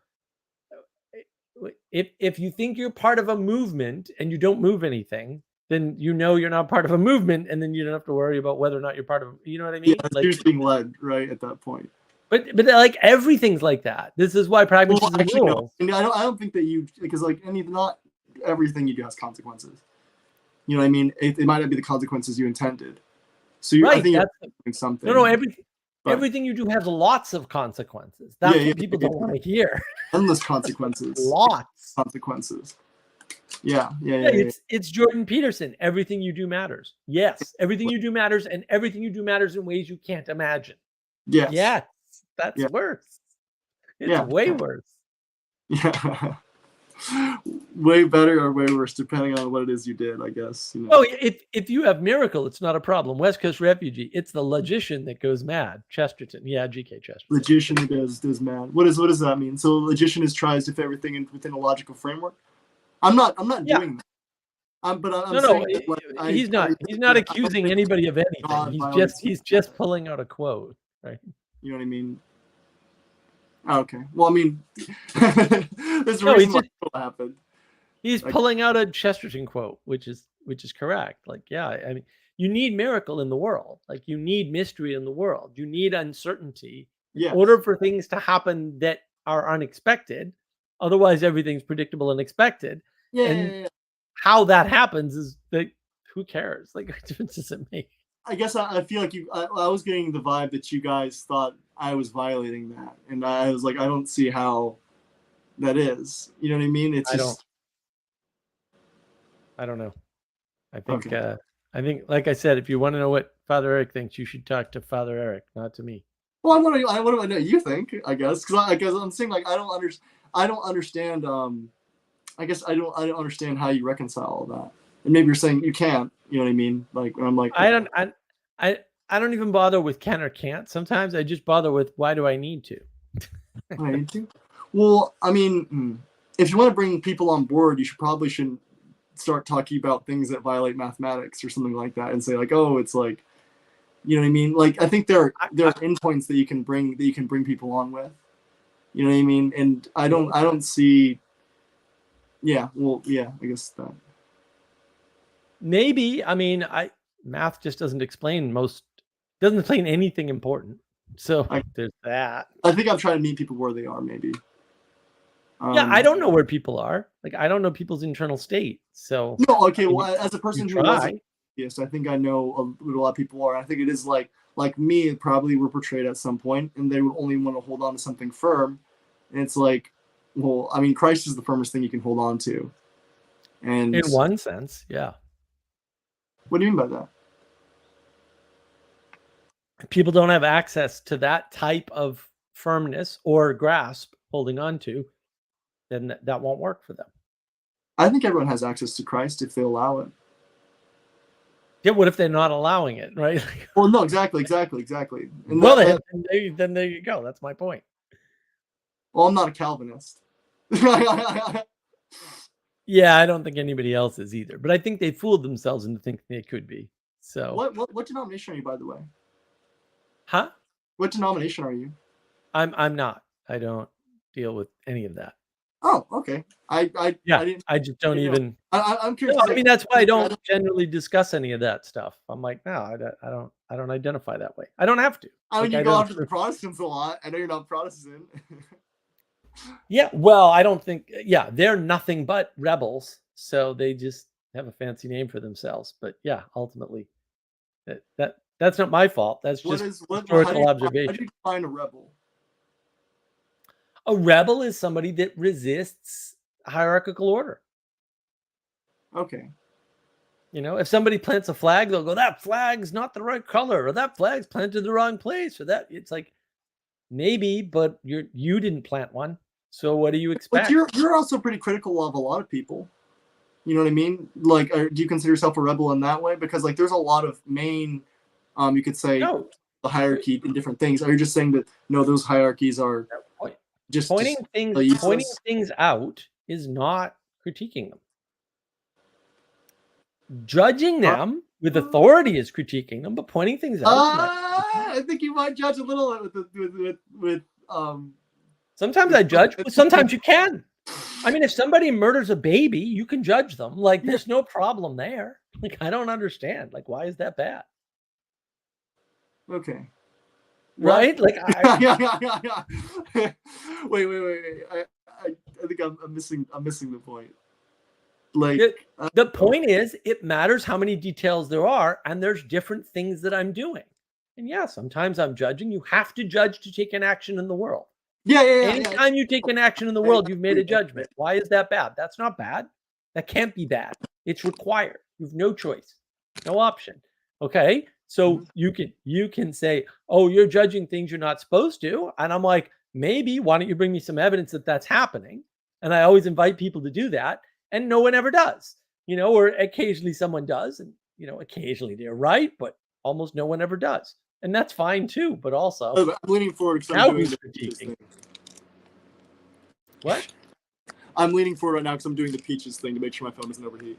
If you think you're part of a movement and you don't move anything, then you know you're not part of a movement, and then you don't have to worry about whether or not you're part of. You know what I mean? Yeah, like you're being led right at that point. But like everything's like that. This is why pragmatism rules. No. I don't think that you because like not everything you do has consequences. You know what I mean? It might not be the consequences you intended. So I think you're doing something. No, everything you do has lots of consequences. That's what people don't want to hear. Endless consequences. Lots consequences. Yeah. It's Jordan Peterson. Everything you do matters. Yes, everything you do matters, and everything you do matters in ways you can't imagine. Yes. Yes, that's worse. It's way worse. Yeah. way better or way worse, depending on what it is you did, I guess. You know. Oh, if you have miracle, it's not a problem. West Coast refugee, it's the logician that goes mad. Chesterton, yeah, G.K. Chesterton. Logician does mad. What does that mean? So logician tries to fit everything within a logical framework. I'm not Yeah. doing that. I'm No, saying that, like, he's not accusing anybody of anything. He's just pulling out a quote, right? You know what I mean? Oh, okay. Well, I mean, there's a No, reason why it happened. He's Like- pulling out a Chesterton quote, which is correct. Like, yeah, I mean, you need miracle in the world. Like, you need mystery in the world. You need uncertainty Yeah. in order for things to happen that are unexpected. Otherwise, everything's predictable and expected. Yeah. and- yeah. How that happens is that who cares? Like, what difference does it make? I guess I feel like I was getting the vibe that you guys thought I was violating that, and I was like, I don't see how that is. You know what I mean? It's I just I don't know. I think Okay. I think, like I said, if you want to know what Father Eric thinks, you should talk to Father Eric, not to me. well, I want to know you think. I guess because I'm saying like I don't understand. I guess I don't understand how you reconcile all that. And maybe you're saying you can't. You know what I mean? Like I'm like I don't even bother with can or can't. Sometimes I just bother with why do I need to? I need to. Well, I mean, if you want to bring people on board, you shouldn't start talking about things that violate mathematics or something like that, and say like, oh, it's like, you know what I mean? Like I think there are endpoints that you can bring people on with. You know what I mean? And I don't see. Yeah. Well, yeah. I guess that. Maybe, I mean, math just doesn't explain anything important. So there's that. I think I'm trying to meet people where they are, maybe. Yeah, I don't know where people are. Like, I don't know people's internal state. So No, okay. I mean, Well, as a person you who was try. yes, I think I know what a lot of people are. I think it is like me, probably were portrayed at some point, and they would only want to hold on to something firm. And it's like, well, I mean, Christ is the firmest thing you can hold on to. And In one sense, yeah. what do you mean by that? People don't have access to that type of firmness or grasp holding on to, then that won't work for them. I think everyone has access to Christ if they allow it. Yeah, what if they're not allowing it, right? Well, no, exactly. And Well, that- then there you go. That's my point. well, I'm not a Calvinist. Yeah, I don't think anybody else is either, but I think they fooled themselves into thinking they could be. So, What denomination are you, by the way? huh? What denomination are you? I'm not. I don't deal with any of that. Oh, okay. I didn't. I just don't Yeah. even. I'm curious. No, I mean, that's why I don't generally discuss any of that stuff. I'm like, no, I don't identify that way. I don't have to. I mean, Like, you go don't- after the Protestants a lot. I know you're not Protestant. Yeah, well, I don't think. Yeah, they're nothing but rebels, so they just have a fancy name for themselves. But yeah, ultimately, that's not my fault. That's just historical observation. How do you define a rebel? A rebel is somebody that resists hierarchical order. Okay. You know, if somebody plants a flag, they'll go, that flag's not the right color, or that flag's planted the wrong place, or that it's like, maybe, but you didn't plant one. So what do you expect? But you're also pretty critical of a lot of people. You know what I mean? Like, do you consider yourself a rebel in that way? Because like, there's a lot of main, you could say, No, the hierarchy in different things. Are you just saying that no, those hierarchies are just pointing useless? things out is not critiquing them. Judging them with authority is critiquing them, but pointing things out. is not. I think you might judge a little with Sometimes I judge, but sometimes you can. I mean, if somebody murders a baby, you can judge them. Like, there's no problem there. Like, I don't understand. Like, why is that bad? Okay. Right? Like, wait. I think I'm missing the point. Like, the point is, it matters how many details there are, and there's different things that I'm doing. And yeah, sometimes I'm judging. You have to judge to take an action in the world. Yeah. Anytime you take an action in the world, you've made a judgment. Why is that bad? That's not bad. That can't be bad. It's required. You have no choice, no option. Okay, so you can say, oh, you're judging things you're not supposed to, and I'm like, maybe. Why don't you bring me some evidence that that's happening? And I always invite people to do that, and no one ever does, or occasionally someone does, and occasionally they're right, but almost no one ever does. And that's fine too, but also I'm leaning forward because Now I'm doing who's the peaches critiquing? thing. what? I'm leaning forward right now because I'm doing the peaches thing to make sure my phone doesn't overheat.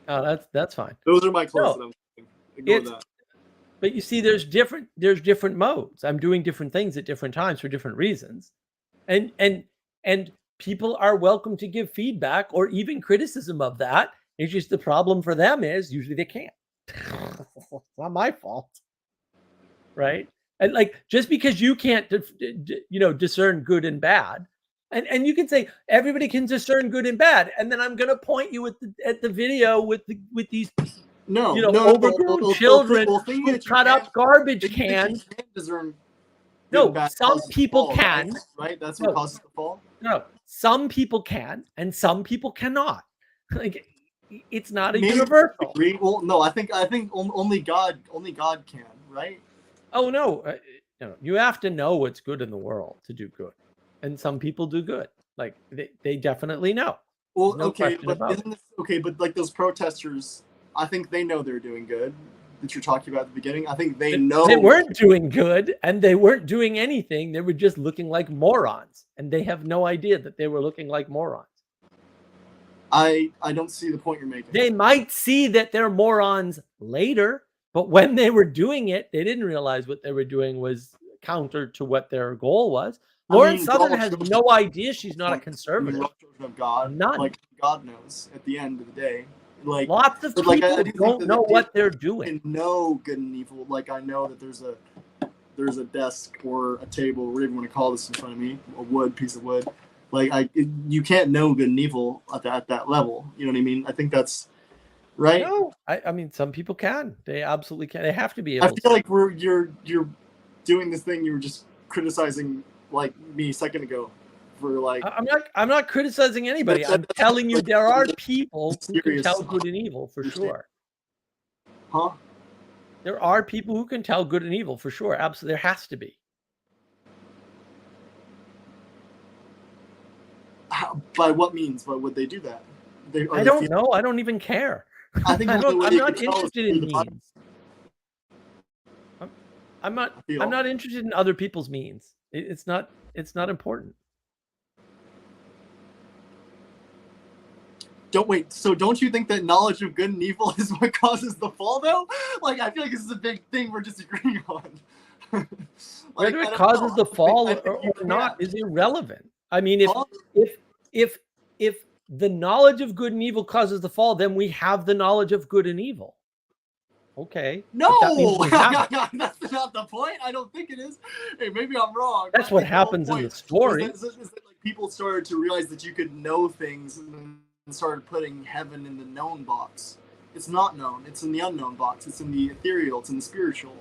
Oh, that's fine. Those are my clothes No, that I'm thinking. Ignore it's that. But you see, there's different modes. I'm doing different things at different times for different reasons. And people are welcome to give feedback or even criticism of that. It's just the problem for them is usually they can't. It's not my fault. Right? And like just because you can't discern good and bad, and you can say everybody can discern good and bad, and then I'm gonna point you at the video with these overgrown children who cut up garbage cans. You can't discern good No, and bad some causes the people fall, can. right? That's what No. causes the fall. No, some people can, and some people cannot. Like it's not a Maybe universal. agree. Well, no, I think only God can, right? Oh no, you have to know what's good in the world to do good, and some people do good. Like they definitely know. Well, There's no okay, question but about isn't this okay? But like those protesters, I think they know they're doing good. That you're talking about at the beginning, I think they know They weren't doing good, and they weren't doing anything. They were just looking like morons, and they have no idea that they were looking like morons. I don't see the point you're making. They might see that they're morons later, but when they were doing it, they didn't realize what they were doing was counter to what their goal was. Lauren Southern has no idea she's not a conservative. Children of God, None. like God knows at the end of the day. Like Lots of but, people like, I do think don't that know the what they're people doing. can know good and evil. Like I know that there's a desk or a table, whatever you want to call this in front of me, a piece of wood. Like you can't know good and evil at that level. You know what I mean? I think that's right. No, I mean some people can. They absolutely can. They have to be able. I feel like you're doing this thing you were just criticizing like me a second ago for like. I'm not criticizing anybody. I'm telling you there are people who can tell good and evil for sure. Huh? There are people who can tell good and evil for sure. Absolutely, there has to be. By what means? Why would they do that? I don't know. I don't even care. I think I'm not interested in the means. I'm not interested in other people's means. It's not important. So don't you think that knowledge of good and evil is what causes the fall though? Like I feel like this is a big thing we're disagreeing on. Whether it causes the fall or not is irrelevant. I mean, if the knowledge of good and evil causes the fall, then we have the knowledge of good and evil. Okay. No, that's not the point. I don't think it is. Hey, maybe I'm wrong. That's what happens in the story. Is that like people started to realize that you could know things and started putting heaven in the known box. It's not known. It's in the unknown box. It's in the ethereal. It's in the spiritual.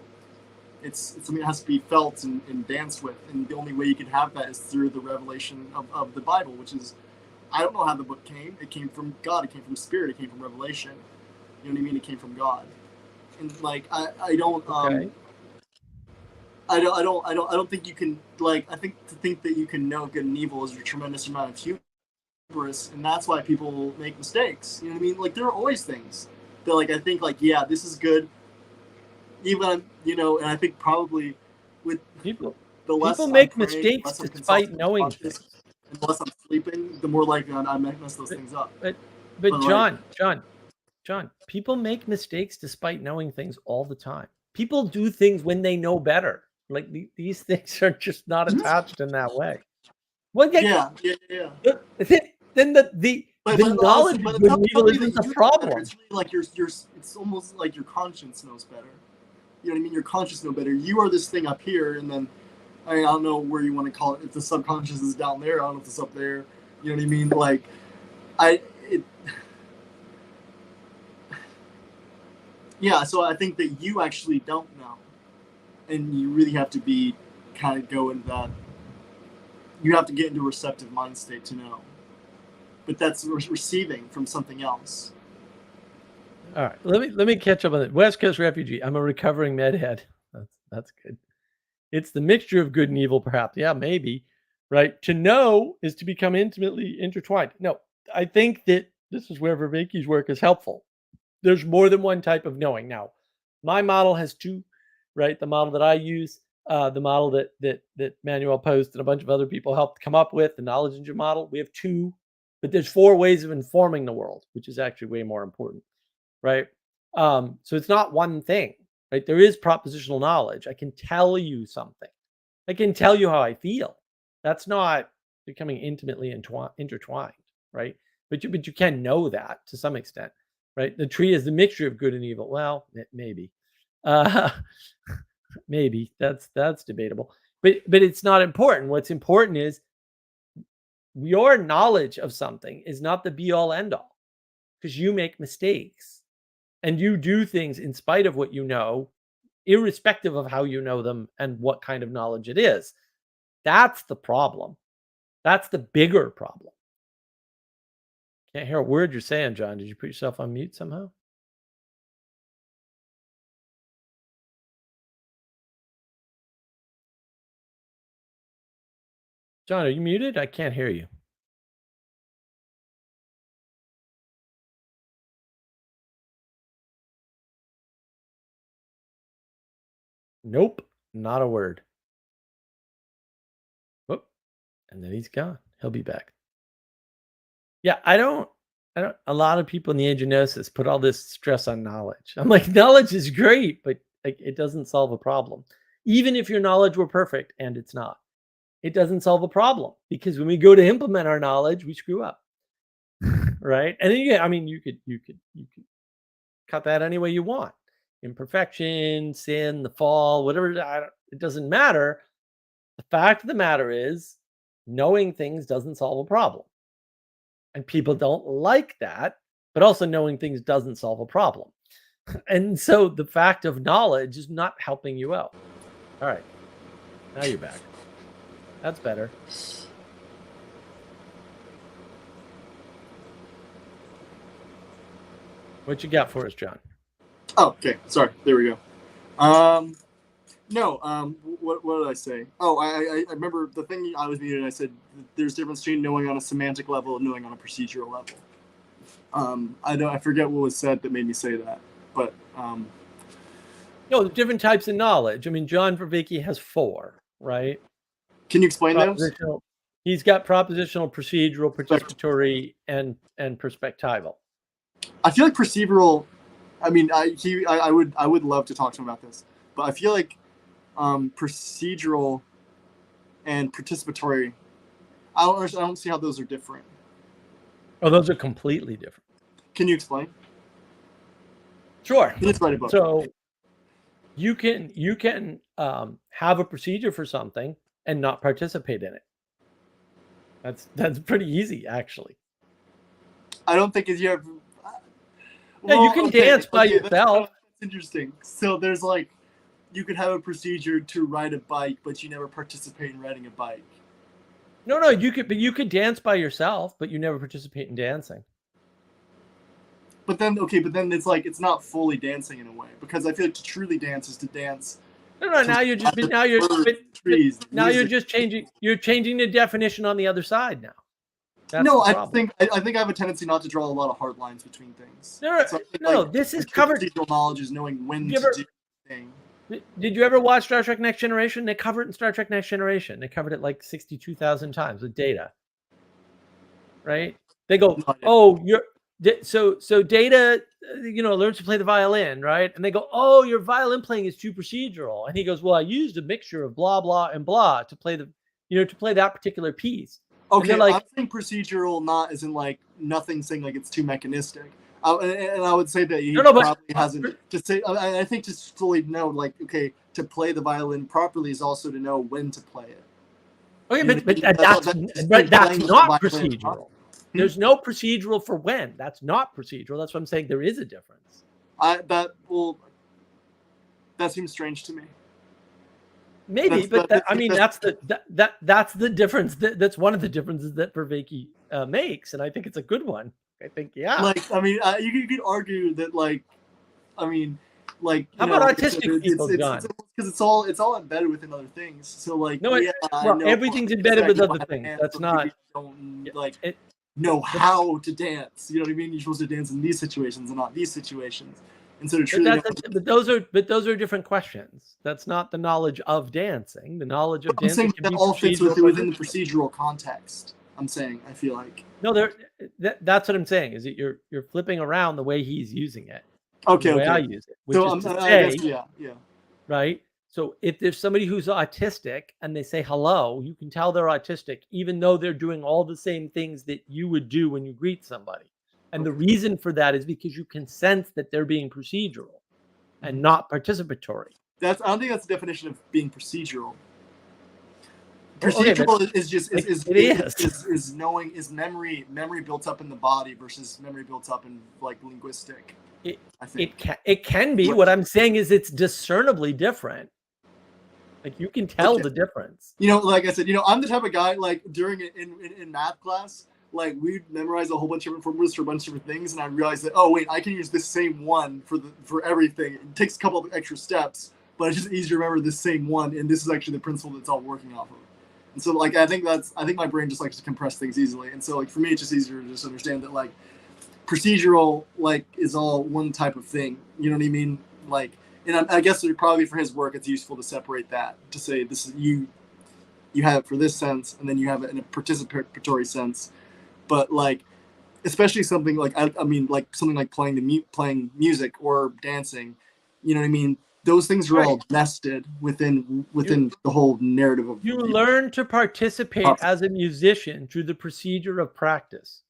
It's something that has to be felt and danced with. And the only way you can have that is through the revelation of the Bible, which is, I don't know how the book came. It came from God. It came from Spirit. It came from revelation. You know what I mean? It came from God. And like I don't Okay. I don't think you can like I think to think that you can know good and evil is a tremendous amount of hubris, and that's why people make mistakes. You know what I mean? Like there are always things that like I think like yeah, this is good. Even and I think probably with People less make I'm praying, mistakes less I'm despite consulting knowing consciousness, and less I'm sleeping, the more likely I mess those things up. But like- John, people make mistakes despite knowing things all the time. People do things when they know better. Like these things are just not attached in that way. Well, Yeah. Then the knowledge of good and evil isn't the problem. It's really like it's almost like your conscience knows better. You know what I mean? Your conscience knows better. You are this thing up here, and then I don't know where you want to call it. If the subconscious is down there, I don't know if it's up there. You know what I mean? Like, yeah. So I think that you actually don't know, and you really have to be kind of go into that. You have to get into a receptive mind state to know. But that's receiving from something else. All right, let me catch up on it. West Coast refugee. I'm a recovering med head. That's good. It's the mixture of good and evil, perhaps. Yeah, maybe. right? To know is to become intimately intertwined. No, I think that this is where Vervaeke's work is helpful. There's more than one type of knowing. Now, my model has two, right? The model that I use, the model that Manuel Post and a bunch of other people helped come up with, the knowledge engine model. We have two, but there's 4 ways of informing the world, which is actually way more important, right? So it's not one thing, right? There is propositional knowledge. I can tell you something. I can tell you how I feel. That's not becoming intimately intertwined, right? But you can know that to some extent, right? The tree is the mixture of good and evil. Well, maybe, maybe that's debatable, but it's not important. What's important is your knowledge of something is not the be all end all, because you make mistakes and you do things in spite of what you know, irrespective of how you know them and what kind of knowledge it is. That's the problem. That's the bigger problem. Can't hear a word you're saying, John. Did you put yourself on mute somehow? John, are you muted? I can't hear you. Nope, not a word. Whoop. And then he's gone. He'll be back. Yeah, I don't, a lot of people in the age of gnosis put all this stress on knowledge. I'm like, knowledge is great, but like, it doesn't solve a problem. Even if your knowledge were perfect, and it's not, it doesn't solve a problem, because when we go to implement our knowledge, we screw up. Right. And then you could cut that any way you want. Imperfection, sin, the fall, whatever, it doesn't matter. The fact of the matter is, knowing things doesn't solve a problem. And people don't like that, but also knowing things doesn't solve a problem. And so the fact of knowledge is not helping you out. All right. Now you're back. That's better. What you got for us, John? Oh, okay. Sorry. There we go. No. What did I say? Oh, I remember the thing I was muted. I said there's a difference between knowing on a semantic level and knowing on a procedural level. I forget what was said that made me say that, but no, the different types of knowledge. I mean, John Vervaeke has 4, right? Can you explain those? He's got propositional, procedural, participatory, and perspectival. I feel like procedural. I mean, I would love to talk to him about this, but I feel like procedural and participatory, I don't see how those are different. Oh, those are completely different. Can you explain? Sure. Let's write a book. So you can have a procedure for something and not participate in it. That's pretty easy, actually. I don't think you have. Yeah, you can dance by yourself. That's interesting. So there's like, you could have a procedure to ride a bike, but you never participate in riding a bike. No, you could dance by yourself, but you never participate in dancing. But then it's like, it's not fully dancing in a way, because I feel like to truly dance is to dance. No. Now you're just changing the definition on the other side now. I think I have a tendency not to draw a lot of hard lines between things. This is covered. Procedural knowledge is knowing when to do thing. Did you ever watch Star Trek Next Generation? They cover it in Star Trek Next Generation. They covered it like 62,000 times with Data. Right? They go, so Data, learns to play the violin, right? And they go, oh, your violin playing is too procedural. And he goes, well, I used a mixture of blah, blah, and blah to play that particular piece. Okay, like, I'm saying procedural, not as in like nothing saying like it's too mechanistic. And I would say that he probably hasn't. To say, I think to fully know, like, okay, to play the violin properly is also to know when to play it. Okay, but that's not procedural. There's no procedural for when. That's not procedural. That's what I'm saying. There is a difference. That seems strange to me. Maybe, that's the difference. That's one of the differences that Vervaeke makes, and I think it's a good one. I think, yeah. Like, I mean, you could argue that, like, I mean, like How you about know, autistic people, John? because it's all embedded within other things. So like, No, yeah, I well, know everything's embedded with exactly other why things. dance, That's but not. maybe don't like It, know how to dance. You know what I mean? You're supposed to dance in these situations and not these situations. And so to but truly those are different questions. That's not the knowledge of dancing. The knowledge of I'm saying dancing can that be all fits procedural. within the procedural context. I'm saying I feel like. No, that's what I'm saying. Is that you're flipping around the way he's using it, Okay, the way I okay. use it, which So is to I guess say, yeah. right? So if there's somebody who's autistic and they say hello, you can tell they're autistic, even though they're doing all the same things that you would do when you greet somebody. And the reason for that is because you can sense that they're being procedural and not participatory. I don't think that's the definition of being procedural. Okay, Procedural is just it is knowing, is memory built up in the body versus memory built up in like linguistic. I think it can be. What I'm saying is it's discernibly different. Like you can tell the difference. You know, like I said, you know, I'm the type of guy like during in math class, like we'd memorize a whole bunch of different formulas for a bunch of different things, and I realized that I can use this same one for everything. It takes a couple of extra steps, but it's just easier to remember this same one, and this is actually the principle that's all working off of. And so like I think my brain just likes to compress things easily, and so like for me it's just easier to just understand that like procedural like is all one type of thing. You know what I mean? Like, and I guess probably for his work it's useful to separate that, to say this is you have it for this sense, and then you have it in a participatory sense. But like, especially something like I mean like something like playing music or dancing, you know what I mean? Those things are all nested within the whole narrative of you learn to participate as a musician through the procedure of practice.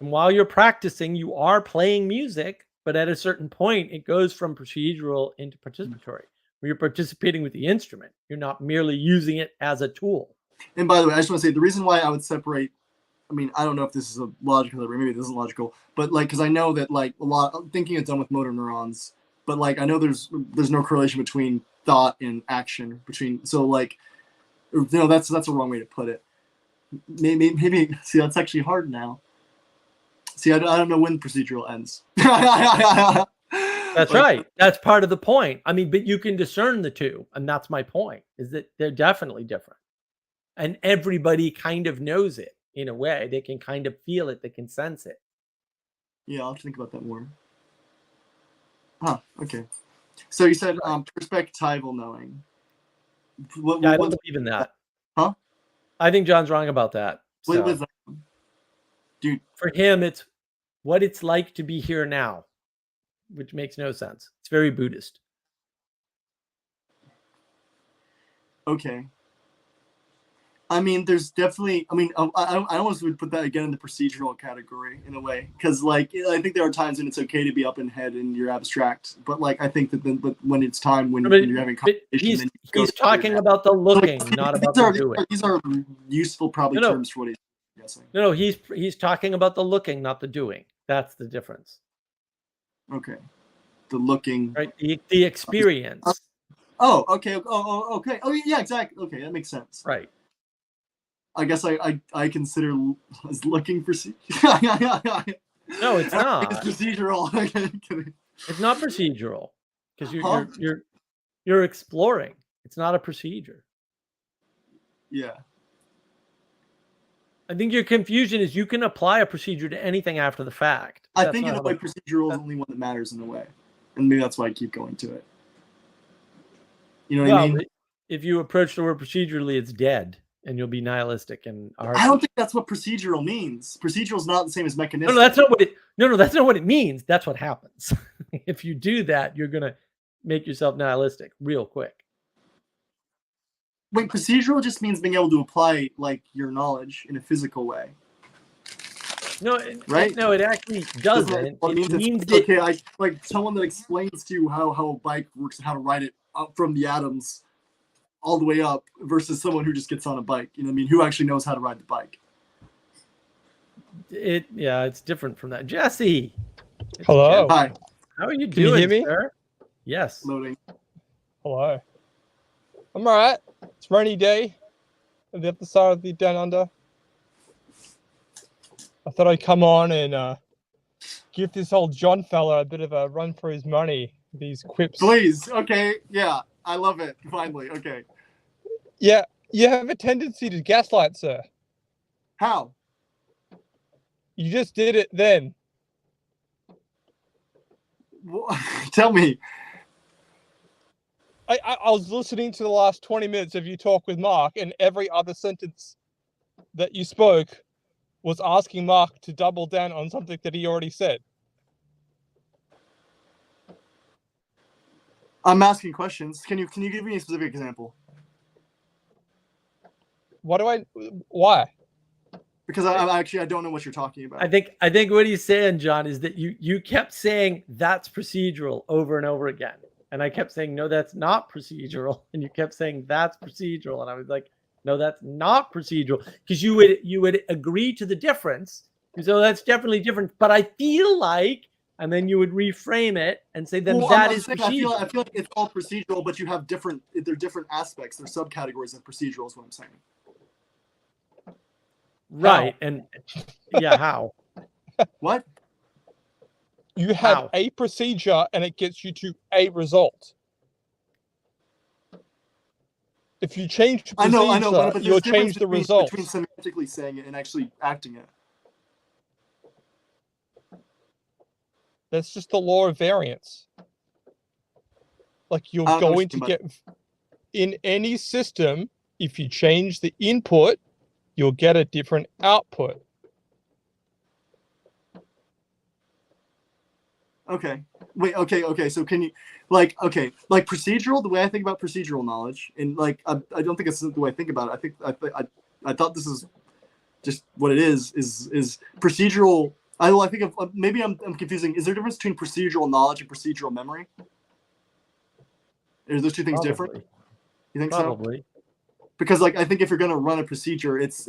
And while you're practicing, you are playing music, but at a certain point, it goes from procedural into participatory, where you're participating with the instrument. You're not merely using it as a tool. And by the way, I just want to say the reason why I would separate, I mean, I don't know if this is a logical, or maybe this isn't logical, but like, because I know that like a lot thinking is done with motor neurons, but like I know there's no correlation between thought and action so like, you know, that's a wrong way to put it. Maybe see, that's actually hard now. See, I don't know when procedural ends. That's right. That's part of the point. I mean, but you can discern the two, and that's my point, is that they're definitely different. And everybody kind of knows it in a way. They can kind of feel it. They can sense it. Yeah, I'll have to think about that more. Huh, okay. So you said perspectival knowing. Yeah, I don't believe in that. Huh? I think John's wrong about that. What was that? Dude. For him, it's what it's like to be here now, which makes no sense. It's very Buddhist. Okay. I mean, there's definitely. I mean, I almost would put that again in the procedural category in a way, because like I think there are times when it's okay to be up in head and you're abstract, but like I think that but when it's time when you're having conversation, he's talking about the looking, not about the doing. These are useful probably terms for what he's guessing. No, he's talking about the looking, not the doing. That's the difference. Okay, the looking. Right, the experience. Oh, okay. Oh, okay. Oh, yeah, exactly. Okay, that makes sense. Right. I guess I consider as looking for. No, it's not. It's procedural. It's not procedural because you're exploring. It's not a procedure. Yeah. I think your confusion is you can apply a procedure to anything after the fact. I think in a way procedural is the only one that matters in a way, and maybe that's why I keep going to it. You know what I mean? If you approach the word procedurally, it's dead. And you'll be nihilistic and I don't think that's what procedural means. Procedural is not the same as mechanistic. No, that's not what it. No, that's not what it means. That's what happens. If you do that, you're gonna make yourself nihilistic real quick. Wait, procedural just means being able to apply like your knowledge in a physical way. No, right? No, it actually doesn't. It means okay. I like someone that explains to you how a bike works and how to ride it up from the atoms all the way up versus someone who just gets on a bike, you know what I mean? Who actually knows how to ride the bike. It's different from that. Jesse. Hello. Hi. How are you Can doing, you hear me? sir? Yes. Loading. Hello. I'm all right. It's a rainy day at the other side of the Down Under. I thought I'd come on and give this old John fella a bit of a run for his money. These quips. Please. Okay. Yeah. I love it. Finally. Okay. Yeah, you have a tendency to gaslight, sir. How? You just did it then. Tell me. I was listening to the last 20 minutes of you talk with Mark, and every other sentence that you spoke was asking Mark to double down on something that he already said. I'm asking questions. Can you give me a specific example? Why? Because I don't know what you're talking about. I think what he's saying, John, is that you kept saying that's procedural over and over again. And I kept saying, no, that's not procedural. And you kept saying that's procedural. And I was like, no, that's not procedural. Because you would agree to the difference. So that's definitely different. But I feel like, and then you would reframe it and say, then that is procedural. I feel like it's all procedural, but you have they're different aspects. They're subcategories of procedural is what I'm saying. Right. How? And yeah, how? What? You have a procedure and it gets you to a result. If you change the procedure, you'll change the result. Between semantically saying it and actually acting it. That's just the law of variance. Like you're going to get in any system, if you change the input, you'll get a different output. Okay. Wait, okay. So can you like procedural, the way I think about procedural knowledge, and like I don't think it's the way I think about it. I thought this is just what it is procedural. I think of maybe I'm confusing. Is there a difference between procedural knowledge and procedural memory? Are those two things different? You think Probably. So? Because like I think if you're gonna run a procedure, it's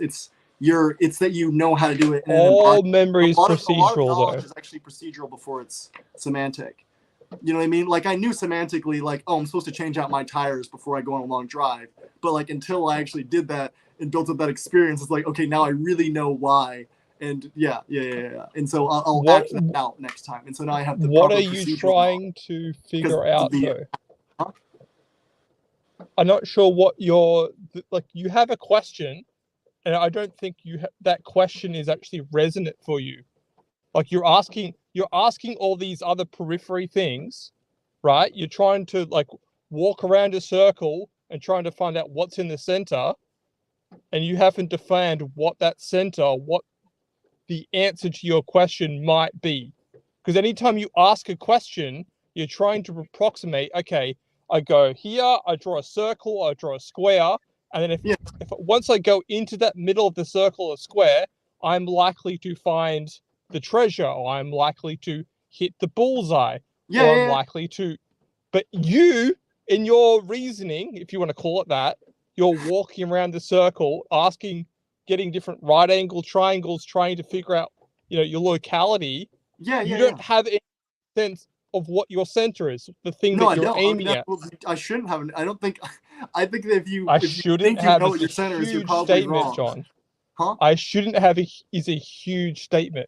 that you know how to do it. All memory is procedural, a lot of knowledge is actually procedural before it's semantic. You know what I mean? Like I knew semantically, like, oh, I'm supposed to change out my tires before I go on a long drive. But like until I actually did that and built up that experience, it's like, okay, now I really know why. And yeah. And so I'll act that out next time. And so now I have the. What are you trying to figure out though? Huh? I'm not sure what you have a question. And I don't think that question is actually resonant for you. Like you're asking all these other periphery things, right? You're trying to like walk around a circle and trying to find out what's in the center, and you haven't defined what that center, what the answer to your question might be. Because anytime you ask a question, you're trying to approximate, okay, I go here, I draw a circle, I draw a square, and then if once I go into that middle of the circle or square, I'm likely to find the treasure, or I'm likely to hit the bullseye, or I'm likely to. But you, in your reasoning, if you want to call it that, you're walking around the circle, getting different right angle triangles, trying to figure out, your locality. You don't have any sense of what your center is, the thing that you're aiming at. I shouldn't have. I don't think. I think that if you shouldn't have what your center is, you're probably statement, wrong. John. Huh? I shouldn't have is a huge statement.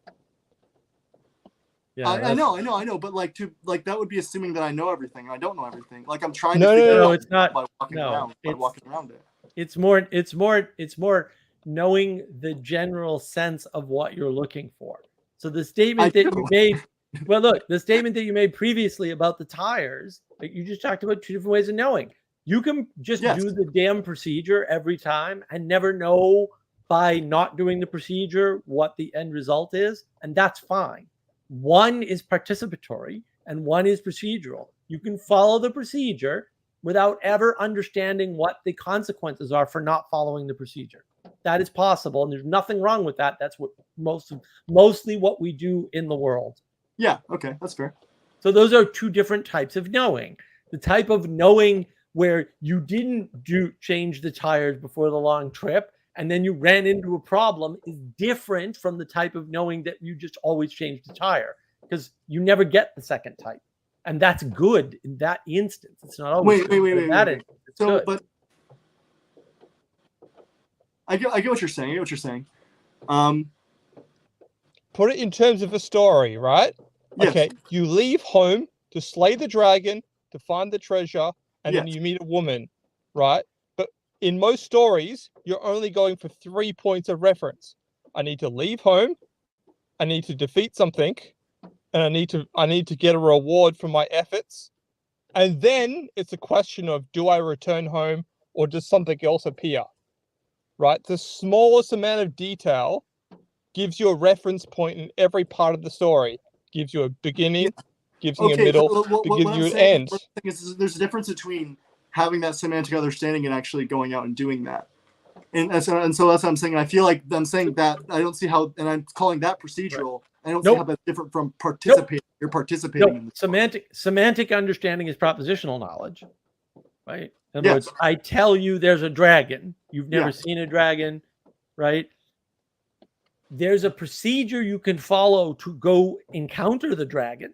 Yeah, I know, but that would be assuming that I know everything. I don't know everything. Like I'm trying to figure out it's not by walking around it. It's more knowing the general sense of what you're looking for. So the statement that you made. Well, look, the statement that you made previously about the tires, like you just talked about two different ways of knowing. You can just do the damn procedure every time and never know by not doing the procedure what the end result is, and that's fine. One is participatory and one is procedural. You can follow the procedure without ever understanding what the consequences are for not following the procedure. That is possible, and there's nothing wrong with that. That's what mostly what we do in the world. Yeah, okay, that's fair. So those are two different types of knowing. The type of knowing where you didn't change the tires before the long trip and then you ran into a problem is different from the type of knowing that you just always change the tire, because you never get the second type. And that's good in that instance. It's not always wait. So, but I get what you're saying. Put it in terms of a story, right? Yes. Okay, you leave home to slay the dragon, to find the treasure, and then Yes. you meet a woman, right? But in most stories, you're only going for 3 points of reference. I need to leave home, I need to defeat something, and I need to get a reward for my efforts. And then it's a question of, do I return home or does something else appear? Right? The smallest amount of detail gives you a reference point in every part of the story. Gives you a beginning, gives you a Okay, middle, what gives I'm you an saying, end. what I'm saying is there's a difference between having that semantic understanding and actually going out and doing that. And so that's what I'm saying. I feel like I'm saying that I don't see how, and I'm calling that procedural. I don't see Nope. how that's different from participating. You're participating in No, the semantic understanding is propositional knowledge, right? In other Yes. words, I tell you there's a dragon. You've never Yeah. seen a dragon, right? There's a procedure you can follow to go encounter the dragon,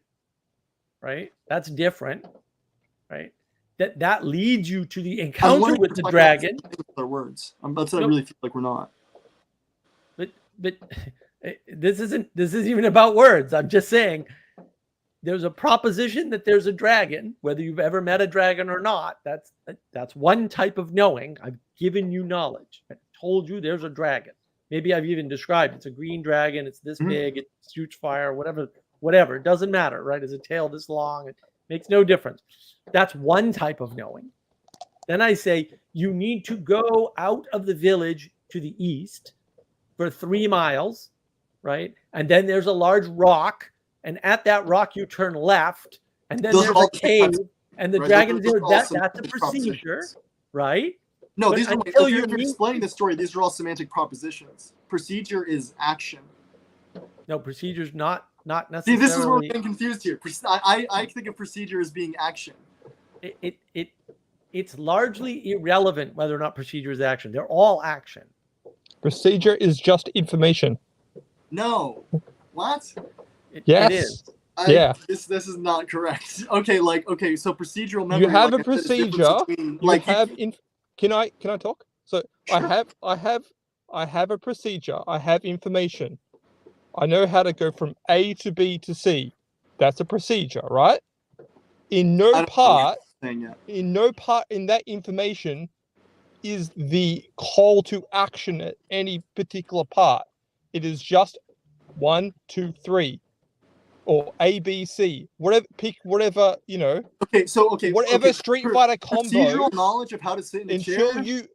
right? That's different, right? That leads you to the I'm encounter wondering with if the we're dragon. talking about other words. That's what I Nope. really feel like we're not. But this isn't even about words. I'm just saying there's a proposition that there's a dragon, whether you've ever met a dragon or not. That's one type of knowing. I've given you knowledge. I told you there's a dragon. Maybe I've even described it's a green dragon. It's this big. It shoots fire. Whatever. It doesn't matter, right? It's a tail this long. It makes no difference. That's one type of knowing. Then I say you need to go out of the village to the east for 3 miles, right? And then there's a large rock, and at that rock you turn left, and then Those there's are all a cave, and the right? dragon's Those there. are all That's a semantic procedure, propositions. right? No, But these are until if you you're meet- explaining the story. These are all semantic propositions. Procedure is action. No, procedure's not See, necessarily. this is where we're getting confused here. I think of procedure as being action. It's largely irrelevant whether or not procedure is action. They're all action. Procedure is just information. No, what? Yes. It is. Yeah. This is not correct. Okay, so procedural memory. You have like a I said, is different procedure. between, You like have Can I talk? So Sure. I have a procedure. I have information. I know how to go from A to B to C. That's a procedure, right? In no I don't know what part, you're saying yet. in no part in that information is the call to action at any particular part. It is just 1, 2, 3, or A, B, C. Whatever, pick whatever, whatever Street Fighter combo. Procedural knowledge of how to sit in a chair Until you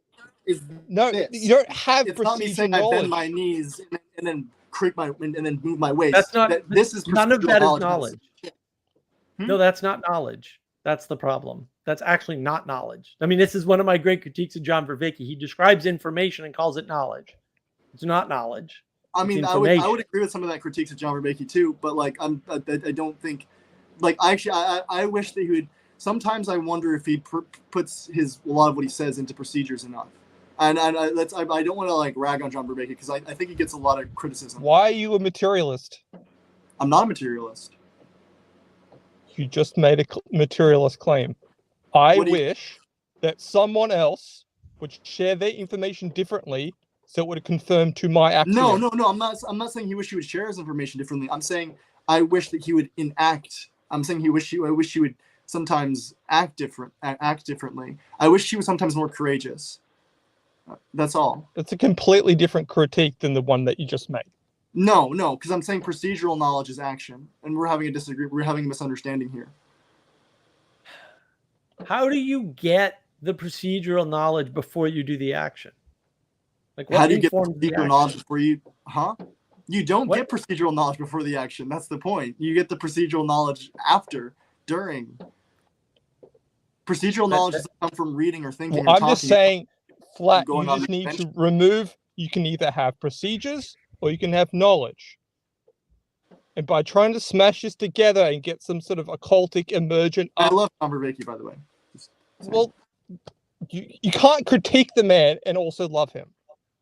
is you don't have it's not me procedure saying I knowledge. bend my knees and then creak my and then move my waist. That's not. This is none of procedural that is knowledge. knowledge. No, that's not knowledge. That's the problem. That's actually not knowledge. I mean, this is one of my great critiques of John Vervaeke. He describes information and calls it knowledge. It's not knowledge. I mean, I would agree with some of that critiques of John Vervaeke too, but like I don't think, like I wish that he would. Sometimes I wonder if he puts a lot of what he says into procedures enough. And I don't want to like rag on John Vervaeke because I think he gets a lot of criticism. Why are you a materialist? I'm not a materialist. You just made a materialist claim. I What do you- wish that someone else would share their information differently so it would confirm to my axiom. No. I'm not saying he wish he would share his information differently. I'm saying I wish that he would enact. I'm saying I wish he would sometimes act differently. I wish he was sometimes more courageous. That's all. That's a completely different critique than the one that you just made. No, because I'm saying procedural knowledge is action, and we're having a misunderstanding here. How do you get the procedural knowledge before you do the action? Like, How do you get informs the procedural action? knowledge before you? You don't What? get procedural knowledge before the action. That's the point. You get the procedural knowledge after, during. Procedural knowledge doesn't come from reading or thinking. Well, or I'm just talking. saying, flat, going you on just the need to bench. remove, you can either have procedures or you can have knowledge. And by trying to smash this together and get some sort of occultic emergent I love John Vervaeke, by the way. Just saying. well, you can't critique the man and also love him.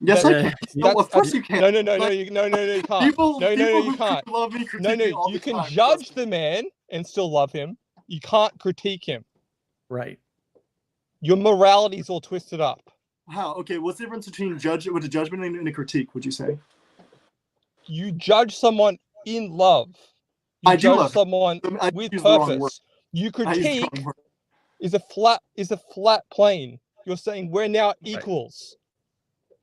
Yes, that- I can. No, of course you can. No, you can't. People you who can't. love me critique No, me all you the can time, judge trust me. the man and still love him. You can't critique him. Right. Your morality is all twisted up. How? Okay, what's the difference between a judgment and a critique? Would you say? You judge someone in love. You I do judge love him. someone I with used the wrong word. purpose. You I used the critique wrong word. is a flat plane. You're saying we're now equals.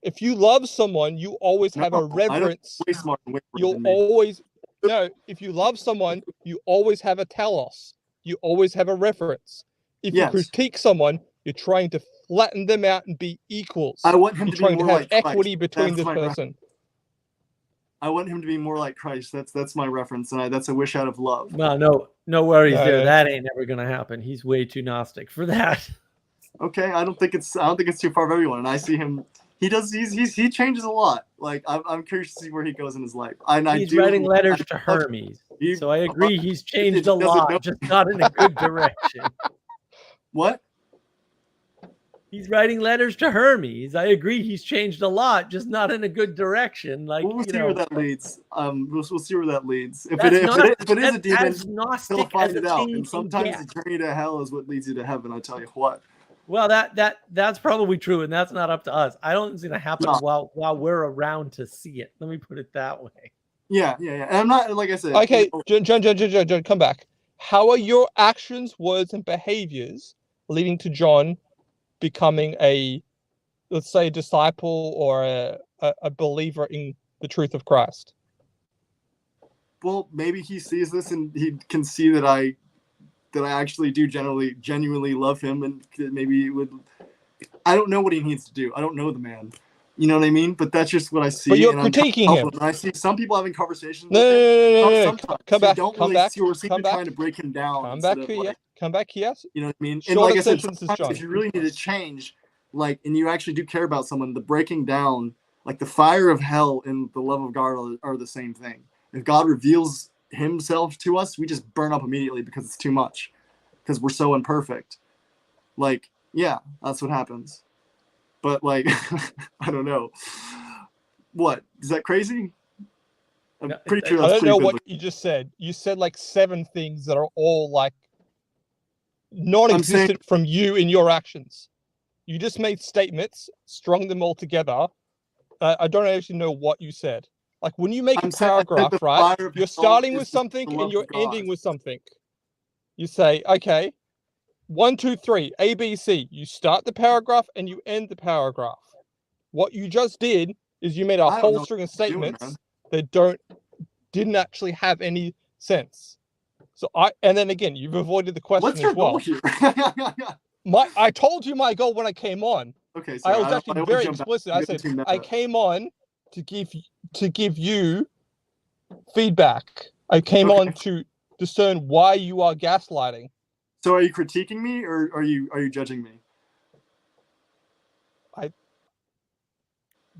If you love someone, you always have a No, I don't. reverence. Way smarter and way better You'll than me. always no. If you love someone, you always have a telos. You always have a reference. If you Yes. critique someone, you're trying to flatten them out and be equals. I want him You're to be trying to more have like Christ. equity between That's this my person. I want him to be more like Christ. That's my reference, and that's a wish out of love. Well, no worries No, there. no. That ain't never gonna happen. He's way too Gnostic for that. Okay, I don't think it's too far of everyone. And I see him. He changes a lot. Like I'm curious to see where he goes in his life. He's writing letters to Hermes. So I agree he's changed a lot, just not in a good direction. What? He's writing letters to Hermes. I agree he's changed a lot, just not in a good direction. Like, We'll see where that leads. We'll see where that leads. If That's it is a demon, as he'll Gnostic find as it a out. thing And can sometimes get. the journey to hell is what leads you to heaven. I tell you what. Well, that's probably true, and that's not up to us. I don't think it's gonna happen No. while we're around to see it. Let me put it that way. Yeah. And I'm not, like I said. Okay, John, come back. How are your actions, words, and behaviors leading to John becoming a, let's say, disciple or a believer in the truth of Christ? Well, maybe he sees this and he can see that I actually do genuinely love him, and maybe it would. I don't know what he needs to do. I don't know the man. You know what I mean? But that's just what I see. But you're and I'm critiquing him. And I see some people having conversations. No, come back. Don't Come really back. see or seem Come to back. trying to break him down. Come back instead of, here. like, Come back here. you know what I mean? And Shorter like I said, sentences, sometimes John. if you really need to change, like, and you actually do care about someone, the breaking down, like the fire of hell and the love of God are the same thing. If God reveals himself to us, we just burn up immediately because it's too much, because we're so imperfect. Like, yeah, that's what happens. But like, I don't know. What? Is that crazy? I'm pretty sure I that's don't pretty know good. what you just said. You said like 7 things that are all like non-existent from you in your actions. You just made statements, strung them all together. I don't actually know what you said. Like when you make a paragraph, right? You're starting with something and you're ending with something. You say, okay, 1, 2, 3, A, B, C. You start the paragraph and you end the paragraph. What you just did is you made a whole string of statements that didn't actually have any sense. So and then again, you've avoided the question What's your as well. goal here? I told you my goal when I came on. Okay, I was actually very explicit. I said I came on to give you feedback. I came on to discern why you are gaslighting. So are you critiquing me or are you judging me?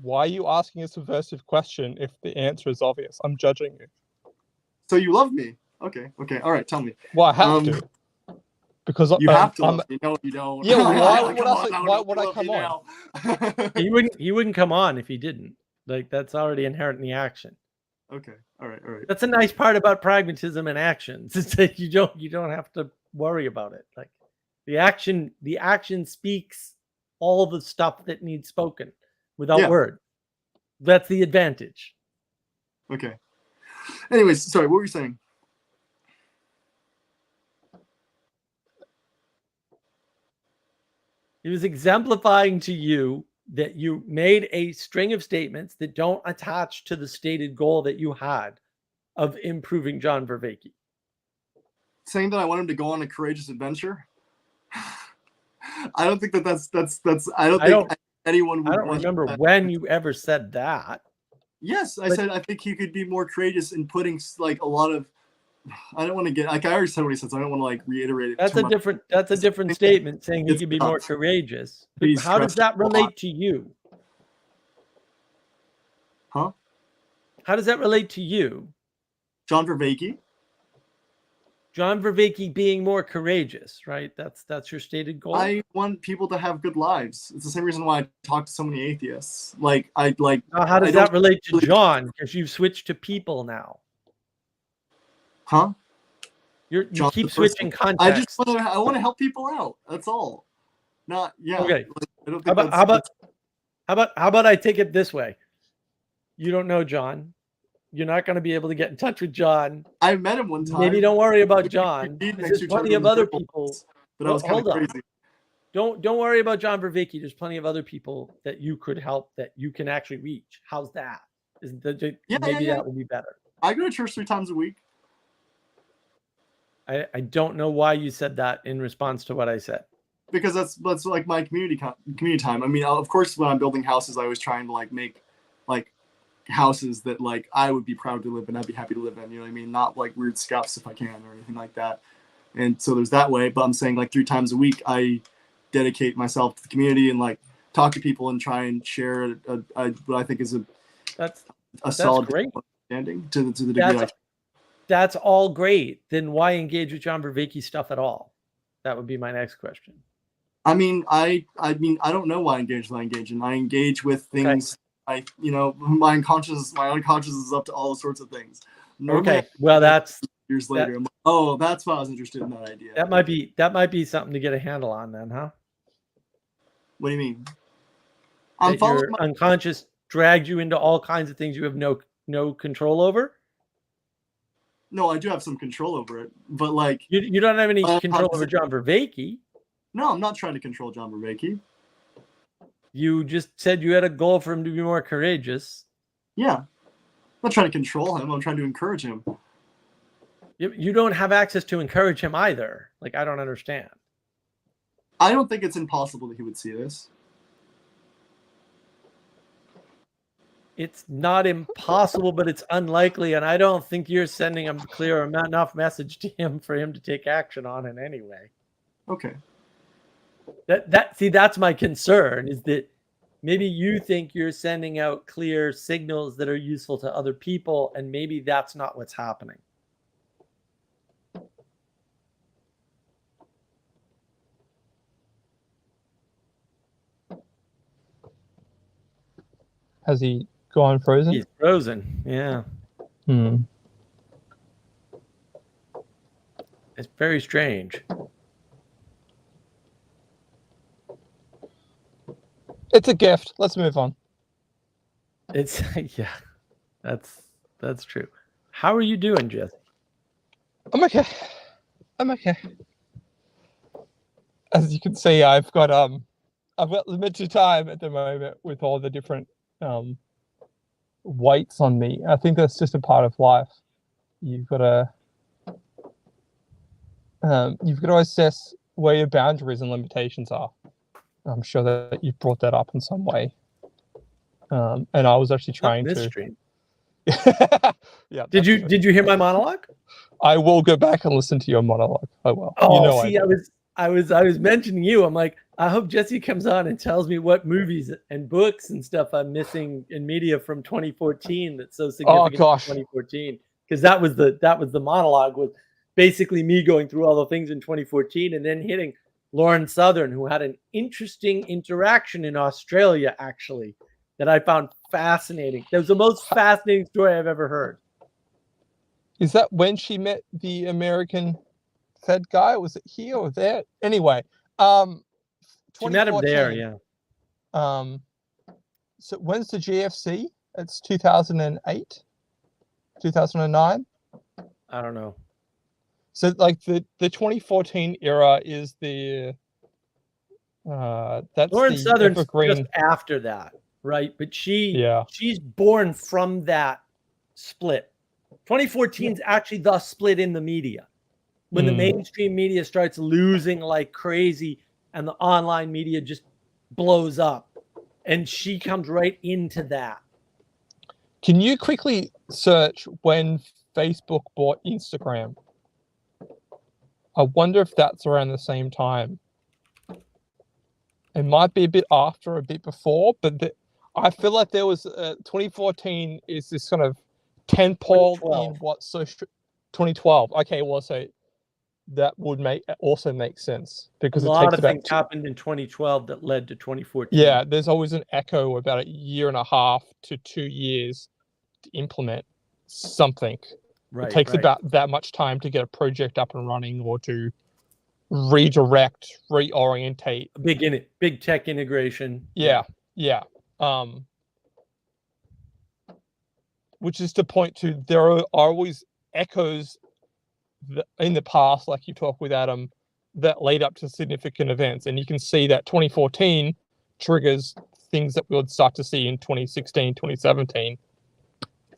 Why are you asking a subversive question if the answer is obvious? I'm judging you. So you love me? Okay. All right, tell me. Well, I have to. Because you have to love me. No, you don't. Yeah, why would I come on? He wouldn't come on if he didn't. Like, that's already inherent in the action. Okay. All right. That's a nice part about pragmatism and actions. It's that you don't have to worry about it. Like the action speaks all the stuff that needs spoken without word. That's the advantage. Okay. Anyways, sorry, what were you saying? It was exemplifying to you that you made a string of statements that don't attach to the stated goal that you had of improving John Vervaeke. Saying that I want him to go on a courageous adventure. I don't think that's I don't think anyone would. I don't remember when you ever said that. Yes, I said I think he could be more courageous in putting like a lot of. I don't want to get like I already said what he said, so I don't want to like reiterate it. That's a different statement saying he could be more courageous. How does that relate to you? Huh? How does that relate to you? John Vervaeke. John Vervaeke being more courageous, right? That's your stated goal. I want people to have good lives. It's the same reason why I talk to so many atheists. How does that relate to John? Because you've switched to people now. Huh? You keep switching context. I want to help people out. That's all. Not Okay. I don't think how about I take it this way? You don't know John. you're not going to be able to get in touch with John. I met him one time. Maybe don't worry about John. We did There's next to each plenty other of other in the people. But I was kind Hold of on. crazy. Don't worry about John Vervaeke. There's plenty of other people that you could help that you can actually reach. How's that? Maybe that would be better. I go to church 3 times a week. I don't know why you said that in response to what I said. Because that's like my community time. I mean, of course, when I'm building houses, I was trying to like make like houses that like I would be proud to live in. I'd be happy to live in. You know what I mean? Not like weird scuffs if I can or anything like that. And so there's that way. But I'm saying like 3 times a week, I dedicate myself to the community and like talk to people and try and share what I think is a solid great understanding to the degree. That's all great. Then why engage with John Vervaeke stuff at all? That would be my next question. I mean, I don't know why I engage in. I engage with things. Okay. My unconscious is up to all sorts of things. Normally, okay. Well, that's years later. I'm like, oh, that's why I was interested in that idea. That might be something to get a handle on then, huh? What do you mean? Your unconscious dragged you into all kinds of things you have no control over? No, I do have some control over it, but like you don't have any control over John Vervaeke. No, I'm not trying to control John Vervaeke. You just said you had a goal for him to be more courageous. Yeah, I'm not trying to control him. I'm trying to encourage him. You don't have access to encourage him either. Like, I don't understand. I don't think it's impossible that he would see this. It's not impossible, but it's unlikely, and I don't think you're sending a clear enough message to him for him to take action on it anyway. Okay. That's my concern, is that maybe you think you're sending out clear signals that are useful to other people, and maybe that's not what's happening. Has he gone frozen? He's frozen, yeah. It's very strange. It's a gift. Let's move on. It's yeah, that's true. How are you doing, Jesse? I'm okay. As you can see, I've got limited time at the moment with all the different weights on me. I think that's just a part of life. You've got to assess where your boundaries and limitations are. I'm sure that you've brought that up in some way. And I was actually trying this to. Stream. Yeah. Did you hear my monologue? I will go back and listen to your monologue. I will. Oh, see, I was mentioning you. I'm like, I hope Jesse comes on and tells me what movies and books and stuff I'm missing in media from 2014 that's so significant. Oh gosh, 2014, because that was the monologue, was basically me going through all the things in 2014 and then hitting Lauren Southern, who had an interesting interaction in Australia, actually, that I found fascinating. That was the most fascinating story I've ever heard. Is that when she met the American Fed guy? Was it here or there? Anyway, she met him there, yeah. So when's the GFC? It's 2008, 2009. I don't know. So like the 2014 era is the that's Lauren the Southern's evergreen. Just after that, right? But she's born from that split. 2014 is actually the split in the media, when the mainstream media starts losing like crazy and the online media just blows up, and she comes right into that. Can you quickly search when Facebook bought Instagram? I wonder if that's around the same time. It might be a bit after, a bit before, but I feel like there was 2014 is this kind of tentpole in what social 2012. Okay, well, so that would also make sense, because a lot of things happened in 2012 that led to 2014. Yeah, there's always an echo about 1.5 to 2 years to implement something. Right, it takes about that much time to get a project up and running, or to redirect, reorientate. Big tech integration. Yeah. which is to point to there are always echoes in the past, like you talk with Adam, that lead up to significant events. And you can see that 2014 triggers things that we would start to see in 2016, 2017.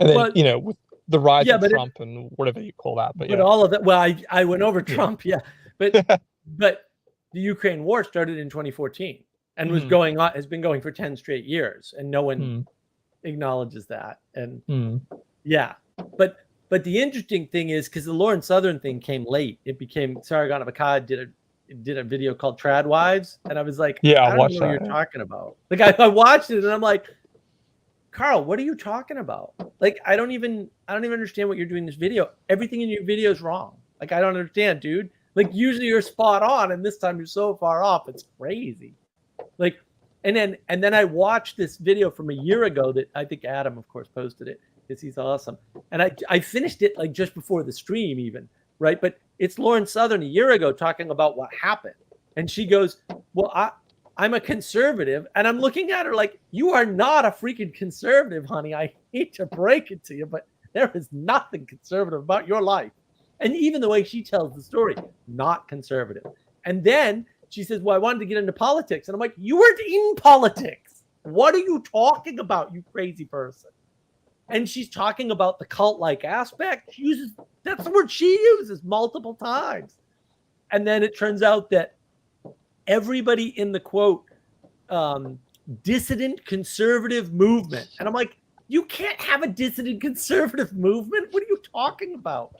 And then, Well, you know, with the rise yeah, of but Trump and whatever you call that. But But yeah. all of that, well, I went over Yeah. Trump, yeah. But the Ukraine war started in 2014 and was going on, has been going for 10 straight years, and no one acknowledges that. And yeah, but the interesting thing is, because the Lauren Southern thing came late, it became Sargon of Akkad did a video called Trad Wives, and I was like, Yeah, I I don't watched know what that, you're talking about. Like I watched it and I'm like, Carl, what are you talking about? Like, I don't even understand what you're doing in this video. Everything in your video is wrong. Like, I don't understand, dude. Like, usually you're spot on, and this time you're so far off. It's crazy. Like, and then I watched this video from a year ago that I think Adam, of course, posted it because he's awesome. And I finished it like just before the stream even, right? But it's Lauren Southern a year ago talking about what happened. And she goes, well, I'm a conservative. And I'm looking at her like, you are not a freaking conservative, honey. I hate to break it to you, but there is nothing conservative about your life. And even the way she tells the story, not conservative. And then she says, well, I wanted to get into politics. And I'm like, you weren't in politics. What are you talking about, you crazy person? And she's talking about the cult-like aspect. She uses, that's the word she uses multiple times. And then it turns out that everybody in the quote, dissident conservative movement. And I'm like, you can't have a dissident conservative movement. What are you talking about?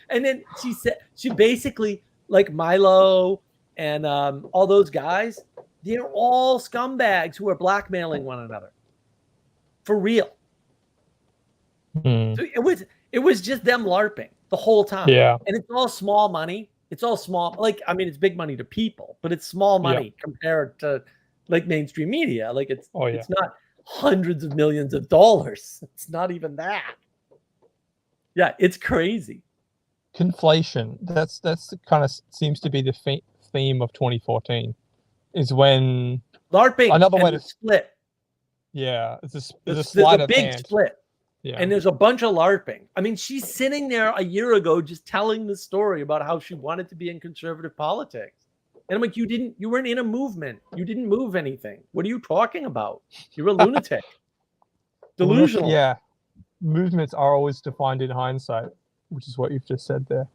And then she said, she basically, like Milo and all those guys, they're all scumbags who are blackmailing one another. For real. So it was just them LARPing the whole time. Yeah. And it's all small money. It's all small, like, I mean, it's big money to people, but it's small money compared to like mainstream media. Like it's not hundreds of millions of dollars. It's not even that. Yeah, it's crazy. Conflation. That's the kind of seems to be the theme of 2014 is when LARPing. Another way to split. Yeah, it's a sleight of big hand. split. Yeah. And there's a bunch of LARPing. I mean, she's sitting there a year ago just telling the story about how she wanted to be in conservative politics. And I'm like, you weren't in a movement. You didn't move anything. What are you talking about? You're a lunatic. Delusional. Yeah. Movements are always defined in hindsight, which is what you've just said there.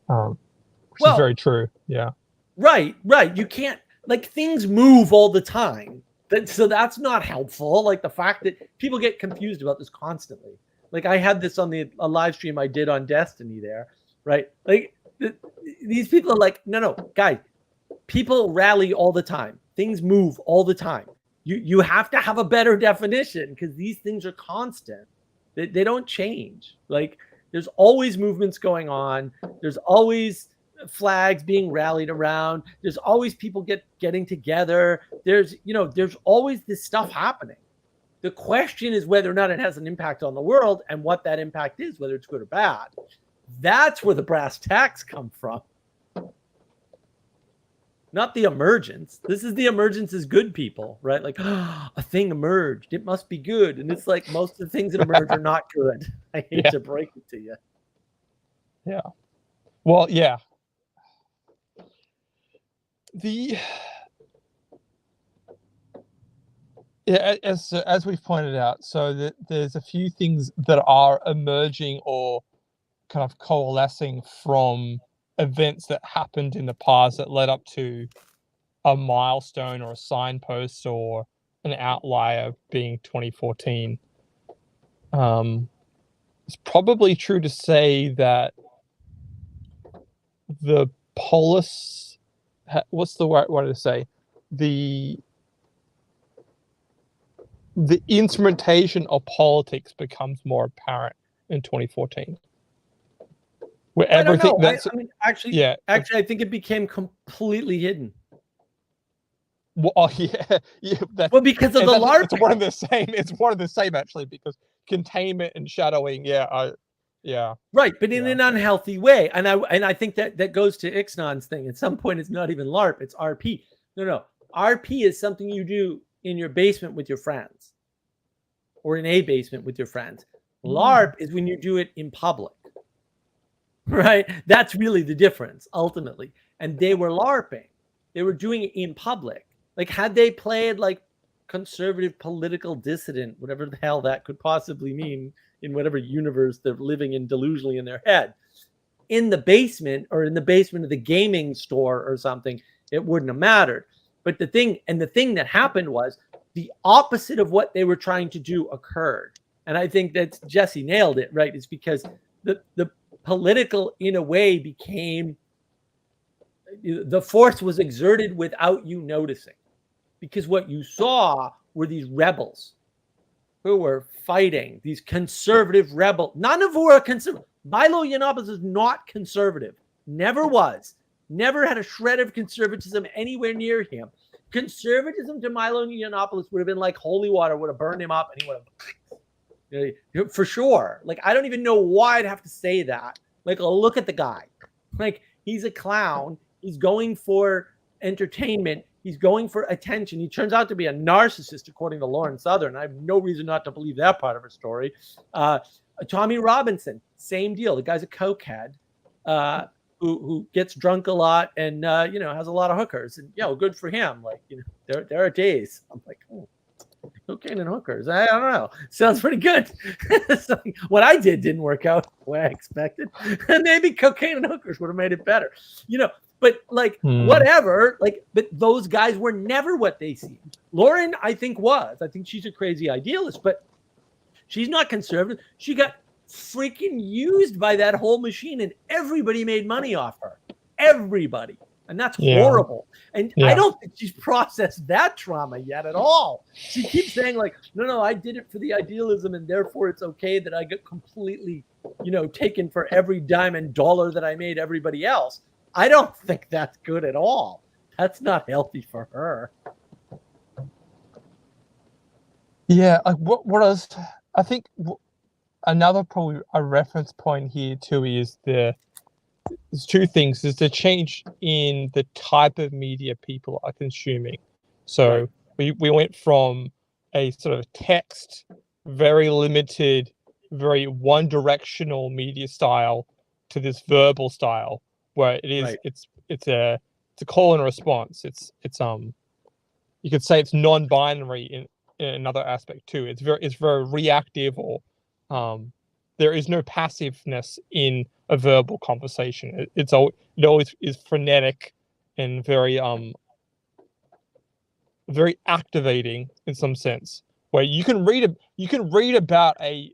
Which is very true. Yeah. Right. You can't, like, things move all the time. So that's not helpful. Like the fact that people get confused about this constantly. Like I had this on a live stream I did on Destiny there, right? Like these people are like, no, guys, people rally all the time. Things move all the time. You have to have a better definition because these things are constant. They don't change. Like there's always movements going on. There's always flags being rallied around. There's always people getting together. There's always this stuff happening. The question is whether or not it has an impact on the world and what that impact is, whether it's good or bad. That's where the brass tacks come from. Not the emergence. This is the emergence is good people, right? Like a thing emerged. It must be good. And it's like most of the things that emerge are not good. I hate to break it to you. Yeah. Well, yeah. As we've pointed out, so there's a few things that are emerging or kind of coalescing from events that happened in the past that led up to a milestone or a signpost or an outlier being 2014. It's probably true to say that the polis, what's the right way to say, the instrumentation of politics becomes more apparent in 2014. Where everything that's actually, I think it became completely hidden. Well, because of the LARPing. It's one of the same. It's one of the same actually, because containment and shadowing. Right, but in an unhealthy way, and I think that goes to Ixnan's thing. At some point, it's not even LARP; it's RP. No, RP is something you do in your basement with your friends, or in a basement with your friends. LARP is when you do it in public, right? That's really the difference ultimately. And they were LARPing. They were doing it in public. Like, had they played like conservative political dissident, whatever the hell that could possibly mean in whatever universe they're living in delusionally in their head, in the basement or in the basement of the gaming store or something, it wouldn't have mattered. But the thing that happened was the opposite of what they were trying to do occurred. And I think that Jesse nailed it, right? It's because the political, in a way, became, the force was exerted without you noticing. Because what you saw were these rebels who were fighting, these conservative rebels. None of who are conservative. Milo Yiannopoulos is not conservative. Never was. Never had a shred of conservatism anywhere near him. Conservatism to Milo Yiannopoulos would have been like holy water, would have burned him up, and he would have, for sure. Like, I don't even know why I'd have to say that. Like, look at the guy. Like, he's a clown. He's going for entertainment. He's going for attention. He turns out to be a narcissist, according to Lauren Southern. I have no reason not to believe that part of her story. Tommy Robinson, same deal. The guy's a cokehead who gets drunk a lot and has a lot of hookers. And good for him. Like, there are days I'm like, oh, cocaine and hookers. I don't know. Sounds pretty good. So what I did didn't work out the way I expected. And maybe cocaine and hookers would have made it better. But like whatever, but those guys were never what they seemed. Lauren, I think, was. I think she's a crazy idealist, but she's not conservative. She got freaking used by that whole machine, and everybody made money off her. Everybody. And that's horrible. And I don't think she's processed that trauma yet at all. She keeps saying, like, no, I did it for the idealism, and therefore it's okay that I get completely, taken for every dime and dollar that I made everybody else. I don't think that's good at all. That's not healthy for her. Yeah, like I think another probably a reference point here too is there's two things. There's the change in the type of media people are consuming. So we went from a sort of text, very limited, very one-directional media style to this verbal style, where it is it's a call and response. It's you could say it's non-binary in another aspect too. It's very reactive, or there is no passiveness in a verbal conversation. It always is frenetic and very activating in some sense. Where you can read about the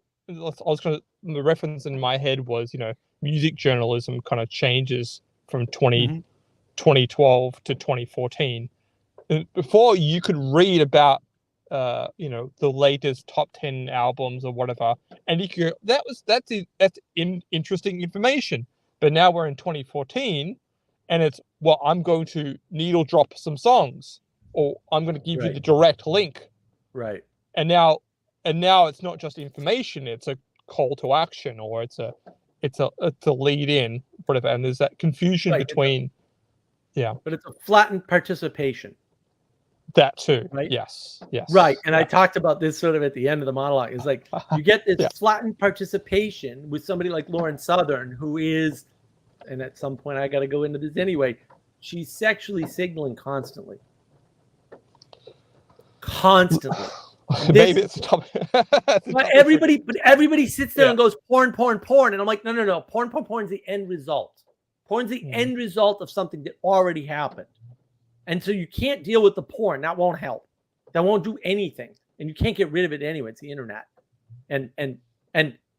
reference in my head was, music journalism kind of changes from 2012 to 2014. Before, you could read about the latest top 10 albums or whatever, and you could, that's interesting information. But now we're in 2014, and it's, well, I'm going to needle drop some songs, or I'm going to give you the direct link. Right. And now it's not just information; it's a call to action, or it's a lead in, whatever. And there's that confusion between, But it's a flattened participation. That too, right? Yes. Right, and I talked about this sort of at the end of the monologue. It's like you get this flattened participation with somebody like Lauren Southern, who is, and at some point I got to go into this anyway, she's sexually signaling constantly. Maybe it's a topic. But everybody sits there and goes porn, and I'm like, no. Porn is the end result. Porn's the end result of something that already happened. And so you can't deal with the porn. That won't help. That won't do anything. And you can't get rid of it anyway. It's the internet. And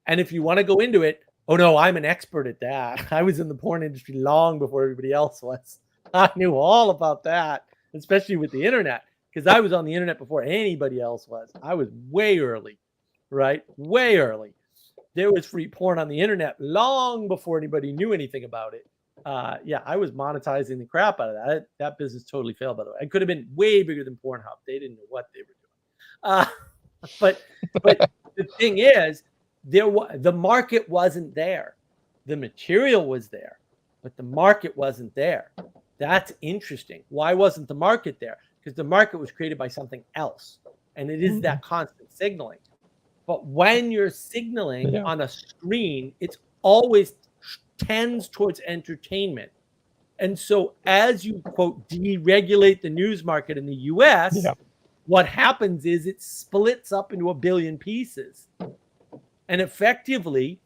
if you want to go into it, oh no, I'm an expert at that. I was in the porn industry long before everybody else was. I knew all about that, especially with the internet, because I was on the internet before anybody else was. I was way early, right? Way early. There was free porn on the internet long before anybody knew anything about it. I was monetizing the crap out of that. That business totally failed, by the way. I could have been way bigger than Pornhub. They didn't know what they were doing. But the thing is, the market wasn't there. The material was there, but the market wasn't there. That's interesting. Why wasn't the market there? Because the market was created by something else, and it is that constant signaling. But when you're signaling Yeah. on a screen, it's always tends towards entertainment. And so as you, quote, deregulate the news market in the US, Yeah. what happens is it splits up into a billion pieces. And effectively,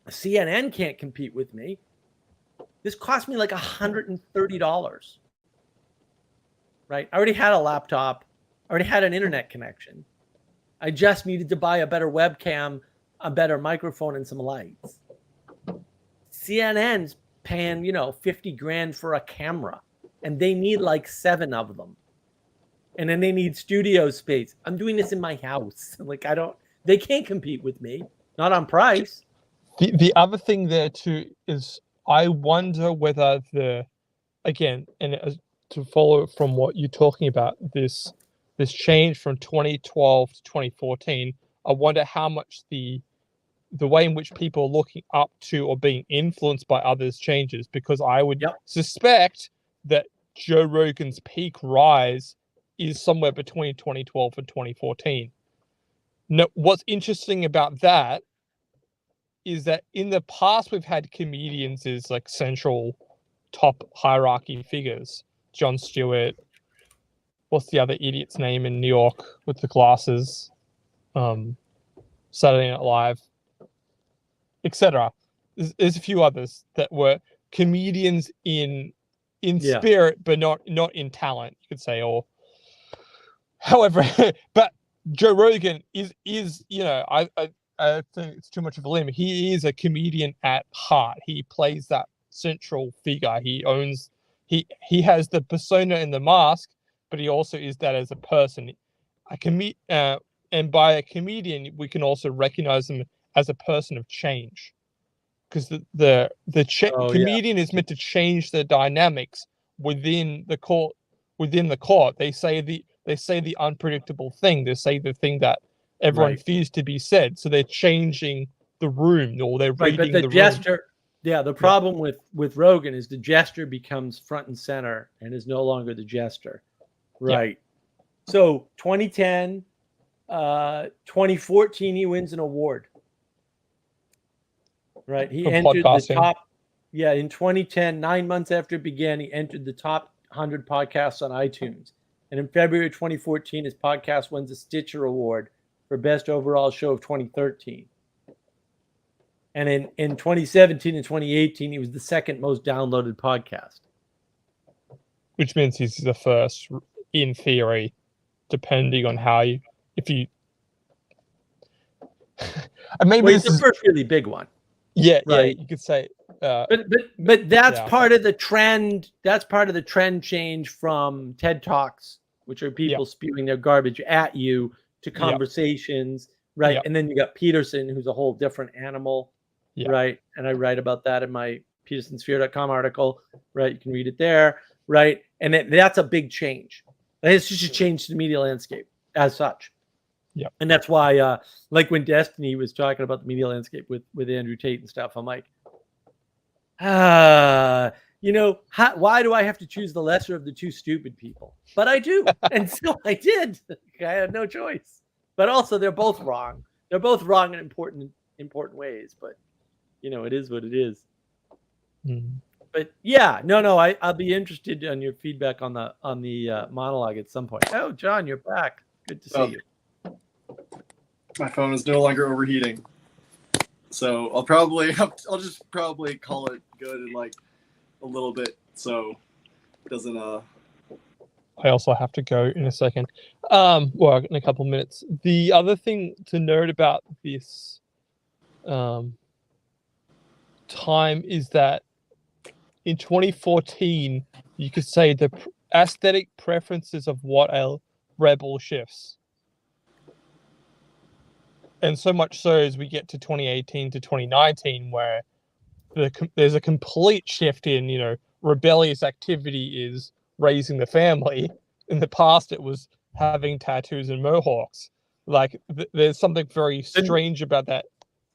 CNN can't compete with me. This cost me like $130. Right? I already had a laptop. I already had an internet connection. I just needed to buy a better webcam, a better microphone, and some lights. CNN's paying, you know, 50 grand for a camera, and they need like 7 of them. And then they need studio space. I'm doing this in my house. Like, they can't compete with me, not on price. The other thing there too is I wonder whether to follow from what you're talking about, this change from 2012 to 2014, I wonder how much the way in which people are looking up to or being influenced by others changes, because I would suspect that Joe Rogan's peak rise is somewhere between 2012 and 2014. Now, what's interesting about that is that in the past we've had comedians as like central top hierarchy figures. Jon Stewart, what's the other idiot's name in New York with the glasses? Saturday Night Live, etc. There's a few others that were comedians in spirit, but not in talent, you could say, or however. But Joe Rogan is you know, I think it's too much of a limb. He is a comedian at heart. He plays that central figure. He has the persona and the mask, but he also is that as a person. And by a comedian, we can also recognize him as a person of change, because the comedian is meant to change the dynamics within the court. They say the unpredictable thing. They say the thing that everyone fears to be said. So they're changing the room, or they're reading the gesture. Room. Yeah, the problem with Rogan is the gesture becomes front and center and is no longer the gesture. Right. Yeah. So 2010, 2014, he wins an award. Right. He entered the top. Yeah, in 2010, 9 months after it began, he entered the top 100 podcasts on iTunes. And in February 2014, his podcast wins a Stitcher Award for Best Overall Show of 2013. And in 2017 and 2018, he was the second most downloaded podcast. Which means he's the first, in theory, depending on how you, if you... Maybe it's the first really big one. Yeah, right. Yeah, you could say. But that's part of the trend. That's part of the trend change from TED Talks, which are people spewing their garbage at you, to conversations, right? Yep. And then you got Peterson, who's a whole different animal, right? And I write about that in my petersonsphere.com article, right? You can read it there, right? And that's a big change. It's just a change to the media landscape as such. Yeah, and that's why, like when Destiny was talking about the media landscape with Andrew Tate and stuff, I'm like, you know, why do I have to choose the lesser of the two stupid people? But I do, and so I did. I had no choice. But also, they're both wrong. They're both wrong in important ways. But you know, it is what it is. Mm. But yeah, no, I'll be interested on your feedback on the monologue at some point. Oh, John, you're back. Good to see you. My phone is no longer overheating, so I'll just probably call it good in like a little bit, so it doesn't. I also have to go in a second. Well, in a couple of minutes. The other thing to note about this time is that in 2014, you could say the aesthetic preferences of what a rebel shifts. And so much so as we get to 2018 to 2019, where there's a complete shift in, you know, rebellious activity is raising the family. In the past, it was having tattoos and mohawks. Like, there's something very strange about that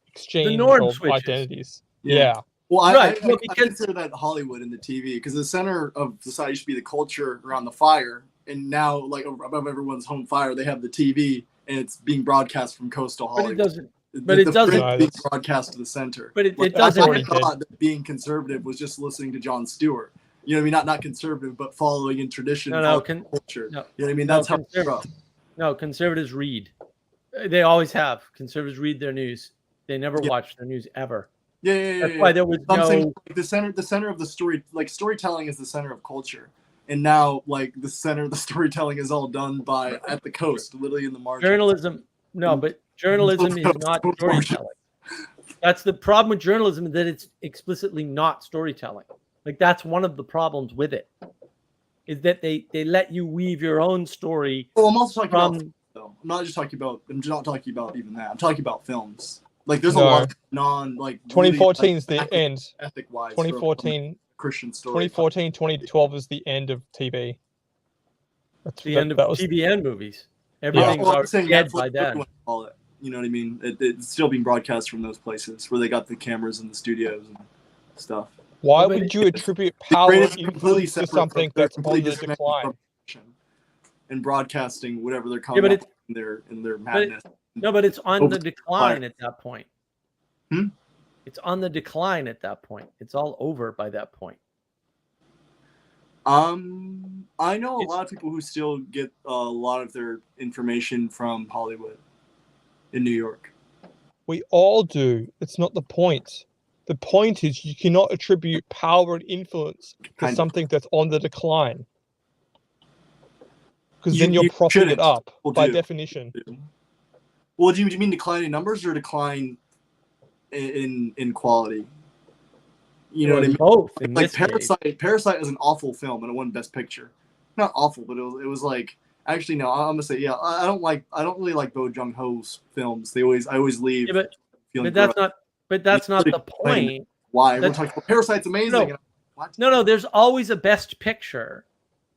exchange of identities. Yeah. Well, I consider that Hollywood and the TV, because the center of society should be the culture around the fire. And now, like, above everyone's home fire, they have the TV. and it's being broadcast from coastal But Hollywood. it doesn't. But it the doesn't- print being No, broadcast to the center. But it Like, doesn't. I already did. thought that being conservative was just listening to Jon Stewart. You know what I mean? Not conservative, but following in tradition, No, following culture. no. You know what I mean? No, That's how it's rough. No, conservatives read. They always have. Conservatives read their news. They never Yeah. watch their news ever. Yeah. That's why there was I'm saying no. like, the center of the story, like storytelling is the center of culture. And now like the center of the storytelling is all done by at the coast, literally in the margins. Journalism. No, but journalism is not storytelling. That's the problem with journalism, that it's explicitly not storytelling. Like that's one of the problems with it, is that they let you weave your own story Well, I'm also talking about from. though. I'm not talking about even that. I'm talking about films. Like there's No. a lot of non like 2014 is the end. ethic wise 2014, Christian story. 2014, 2012 is the end of TV. The end of that was TV and movies. Yeah, Everything's well, I'm saying dead Netflix, by whatever you then. wanna call it. You know what I mean? It's still being broadcast from those places where they got the cameras and the studios and stuff. Why But would you attribute The power brain is and completely influence to separate from- something they're that's on completely the disconnected decline? from fiction and broadcasting whatever they're Yeah, coming but up with in their madness. No, but it's on Over the decline at that point. Hmm? It's on the decline at that point. It's all over by that point. I know a It's- lot of people who still get a lot of their information from Hollywood in New York. We all do. It's not the point. The point is you cannot attribute power and influence to Kind of. something that's on the decline. Because You- then you're you propping shouldn't. it up People by do. definition. Well, do you mean decline in numbers or decline in quality? You know what I mean? Both in Like this case. Parasite is an awful film and it won Best Picture. Not awful, but it was like actually no. I'm gonna say yeah. I don't really like Bo Jung Ho's films. I always leave. Yeah, feeling but that's gross. not. But that's not the Explain point. Why everyone that's- talks about Parasite's amazing. No. And I'm, what? No. There's always a best picture,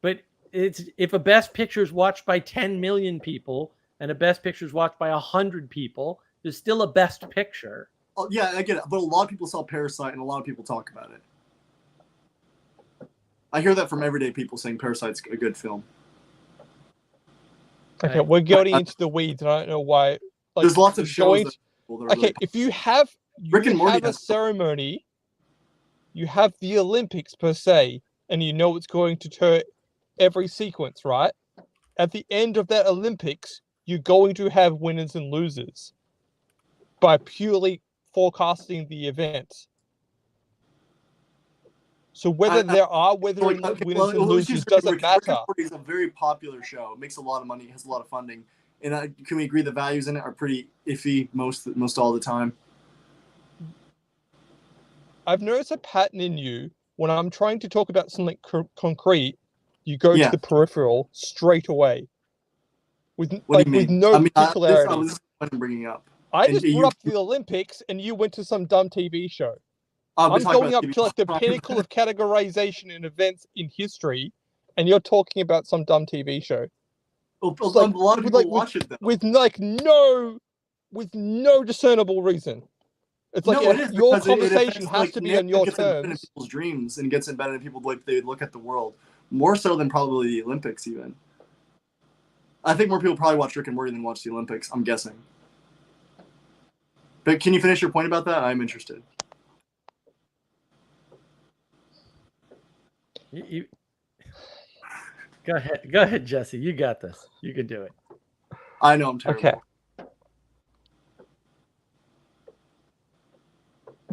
but it's if a best picture is watched by 10 million people and a best picture is watched by 100 people, there's still a best picture. Oh, yeah, I get it. But a lot of people saw Parasite and a lot of people talk about it. I hear that from everyday people saying Parasite's a good film. Okay, Right. we're getting into the weeds, and I don't know why. Like, There's lots of it's shows going that, to- that are Okay, really if you have Rick and Morty have a has- ceremony, you have the Olympics per se, and you know it's going to turn every sequence, right? At the end of that Olympics, you're going to have winners and losers by purely forecasting the event. So whether there are winners and let's losers use Rick and doesn't Morty, 'cause Rick and matter. Morty is a very popular show. It makes a lot of money, has a lot of funding, and can we agree the values in it are pretty iffy most all the time? I've noticed a pattern in you. When I'm trying to talk about something concrete, you go Yeah. to the peripheral straight away. With What like do you with mean? no I mean, particularity. this is what I'm bringing up. I and just you- brought up the Olympics, and you went to some dumb TV show. We're I'm talking going about up TV. to like the pinnacle of categorization in events in history, and you're talking about some dumb TV show A like- lot of with, people like, watch it though. with no discernible reason. It's like No, it is your because it conversation affects, has like, to be on your gets embedded in terms. people's dreams and gets embedded in people the way they look at the world, more so than probably the Olympics even. I think more people probably watch Rick and Morty than watch the Olympics. I'm guessing. But can you finish your point about that? I'm interested. You go ahead, Jesse. You got this. You can do it. I know I'm terrible. Okay.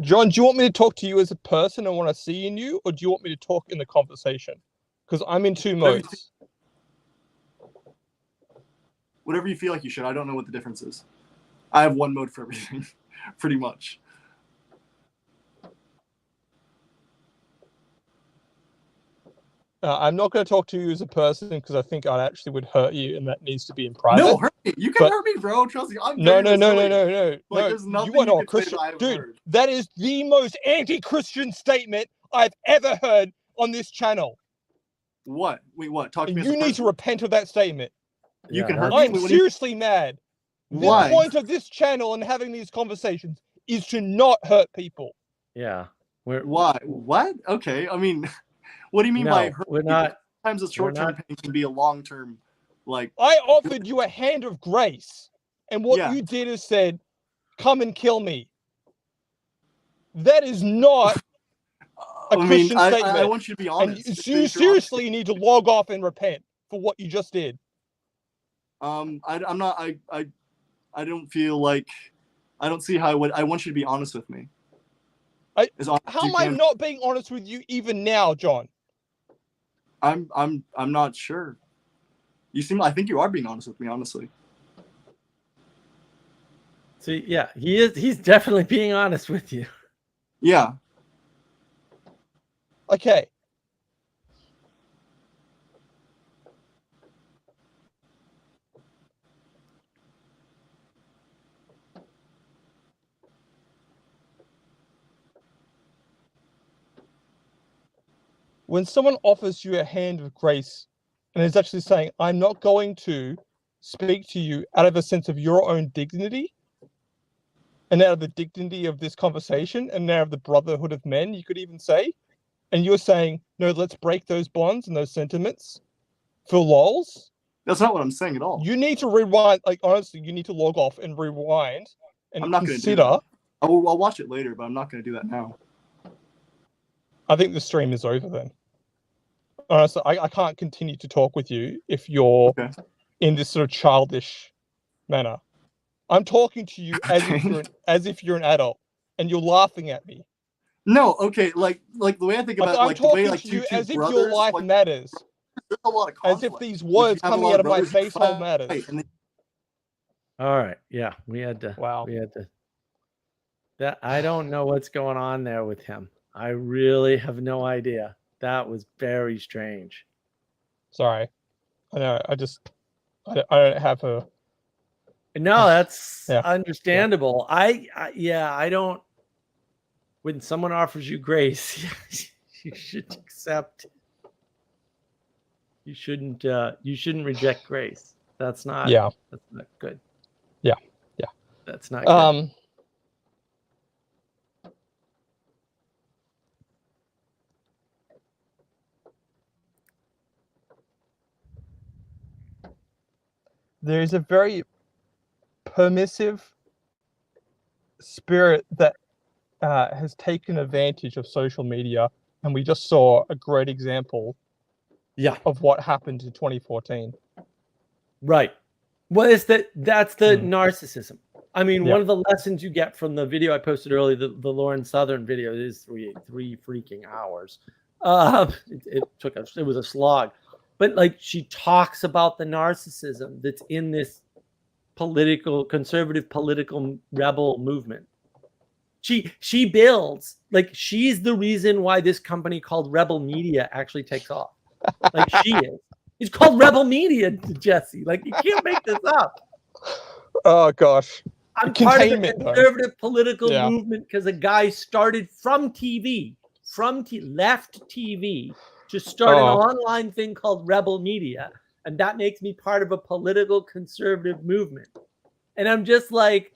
John, do you want me to talk to you as a person and want to see in you, or do you want me to talk in the conversation? Because I'm in two Whatever you modes. Whatever you feel like you should. I don't know what the difference is. I have one mode for everything, pretty much. I'm not going to talk to you as a person because I think I actually would hurt you, and that needs to be in private. No, hurt me. You can But- hurt me, bro. Trust me. I'm No, very no, no, no, resilient. no, no, Like, no. there's nothing You are you not can say Christian, that I haven't dude. heard. That is the most anti-Christian statement I've ever heard on this channel. What? Wait, what? Talk to And me. as you a need to person. repent of that statement. You Yeah, can hurt that's- me. I'm What do you- seriously mad. The Why? point of this channel and having these conversations is to not hurt people. Yeah. We're Why? What? Okay. I mean, what do you mean no, by hurt? we're people? not. Sometimes a short-term not- pain can be a long-term Like, I offered you a hand of grace, and what Yeah. you did is said, "Come and kill me." That is not a I mean, Christian I statement. want you to be And honest. you seriously need to log off and repent for what you just did. I'm not. I don't feel like. I don't see how I would. I want you to be honest with me. As honest as How you am I can. not being honest with you even now, John? I'm not sure. I think you are being honest with me, honestly. See, yeah, he's definitely being honest with you. Yeah. Okay. When someone offers you a hand of grace and is actually saying, "I'm not going to speak to you out of a sense of your own dignity and out of the dignity of this conversation and out of the brotherhood of men," you could even say, and you're saying, "No, let's break those bonds and those sentiments for lols." That's not what I'm saying at all. You need to rewind. Like, honestly, you need to log off and rewind and I'm not going to do consider. that. I'll watch it later, but I'm not going to do that now. I think the stream is over then. Honestly, I can't continue to talk with you if you're Okay. in this sort of childish manner. I'm talking to you as if you're an adult, and you're laughing at me. No, okay, like the way I think about I'm like the way talking like to you two as if brothers, your life like, matters, there's a lot of as conflict. if these Like, you words have a coming lot out of my brothers who face all fight, matters. and All right, yeah, we had to. Wow. That I don't know what's going on there with him. I really have no idea. That was very strange. Sorry, I know. I don't have a. No, that's Yeah. understandable. I don't. When someone offers you grace, you should accept. You shouldn't reject grace. That's not. Yeah. That's not good. Yeah. That's not good. There is a very permissive spirit that has taken advantage of social media, and we just saw a great example of what happened in 2014. Right. Well, that's the narcissism. I mean, Yeah. one of the lessons you get from the video I posted earlier, the Lauren Southern video, it is three freaking hours. It was a slog, but like she talks about the narcissism that's in this conservative political rebel movement. She builds, like, she's the reason why this company called Rebel Media actually takes off. Like, she is. It's called Rebel Media, Jesse. Like, you can't make this up. Oh gosh. I'm part of the conservative political movement because a guy started from TV, left TV to start an online thing called Rebel Media. And that makes me part of a political conservative movement. And I'm just like,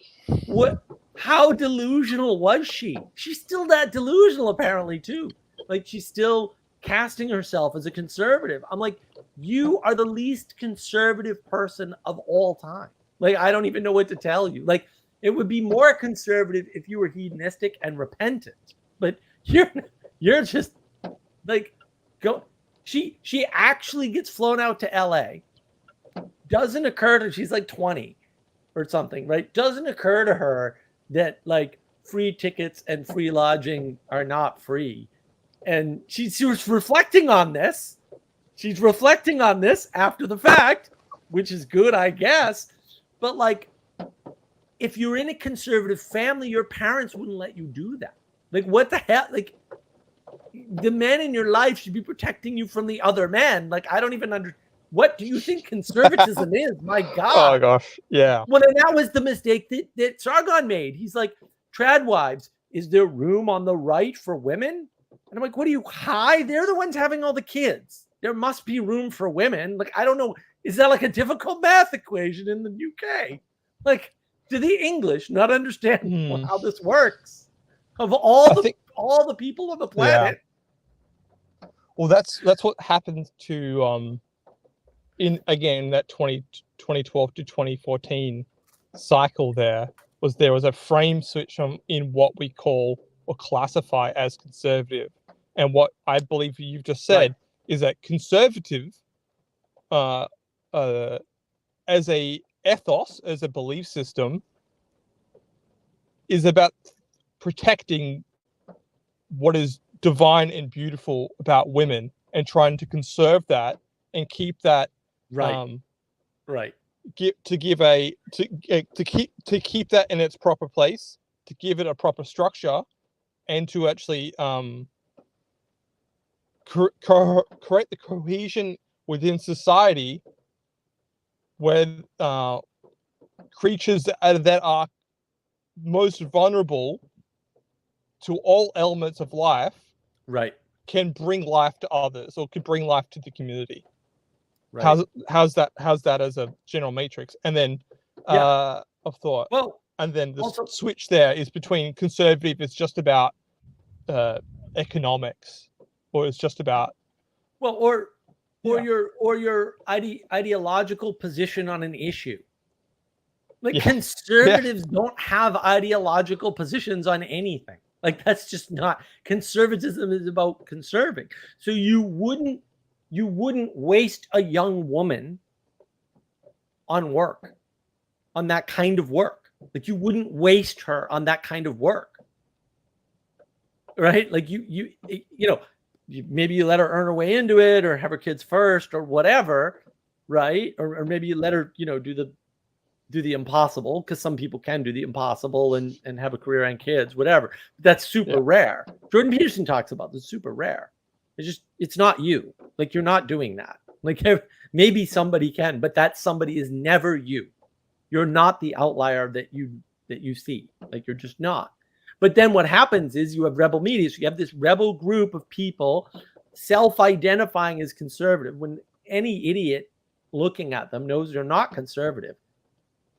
what? How delusional was she? She's still that delusional, apparently, too. Like, she's still casting herself as a conservative. I'm like, you are the least conservative person of all time. Like, I don't even know what to tell you. Like, it would be more conservative if you were hedonistic and repentant. But you're just like, go. She actually gets flown out to LA. Doesn't occur to, she's like 20 or something, right? Doesn't occur to her that like free tickets and free lodging are not free. And she was reflecting on this. She's reflecting on this after the fact, which is good, I guess. But like, if you're in a conservative family, your parents wouldn't let you do that. Like, what the hell? Like, the men in your life should be protecting you from the other men. Like, I don't even understand. What do you think conservatism is? My God. Oh gosh. Yeah. Well, and that was the mistake that Sargon made. He's like, trad wives, is there room on the right for women? And I'm like, what are you high? They're the ones having all the kids. There must be room for women. Like, I don't know. Is that like a difficult math equation in the UK? Like, do the English not understand how this works? Of all the people on the planet. Yeah. Well, that's what happened to in again that 2012 to 2014 cycle, there was a frame switch in what we call or classify as conservative. And what I believe you've just said is that conservative, as a ethos, as a belief system, is about protecting what is divine and beautiful about women and trying to conserve that and keep that Right. to keep that in its proper place, to give it a proper structure, and to actually create the cohesion within society where creatures that are most vulnerable to all elements of life Right. can bring life to others, or can bring life to the community. Right. How's that as a general matrix? And then of thought. Well, And then the also- switch there is between conservative is just about economics, or it's just about or Yeah. your ideological position on an issue. Like Yeah. conservatives don't have ideological positions on anything. Like that's just not, conservatism is about conserving. So you wouldn't waste a young woman on work, on that kind of work. Like you wouldn't waste her on that kind of work. Right? Like you know, maybe you let her earn her way into it, or have her kids first, or whatever, right? Or maybe you let her, do the impossible, because some people can do the impossible and have a career and kids, whatever. That's super rare. Jordan Peterson talks about this, super rare. It's not you. Like you're not doing that. Like maybe somebody can, but that somebody is never you. You're not the outlier that you see. Like you're just not. But then what happens is you have rebel media. So you have this rebel group of people self-identifying as conservative, when any idiot looking at them knows they're not conservative,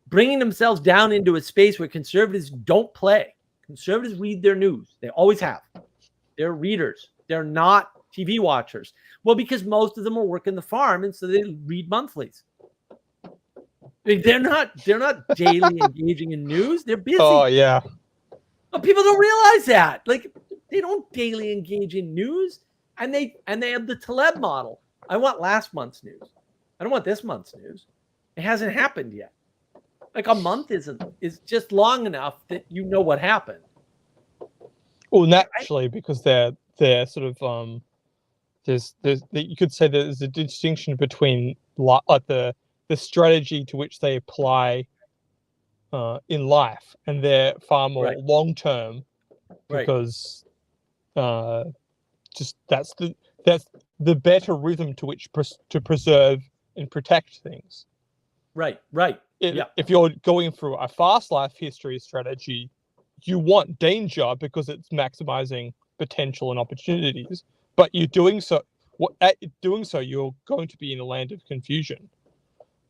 bringing themselves down into a space where conservatives don't play. Conservatives read their news. They always have. They're readers. They're not TV watchers. Well, because most of them are working the farm, and so they read monthlies. Like they're not daily engaging in news. They're busy. Oh yeah. But people don't realize that. Like they don't daily engage in news, and they have the Taleb model. I want last month's news. I don't want this month's news. It hasn't happened yet. Like a month is just long enough that you know what happened. Well, naturally, because they're sort of there's you could say there's a distinction between like the strategy to which they apply in life, and they're far more long term, because just that's the better rhythm to which to preserve and protect things. Right. If you're going through a fast life history strategy, you want danger because it's maximizing potential and opportunities. But you're doing so. You're going to be in a land of confusion,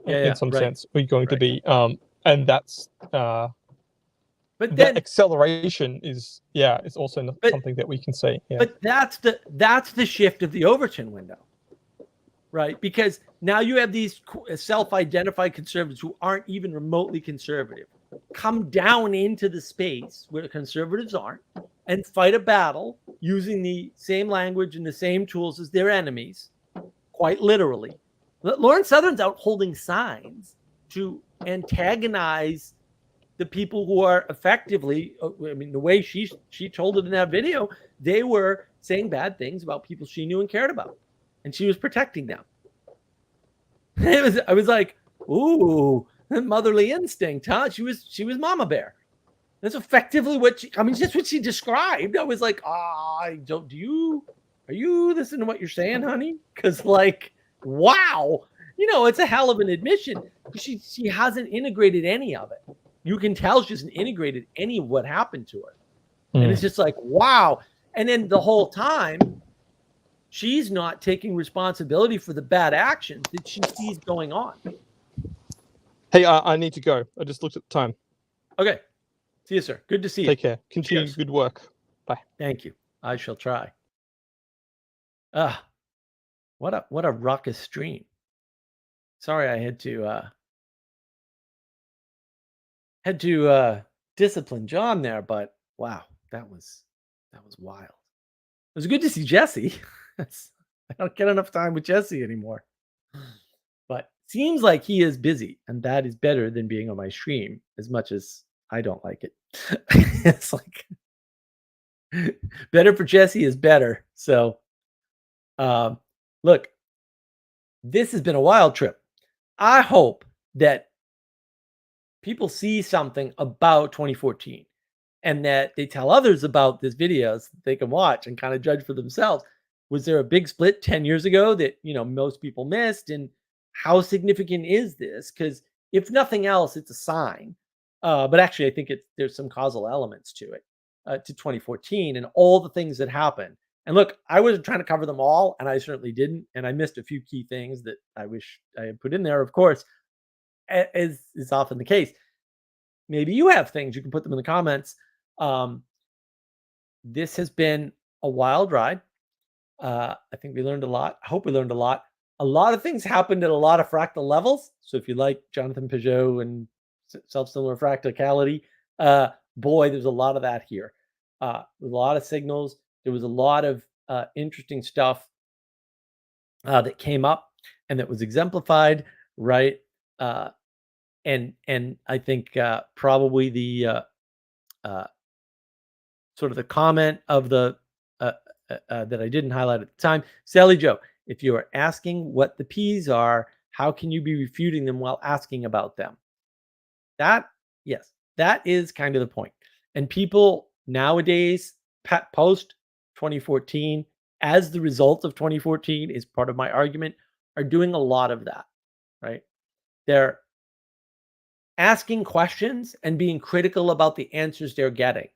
in some sense. Or you're going to be, and that's. But then acceleration is also something that we can see. Yeah. But that's the shift of the Overton window. Right, because now you have these self-identified conservatives who aren't even remotely conservative come down into the space where conservatives aren't and fight a battle using the same language and the same tools as their enemies, quite literally. Lauren Southern's out holding signs to antagonize the people who are effectively, I mean, the way she told it in that video, they were saying bad things about people she knew and cared about. And she was protecting them. I was like, ooh, motherly instinct, huh? She was mama bear. That's effectively just what she described. I was like, are you listening to what you're saying, honey? Because like, wow, it's a hell of an admission. She hasn't integrated any of it. You can tell she hasn't integrated any of what happened to her. And it's just like, wow. And then the whole time, she's not taking responsibility for the bad actions that she sees going on. Hey, I need to go. I just looked at the time. Okay. See you, sir. Good to see you. Take care. Continue good work. Bye. Thank you. I shall try. What a ruckus stream. Sorry, I had to discipline John there, but wow, that was wild. It was good to see Jesse. I don't get enough time with Jesse anymore. But seems like he is busy, and that is better than being on my stream, as much as I don't like it. It's like better for Jesse is better. So, look, this has been a wild trip. I hope that people see something about 2014 and that they tell others about this videos they can watch and kind of judge for themselves. Was there a big split 10 years ago that, most people missed? And how significant is this? Because if nothing else, it's a sign. But actually, I think there's some causal elements to it, to 2014 and all the things that happened. And look, I wasn't trying to cover them all, and I certainly didn't. And I missed a few key things that I wish I had put in there, of course, as is often the case. Maybe you have things, you can put them in the comments. This has been a wild ride. I think we learned a lot. I hope we learned a lot. A lot of things happened at a lot of fractal levels. So if you like Jonathan Peugeot and self-similar fractality, boy, there's a lot of that here. There's a lot of signals. There was a lot of interesting stuff that came up and that was exemplified, right? And I think probably the sort of the comment of the that I didn't highlight at the time, Sally Joe, if you are asking what the P's are, how can you be refuting them while asking about them? Yes, that is kind of the point. And people nowadays, post 2014, as the result of 2014 is part of my argument, are doing a lot of that, right? They're asking questions and being critical about the answers they're getting.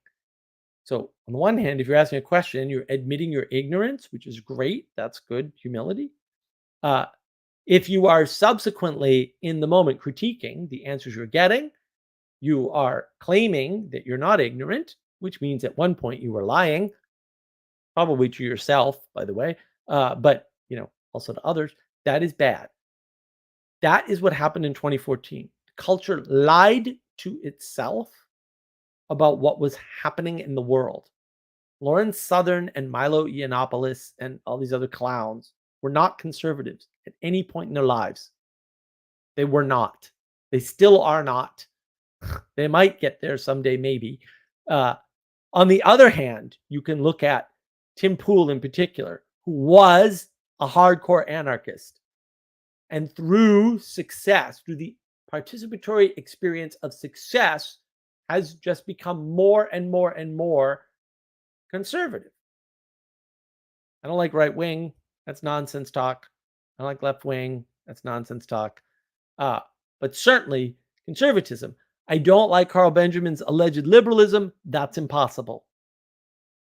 So on the one hand, if you're asking a question, you're admitting your ignorance, which is great. That's good humility. If you are subsequently in the moment critiquing the answers you're getting, you are claiming that you're not ignorant, which means at one point you were lying, probably to yourself, by the way, but also to others. That is bad. That is what happened in 2014. Culture lied to itself about what was happening in the world. Lawrence Southern and Milo Yiannopoulos and all these other clowns were not conservatives at any point in their lives. They were not. They still are not. They might get there someday, maybe. On the other hand, you can look at Tim Pool in particular, who was a hardcore anarchist. And through success, through the participatory experience of success, has just become more and more and more conservative. I don't like right wing. That's nonsense talk. I don't like left wing. That's nonsense talk. But certainly conservatism. I don't like Carl Benjamin's alleged liberalism. That's impossible.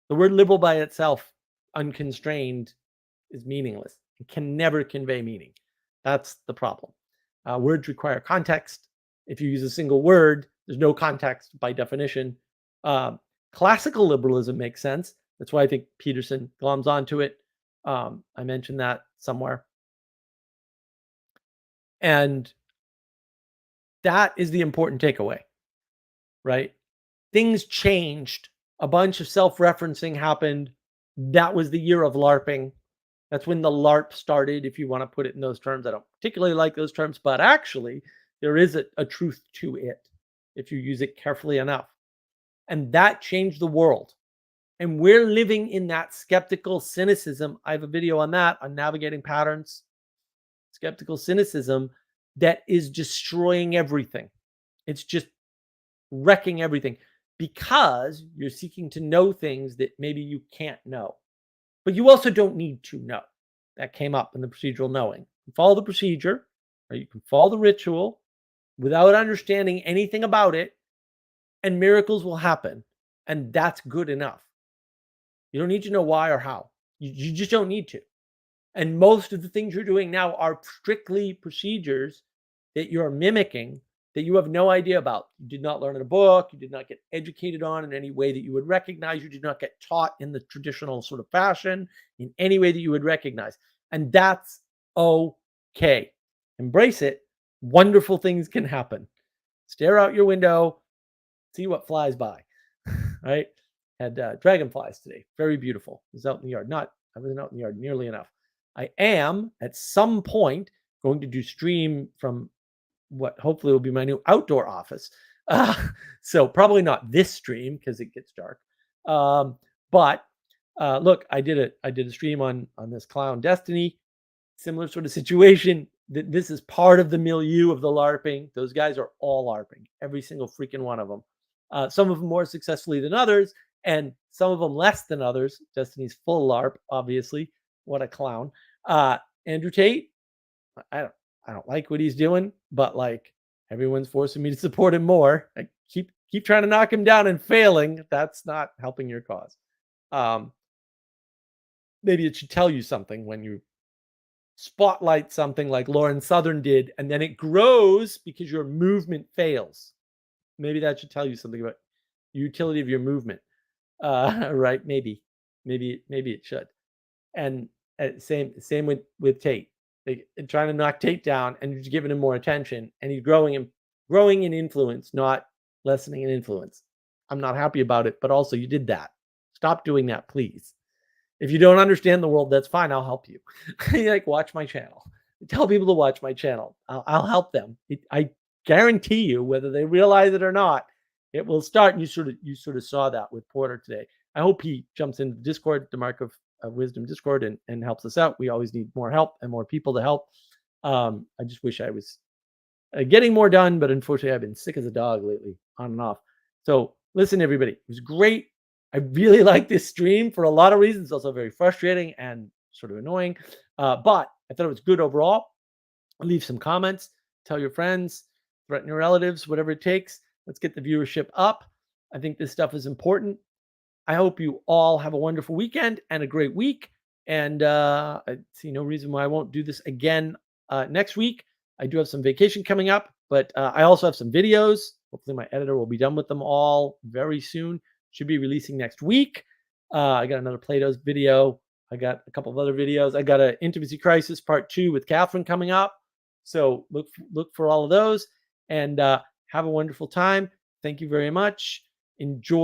The word liberal by itself, unconstrained, is meaningless. It can never convey meaning. That's the problem. Words require context. If you use a single word, there's no context by definition. Classical liberalism makes sense. That's why I think Peterson gloms onto it. I mentioned that somewhere. And that is the important takeaway, right? Things changed. A bunch of self-referencing happened. That was the year of LARPing. That's when the LARP started, if you want to put it in those terms. I don't particularly like those terms, but actually there is a truth to it if you use it carefully enough. And that changed the world. And we're living in that skeptical cynicism. I have a video on that, on navigating patterns. Skeptical cynicism that is destroying everything. It's just wrecking everything because you're seeking to know things that maybe you can't know. But you also don't need to know. That came up in the procedural knowing. You follow the procedure, or you can follow the ritual without understanding anything about it, and miracles will happen. And that's good enough. You don't need to know why or how. You just don't need to. And most of the things you're doing now are strictly procedures that you're mimicking that you have no idea about. You did not learn in a book. You did not get educated on in any way that you would recognize. You did not get taught in the traditional sort of fashion in any way that you would recognize. And that's okay. embrace it, wonderful things can happen. Stare out your window, see what flies by, right? Had dragonflies today. Very beautiful. I was out in the yard. I wasn't out in the yard nearly enough. I am at some point going to do stream from what hopefully will be my new outdoor office. So probably not this stream because it gets dark. But look, I did a stream on this Clown Destiny, similar sort of situation. This is part of the milieu of the LARPing. Those guys are all LARPing, every single freaking one of them. Some of them more successfully than others, and some of them less than others. Destiny's full LARP, obviously. What a clown. Andrew Tate, I don't like what he's doing, but like everyone's forcing me to support him more. I keep trying to knock him down and failing. That's not helping your cause. Maybe it should tell you something when you spotlight something like Lauren Southern did, and then it grows because your movement fails. Maybe that should tell you something about the utility of your movement. Right? Maybe it should. And same with Tate. Trying to knock Tate down, and you're just giving him more attention, and he's growing in influence, not lessening in influence. I'm not happy about it, but also you did that. Stop doing that, please. If you don't understand the world, that's fine. I'll help you. Like, watch my channel. Tell people to watch my channel. I'll help them. I guarantee you, whether they realize it or not, it will start. And you sort of saw that with Porter today. I hope he jumps into Discord, the Mark of Wisdom Discord, and helps us out. We always need more help and more people to help. I just wish I was getting more done, but unfortunately, I've been sick as a dog lately, on and off. So listen, everybody, it was great. I really like this stream for a lot of reasons. Also very frustrating and sort of annoying, but I thought it was good overall. Leave some comments, tell your friends, threaten your relatives, whatever it takes. Let's get the viewership up. I think this stuff is important. I hope you all have a wonderful weekend and a great week. And I see no reason why I won't do this again next week. I do have some vacation coming up, but I also have some videos. Hopefully my editor will be done with them all very soon. Should be releasing next week. I got another Plato's video. I got a couple of other videos. I got an Intimacy Crisis Part 2 with Catherine coming up. So look for all of those, and have a wonderful time. Thank you very much. Enjoy.